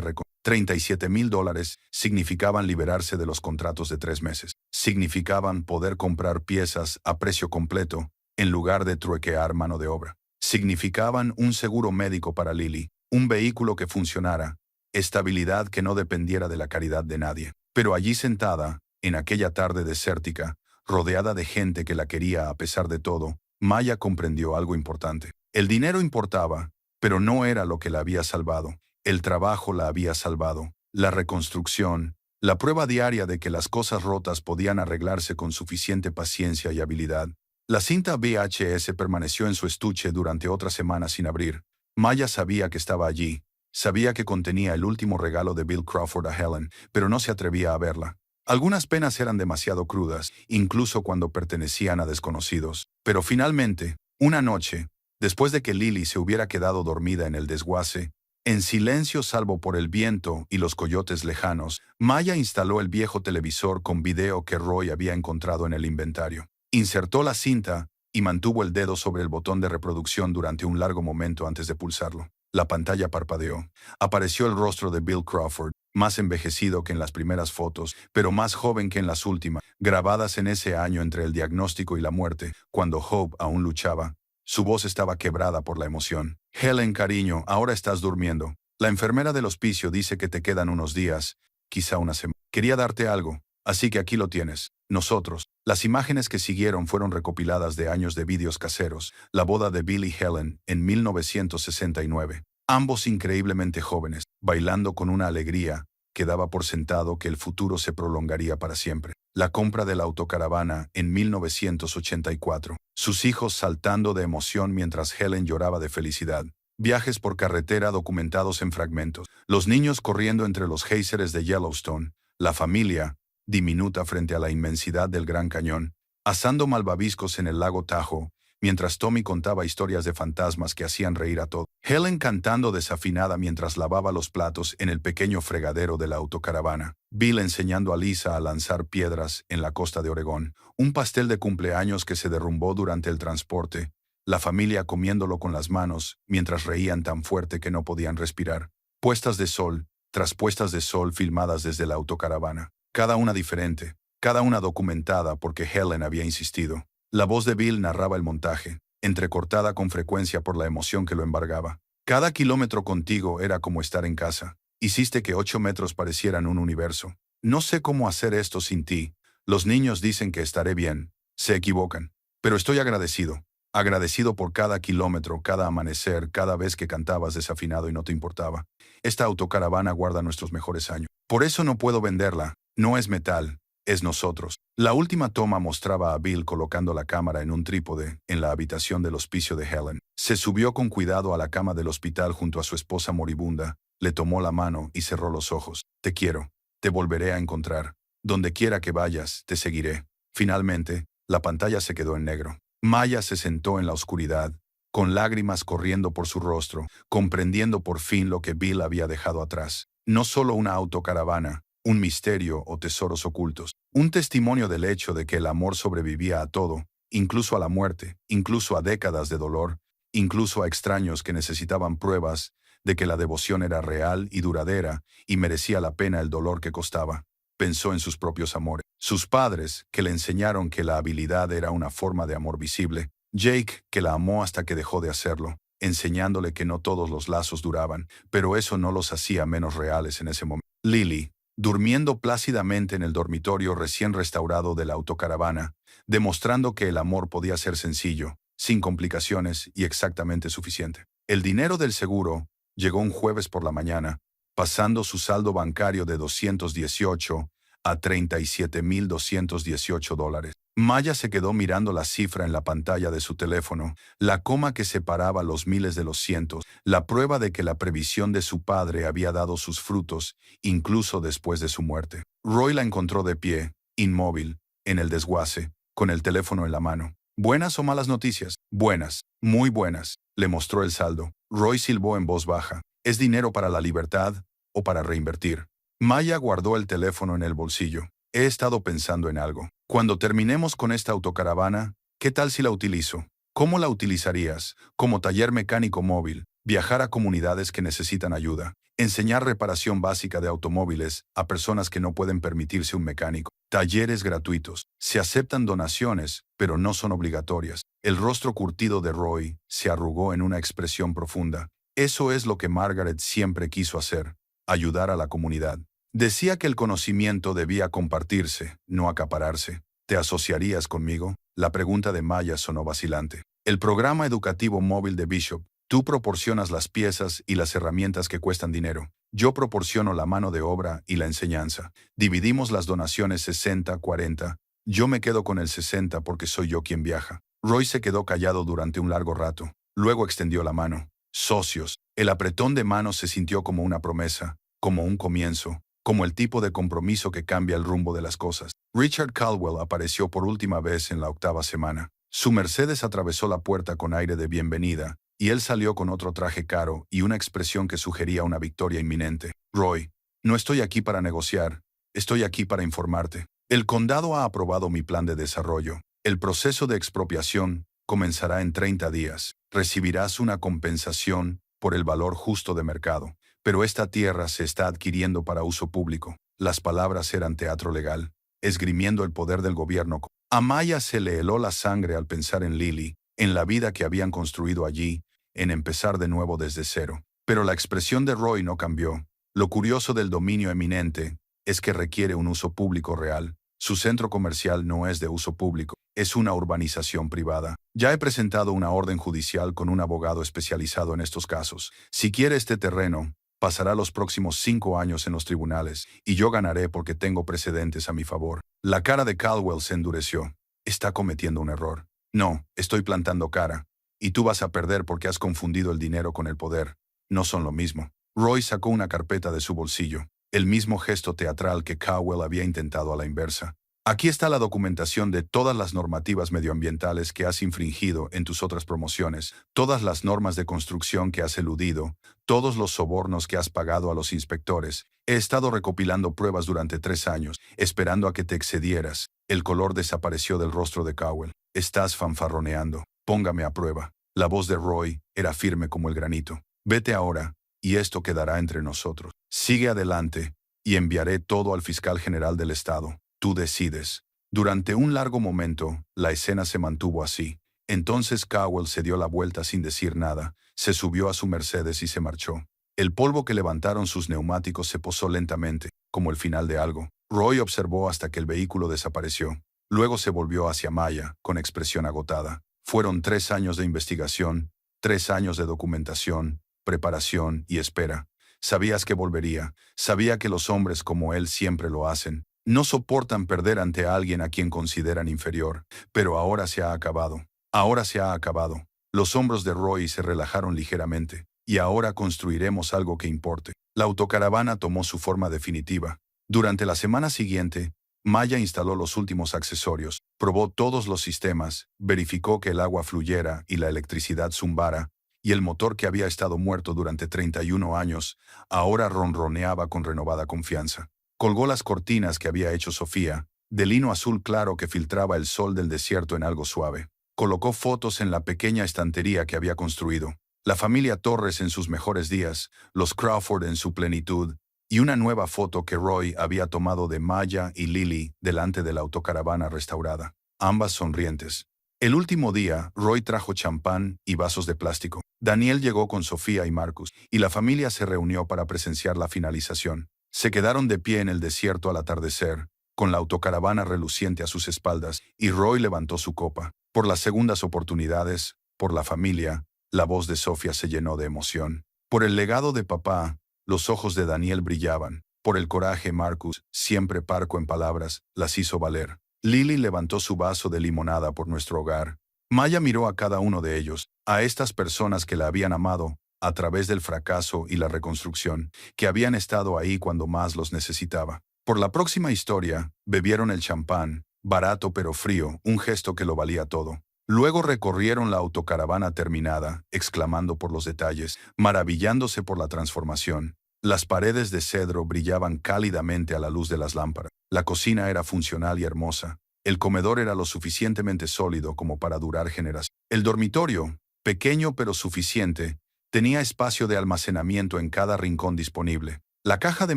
$37,000 significaban liberarse de los contratos de 3 meses. Significaban poder comprar piezas a precio completo, en lugar de truequear mano de obra. Significaban un seguro médico para Lily, un vehículo que funcionara, estabilidad que no dependiera de la caridad de nadie. Pero allí sentada, en aquella tarde desértica, rodeada de gente que la quería a pesar de todo, Maya comprendió algo importante. El dinero importaba, pero no era lo que la había salvado. El trabajo la había salvado. la reconstrucción, la prueba diaria de que las cosas rotas podían arreglarse con suficiente paciencia y habilidad. La cinta VHS permaneció en su estuche durante otra semana sin abrir. Maya sabía que estaba allí. Sabía que contenía el último regalo de Bill Crawford a Helen, pero no se atrevía a verla. Algunas penas eran demasiado crudas, incluso cuando pertenecían a desconocidos. Pero finalmente, una noche, después de que Lily se hubiera quedado dormida en el desguace, en silencio salvo por el viento y los coyotes lejanos, Maya instaló el viejo televisor con video que Roy había encontrado en el inventario. Insertó la cinta y mantuvo el dedo sobre el botón de reproducción durante un largo momento antes de pulsarlo. La pantalla parpadeó. Apareció el rostro de Bill Crawford, más envejecido que en las primeras fotos, pero más joven que en las últimas, grabadas en ese año entre el diagnóstico y la muerte, cuando Hope aún luchaba. Su voz estaba quebrada por la emoción. Helen, cariño, ahora estás durmiendo. La enfermera del hospicio dice que te quedan unos días, quizá una semana. Quería darte algo, así que aquí lo tienes. Nosotros. Las imágenes que siguieron fueron recopiladas de años de vídeos caseros, la boda de Bill y Helen en 1969. Ambos increíblemente jóvenes, bailando con una alegría que daba por sentado que el futuro se prolongaría para siempre. La compra de la autocaravana en 1984. Sus hijos saltando de emoción mientras Helen lloraba de felicidad. Viajes por carretera documentados en fragmentos. Los niños corriendo entre los géiseres de Yellowstone. La familia, diminuta frente a la inmensidad del Gran Cañón, asando malvaviscos en el lago Tahoe, mientras Tommy contaba historias de fantasmas que hacían reír a todos. Helen cantando desafinada mientras lavaba los platos en el pequeño fregadero de la autocaravana. Bill enseñando a Lisa a lanzar piedras en la costa de Oregón. Un pastel de cumpleaños que se derrumbó durante el transporte. La familia comiéndolo con las manos mientras reían tan fuerte que no podían respirar. Puestas de sol, tras puestas de sol filmadas desde la autocaravana. Cada una diferente, cada una documentada porque Helen había insistido. La voz de Bill narraba el montaje, entrecortada con frecuencia por la emoción que lo embargaba. Cada kilómetro contigo era como estar en casa. Hiciste que 8 metros parecieran un universo. No sé cómo hacer esto sin ti. Los niños dicen que estaré bien. Se equivocan. Pero estoy agradecido. Agradecido por cada kilómetro, cada amanecer, cada vez que cantabas desafinado y no te importaba. Esta autocaravana guarda nuestros mejores años. Por eso no puedo venderla. No es metal, es nosotros. La última toma mostraba a Bill colocando la cámara en un trípode en la habitación del hospicio de Helen. Se subió con cuidado a la cama del hospital junto a su esposa moribunda, le tomó la mano y cerró los ojos. Te quiero. Te volveré a encontrar. Donde quiera que vayas, te seguiré. Finalmente, la pantalla se quedó en negro. Maya se sentó en la oscuridad, con lágrimas corriendo por su rostro, comprendiendo por fin lo que Bill había dejado atrás. No solo una autocaravana, un misterio o tesoros ocultos, un testimonio del hecho de que el amor sobrevivía a todo, incluso a la muerte, incluso a décadas de dolor, incluso a extraños que necesitaban pruebas de que la devoción era real y duradera y merecía la pena el dolor que costaba. Pensó en sus propios amores, sus padres, que le enseñaron que la habilidad era una forma de amor visible, Jake, que la amó hasta que dejó de hacerlo, enseñándole que no todos los lazos duraban, pero eso no los hacía menos reales en ese momento. Lily, durmiendo plácidamente en el dormitorio recién restaurado de la autocaravana, demostrando que el amor podía ser sencillo, sin complicaciones y exactamente suficiente. El dinero del seguro llegó un jueves por la mañana, pasando su saldo bancario de 218 a $37,218. Maya se quedó mirando la cifra en la pantalla de su teléfono, la coma que separaba los miles de los cientos, la prueba de que la previsión de su padre había dado sus frutos, incluso después de su muerte. Roy la encontró de pie, inmóvil, en el desguace, con el teléfono en la mano. ¿Buenas o malas noticias? Buenas, muy buenas. Le mostró el saldo. Roy silbó en voz baja. ¿Es dinero para la libertad o para reinvertir? Maya guardó el teléfono en el bolsillo. He estado pensando en algo. Cuando terminemos con esta autocaravana, ¿qué tal si la utilizo? ¿Cómo la utilizarías? Como taller mecánico móvil, viajar a comunidades que necesitan ayuda, enseñar reparación básica de automóviles a personas que no pueden permitirse un mecánico, talleres gratuitos. Se aceptan donaciones, pero no son obligatorias. El rostro curtido de Roy se arrugó en una expresión profunda. Eso es lo que Margaret siempre quiso hacer, ayudar a la comunidad. Decía que el conocimiento debía compartirse, no acapararse. ¿Te asociarías conmigo? La pregunta de Maya sonó vacilante. El programa educativo móvil de Bishop, Tú proporcionas las piezas y las herramientas que cuestan dinero. Yo proporciono la mano de obra y la enseñanza. Dividimos las donaciones 60-40. Yo me quedo con el 60 porque soy yo quien viaja. Roy se quedó callado durante un largo rato. Luego extendió la mano. Socios. El apretón de manos se sintió como una promesa, como un comienzo, como el tipo de compromiso que cambia el rumbo de las cosas. Richard Caldwell apareció por última vez en la 8ª semana. Su Mercedes atravesó la puerta con aire de bienvenida, y él salió con otro traje caro y una expresión que sugería una victoria inminente. Roy, no estoy aquí para negociar, estoy aquí para informarte. El condado ha aprobado mi plan de desarrollo. El proceso de expropiación comenzará en 30 días. Recibirás una compensación por el valor justo de mercado. Pero esta tierra se está adquiriendo para uso público. Las palabras eran teatro legal, esgrimiendo el poder del gobierno. A Maya se le heló la sangre al pensar en Lily, en la vida que habían construido allí, en empezar de nuevo desde cero. Pero la expresión de Roy no cambió. Lo curioso del dominio eminente es que requiere un uso público real. Su centro comercial no es de uso público, es una urbanización privada. Ya he presentado una orden judicial con un abogado especializado en estos casos. Si quiere este terreno, pasará los próximos 5 años en los tribunales, y yo ganaré porque tengo precedentes a mi favor. La cara de Caldwell se endureció. Está cometiendo un error. No, estoy plantando cara. Y tú vas a perder porque has confundido el dinero con el poder. No son lo mismo. Roy sacó una carpeta de su bolsillo. El mismo gesto teatral que Caldwell había intentado a la inversa. Aquí está la documentación de todas las normativas medioambientales que has infringido en tus otras promociones, todas las normas de construcción que has eludido, todos los sobornos que has pagado a los inspectores. He estado recopilando pruebas durante 3 años, esperando a que te excedieras. El color desapareció del rostro de Caldwell. Estás fanfarroneando. Póngame a prueba. La voz de Roy era firme como el granito. Vete ahora, y esto quedará entre nosotros. Sigue adelante, y enviaré todo al fiscal general del estado. Tú decides. Durante un largo momento, la escena se mantuvo así. Entonces Caldwell se dio la vuelta sin decir nada, se subió a su Mercedes y se marchó. El polvo que levantaron sus neumáticos se posó lentamente, como el final de algo. Roy observó hasta que el vehículo desapareció. Luego se volvió hacia Maya, con expresión agotada. Fueron 3 años de investigación, 3 años de documentación, preparación y espera. Sabías que volvería. Sabía que los hombres como él siempre lo hacen. No soportan perder ante alguien a quien consideran inferior. Pero ahora se ha acabado. Ahora se ha acabado. Los hombros de Roy se relajaron ligeramente. Y ahora construiremos algo que importe. La autocaravana tomó su forma definitiva. Durante la semana siguiente, Maya instaló los últimos accesorios, probó todos los sistemas, verificó que el agua fluyera y la electricidad zumbara, y el motor que había estado muerto durante 31 años, ahora ronroneaba con renovada confianza. Colgó las cortinas que había hecho Sofía, de lino azul claro que filtraba el sol del desierto en algo suave. Colocó fotos en la pequeña estantería que había construido. La familia Torres en sus mejores días, los Crawford en su plenitud, y una nueva foto que Roy había tomado de Maya y Lily delante de la autocaravana restaurada, ambas sonrientes. El último día, Roy trajo champán y vasos de plástico. Daniel llegó con Sofía y Marcus, y la familia se reunió para presenciar la finalización. Se quedaron de pie en el desierto al atardecer, con la autocaravana reluciente a sus espaldas, y Roy levantó su copa. Por las segundas oportunidades, por la familia, la voz de Sofía se llenó de emoción. Por el legado de papá, los ojos de Daniel brillaban. Por el coraje, Marcus, siempre parco en palabras, las hizo valer. Lily levantó su vaso de limonada por nuestro hogar. Maya miró a cada uno de ellos, a estas personas que la habían amado, a través del fracaso y la reconstrucción, que habían estado ahí cuando más los necesitaba. Por la próxima historia, bebieron el champán, barato pero frío, un gesto que lo valía todo. Luego recorrieron la autocaravana terminada, exclamando por los detalles, maravillándose por la transformación. Las paredes de cedro brillaban cálidamente a la luz de las lámparas. La cocina era funcional y hermosa. El comedor era lo suficientemente sólido como para durar generaciones. El dormitorio, pequeño pero suficiente, tenía espacio de almacenamiento en cada rincón disponible. La caja de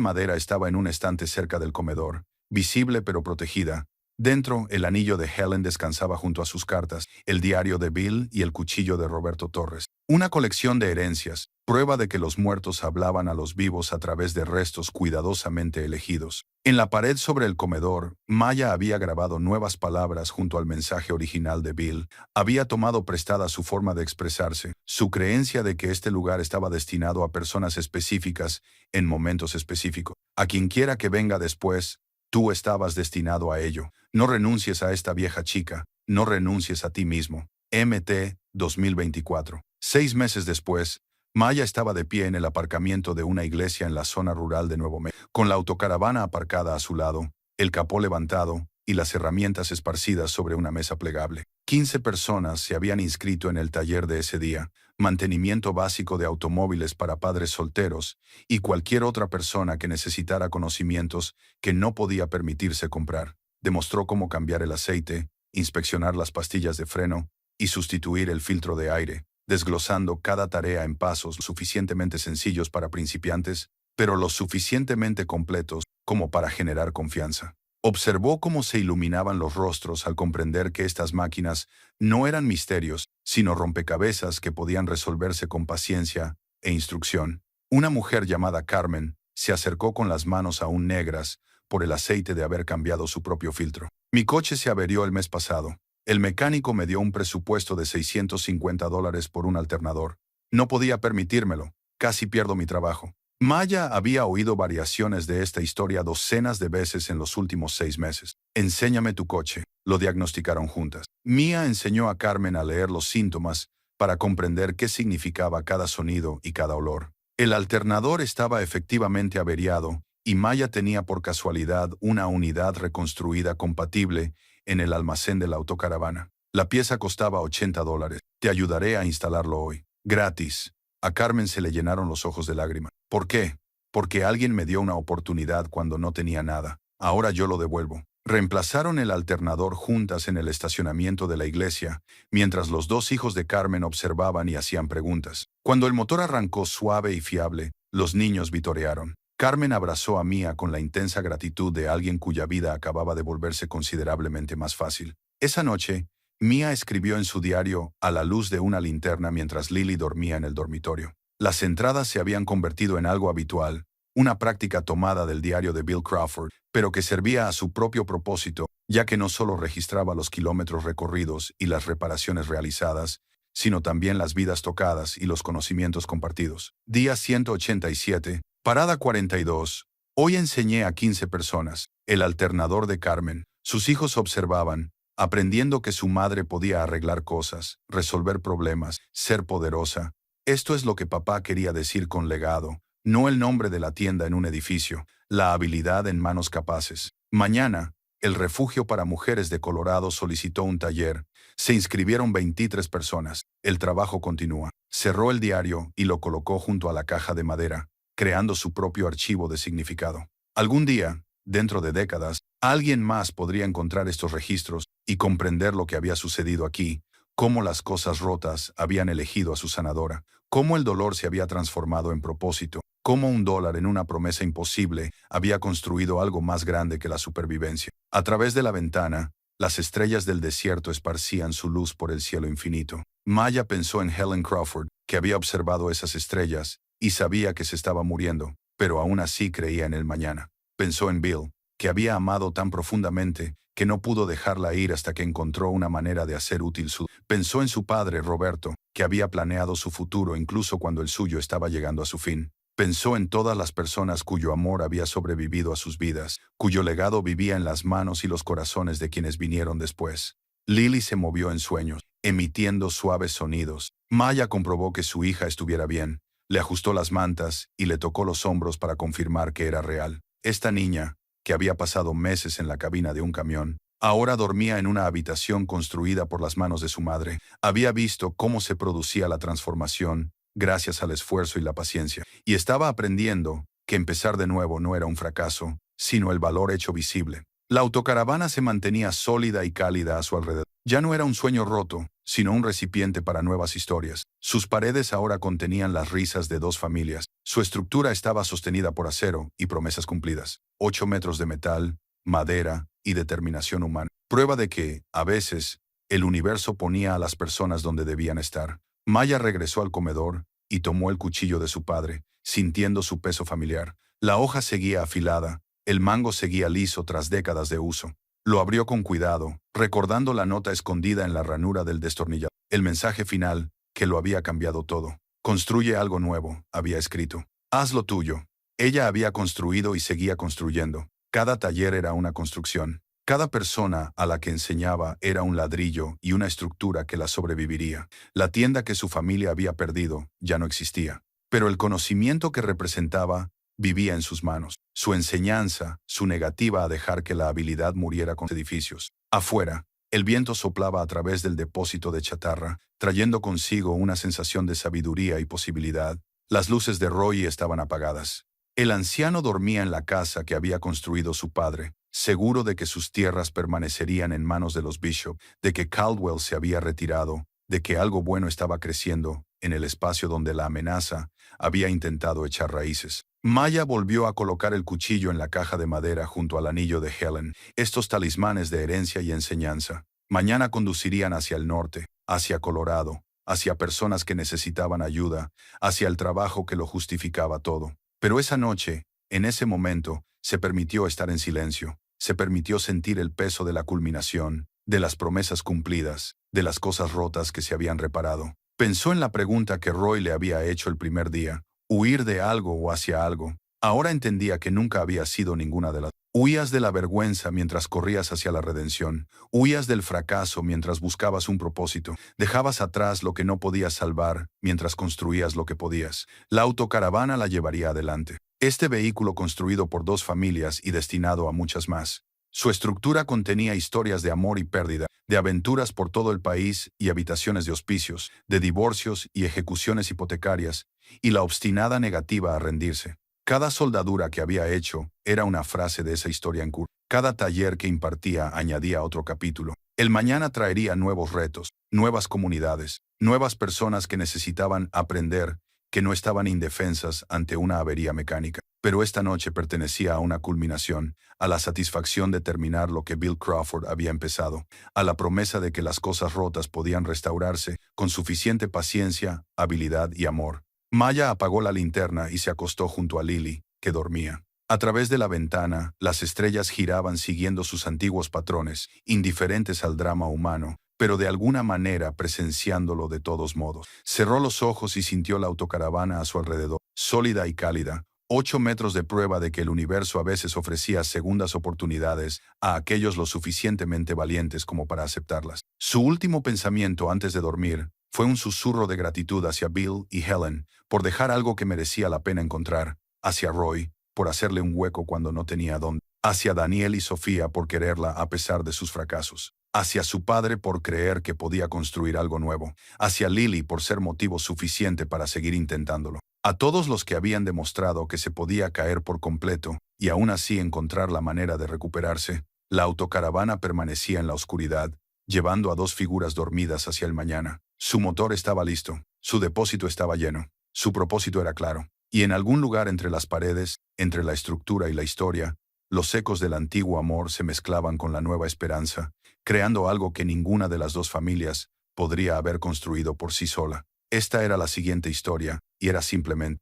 madera estaba en un estante cerca del comedor, visible pero protegida. Dentro, el anillo de Helen descansaba junto a sus cartas, el diario de Bill y el cuchillo de Roberto Torres. Una colección de herencias, prueba de que los muertos hablaban a los vivos a través de restos cuidadosamente elegidos. En la pared sobre el comedor, Maya había grabado nuevas palabras junto al mensaje original de Bill. Había tomado prestada su forma de expresarse, su creencia de que este lugar estaba destinado a personas específicas en momentos específicos. A quien quiera que venga después, tú estabas destinado a ello. No renuncies a esta vieja chica, no renuncies a ti mismo. MT 2024. 6 meses después, Maya estaba de pie en el aparcamiento de una iglesia en la zona rural de Nuevo México, con la autocaravana aparcada a su lado, el capó levantado y las herramientas esparcidas sobre una mesa plegable. 15 personas se habían inscrito en el taller de ese día, mantenimiento básico de automóviles para padres solteros y cualquier otra persona que necesitara conocimientos que no podía permitirse comprar. Demostró cómo cambiar el aceite, inspeccionar las pastillas de freno y sustituir el filtro de aire, desglosando cada tarea en pasos suficientemente sencillos para principiantes, pero lo suficientemente completos como para generar confianza. Observó cómo se iluminaban los rostros al comprender que estas máquinas no eran misterios, sino rompecabezas que podían resolverse con paciencia e instrucción. Una mujer llamada Carmen se acercó con las manos aún negras por el aceite de haber cambiado su propio filtro. Mi coche se averió el mes pasado. El mecánico me dio un presupuesto de $650 por un alternador. No podía permitírmelo. Casi pierdo mi trabajo. Maya había oído variaciones de esta historia docenas de veces en los últimos 6 meses. Enséñame tu coche. Lo diagnosticaron juntas. Mia enseñó a Carmen a leer los síntomas para comprender qué significaba cada sonido y cada olor. El alternador estaba efectivamente averiado y Maya tenía por casualidad una unidad reconstruida compatible en el almacén de la autocaravana. La pieza costaba $80. Te ayudaré a instalarlo hoy. Gratis. A Carmen se le llenaron los ojos de lágrimas. ¿Por qué? Porque alguien me dio una oportunidad cuando no tenía nada. Ahora yo lo devuelvo. Reemplazaron el alternador juntas en el estacionamiento de la iglesia, mientras los dos hijos de Carmen observaban y hacían preguntas. Cuando el motor arrancó suave y fiable, los niños vitorearon. Carmen abrazó a Mia con la intensa gratitud de alguien cuya vida acababa de volverse considerablemente más fácil. Esa noche, Mia escribió en su diario a la luz de una linterna mientras Lily dormía en el dormitorio. Las entradas se habían convertido en algo habitual, una práctica tomada del diario de Bill Crawford, pero que servía a su propio propósito, ya que no solo registraba los kilómetros recorridos y las reparaciones realizadas, sino también las vidas tocadas y los conocimientos compartidos. Día 187. Parada 42. Hoy enseñé a 15 personas. El alternador de Carmen. Sus hijos observaban, aprendiendo que su madre podía arreglar cosas, resolver problemas, ser poderosa. Esto es lo que papá quería decir con legado, no el nombre de la tienda en un edificio, la habilidad en manos capaces. Mañana, el Refugio para Mujeres de Colorado solicitó un taller. Se inscribieron 23 personas. El trabajo continúa. Cerró el diario y lo colocó junto a la caja de madera, creando su propio archivo de significado. Algún día, dentro de décadas, alguien más podría encontrar estos registros y comprender lo que había sucedido aquí, cómo las cosas rotas habían elegido a su sanadora, cómo el dolor se había transformado en propósito, cómo $1 en una promesa imposible había construido algo más grande que la supervivencia. A través de la ventana, las estrellas del desierto esparcían su luz por el cielo infinito. Maya pensó en Helen Crawford, que había observado esas estrellas, y sabía que se estaba muriendo, pero aún así creía en el mañana. Pensó en Bill, que había amado tan profundamente que no pudo dejarla ir hasta que encontró una manera de hacer útil su... Pensó en su padre, Roberto, que había planeado su futuro incluso cuando el suyo estaba llegando a su fin. Pensó en todas las personas cuyo amor había sobrevivido a sus vidas, cuyo legado vivía en las manos y los corazones de quienes vinieron después. Lily se movió en sueños, emitiendo suaves sonidos. Maya comprobó que su hija estuviera bien. Le ajustó las mantas y le tocó los hombros para confirmar que era real. Esta niña, que había pasado meses en la cabina de un camión, ahora dormía en una habitación construida por las manos de su madre. Había visto cómo se producía la transformación, gracias al esfuerzo y la paciencia, y estaba aprendiendo que empezar de nuevo no era un fracaso, sino el valor hecho visible. La autocaravana se mantenía sólida y cálida a su alrededor. Ya no era un sueño roto, sino un recipiente para nuevas historias. Sus paredes ahora contenían las risas de 2 familias. Su estructura estaba sostenida por acero y promesas cumplidas. 8 metros de metal, madera y determinación humana. Prueba de que, a veces, el universo ponía a las personas donde debían estar. Maya regresó al comedor y tomó el cuchillo de su padre, sintiendo su peso familiar. La hoja seguía afilada, el mango seguía liso tras décadas de uso. Lo abrió con cuidado, recordando la nota escondida en la ranura del destornillador. El mensaje final, que lo había cambiado todo. Construye algo nuevo, había escrito. Haz lo tuyo. Ella había construido y seguía construyendo. Cada taller era una construcción. Cada persona a la que enseñaba era un ladrillo y una estructura que la sobreviviría. La tienda que su familia había perdido ya no existía. Pero el conocimiento que representaba vivía en sus manos. Su enseñanza, su negativa a dejar que la habilidad muriera con edificios. Afuera, el viento soplaba a través del depósito de chatarra, trayendo consigo una sensación de sabiduría y posibilidad. Las luces de Roy estaban apagadas. El anciano dormía en la casa que había construido su padre, seguro de que sus tierras permanecerían en manos de los Bishop, de que Caldwell se había retirado, de que algo bueno estaba creciendo en el espacio donde la amenaza había intentado echar raíces. Maya volvió a colocar el cuchillo en la caja de madera junto al anillo de Helen, estos talismanes de herencia y enseñanza. Mañana conducirían hacia el norte, hacia Colorado, hacia personas que necesitaban ayuda, hacia el trabajo que lo justificaba todo. Pero esa noche, en ese momento, se permitió estar en silencio, se permitió sentir el peso de la culminación, de las promesas cumplidas, de las cosas rotas que se habían reparado. Pensó en la pregunta que Roy le había hecho el primer día, huir de algo o hacia algo. Ahora entendía que nunca había sido ninguna de las. Huías de la vergüenza mientras corrías hacia la redención, huías del fracaso mientras buscabas un propósito, dejabas atrás lo que no podías salvar mientras construías lo que podías. La autocaravana la llevaría adelante. Este vehículo construido por dos familias y destinado a muchas más. Su estructura contenía historias de amor y pérdida, de aventuras por todo el país y habitaciones de hospicios, de divorcios y ejecuciones hipotecarias, y la obstinada negativa a rendirse. Cada soldadura que había hecho era una frase de esa historia en curso. Cada taller que impartía añadía otro capítulo. El mañana traería nuevos retos, nuevas comunidades, nuevas personas que necesitaban aprender, que no estaban indefensas ante una avería mecánica. Pero esta noche pertenecía a una culminación, a la satisfacción de terminar lo que Bill Crawford había empezado, a la promesa de que las cosas rotas podían restaurarse con suficiente paciencia, habilidad y amor. Maya apagó la linterna y se acostó junto a Lily, que dormía. A través de la ventana, las estrellas giraban siguiendo sus antiguos patrones, indiferentes al drama humano, pero de alguna manera presenciándolo de todos modos. Cerró los ojos y sintió la autocaravana a su alrededor, sólida y cálida, 8 metros de prueba de que el universo a veces ofrecía segundas oportunidades a aquellos lo suficientemente valientes como para aceptarlas. Su último pensamiento antes de dormir fue un susurro de gratitud hacia Bill y Helen por dejar algo que merecía la pena encontrar, hacia Roy por hacerle un hueco cuando no tenía dónde, hacia Daniel y Sofía por quererla a pesar de sus fracasos, hacia su padre por creer que podía construir algo nuevo, hacia Lily por ser motivo suficiente para seguir intentándolo. A todos los que habían demostrado que se podía caer por completo y aún así encontrar la manera de recuperarse, la autocaravana permanecía en la oscuridad, llevando a dos figuras dormidas hacia el mañana. Su motor estaba listo, su depósito estaba lleno, su propósito era claro, y en algún lugar entre las paredes, entre la estructura y la historia, los ecos del antiguo amor se mezclaban con la nueva esperanza, creando algo que ninguna de las dos familias podría haber construido por sí sola. Esta era la siguiente historia, y era simplemente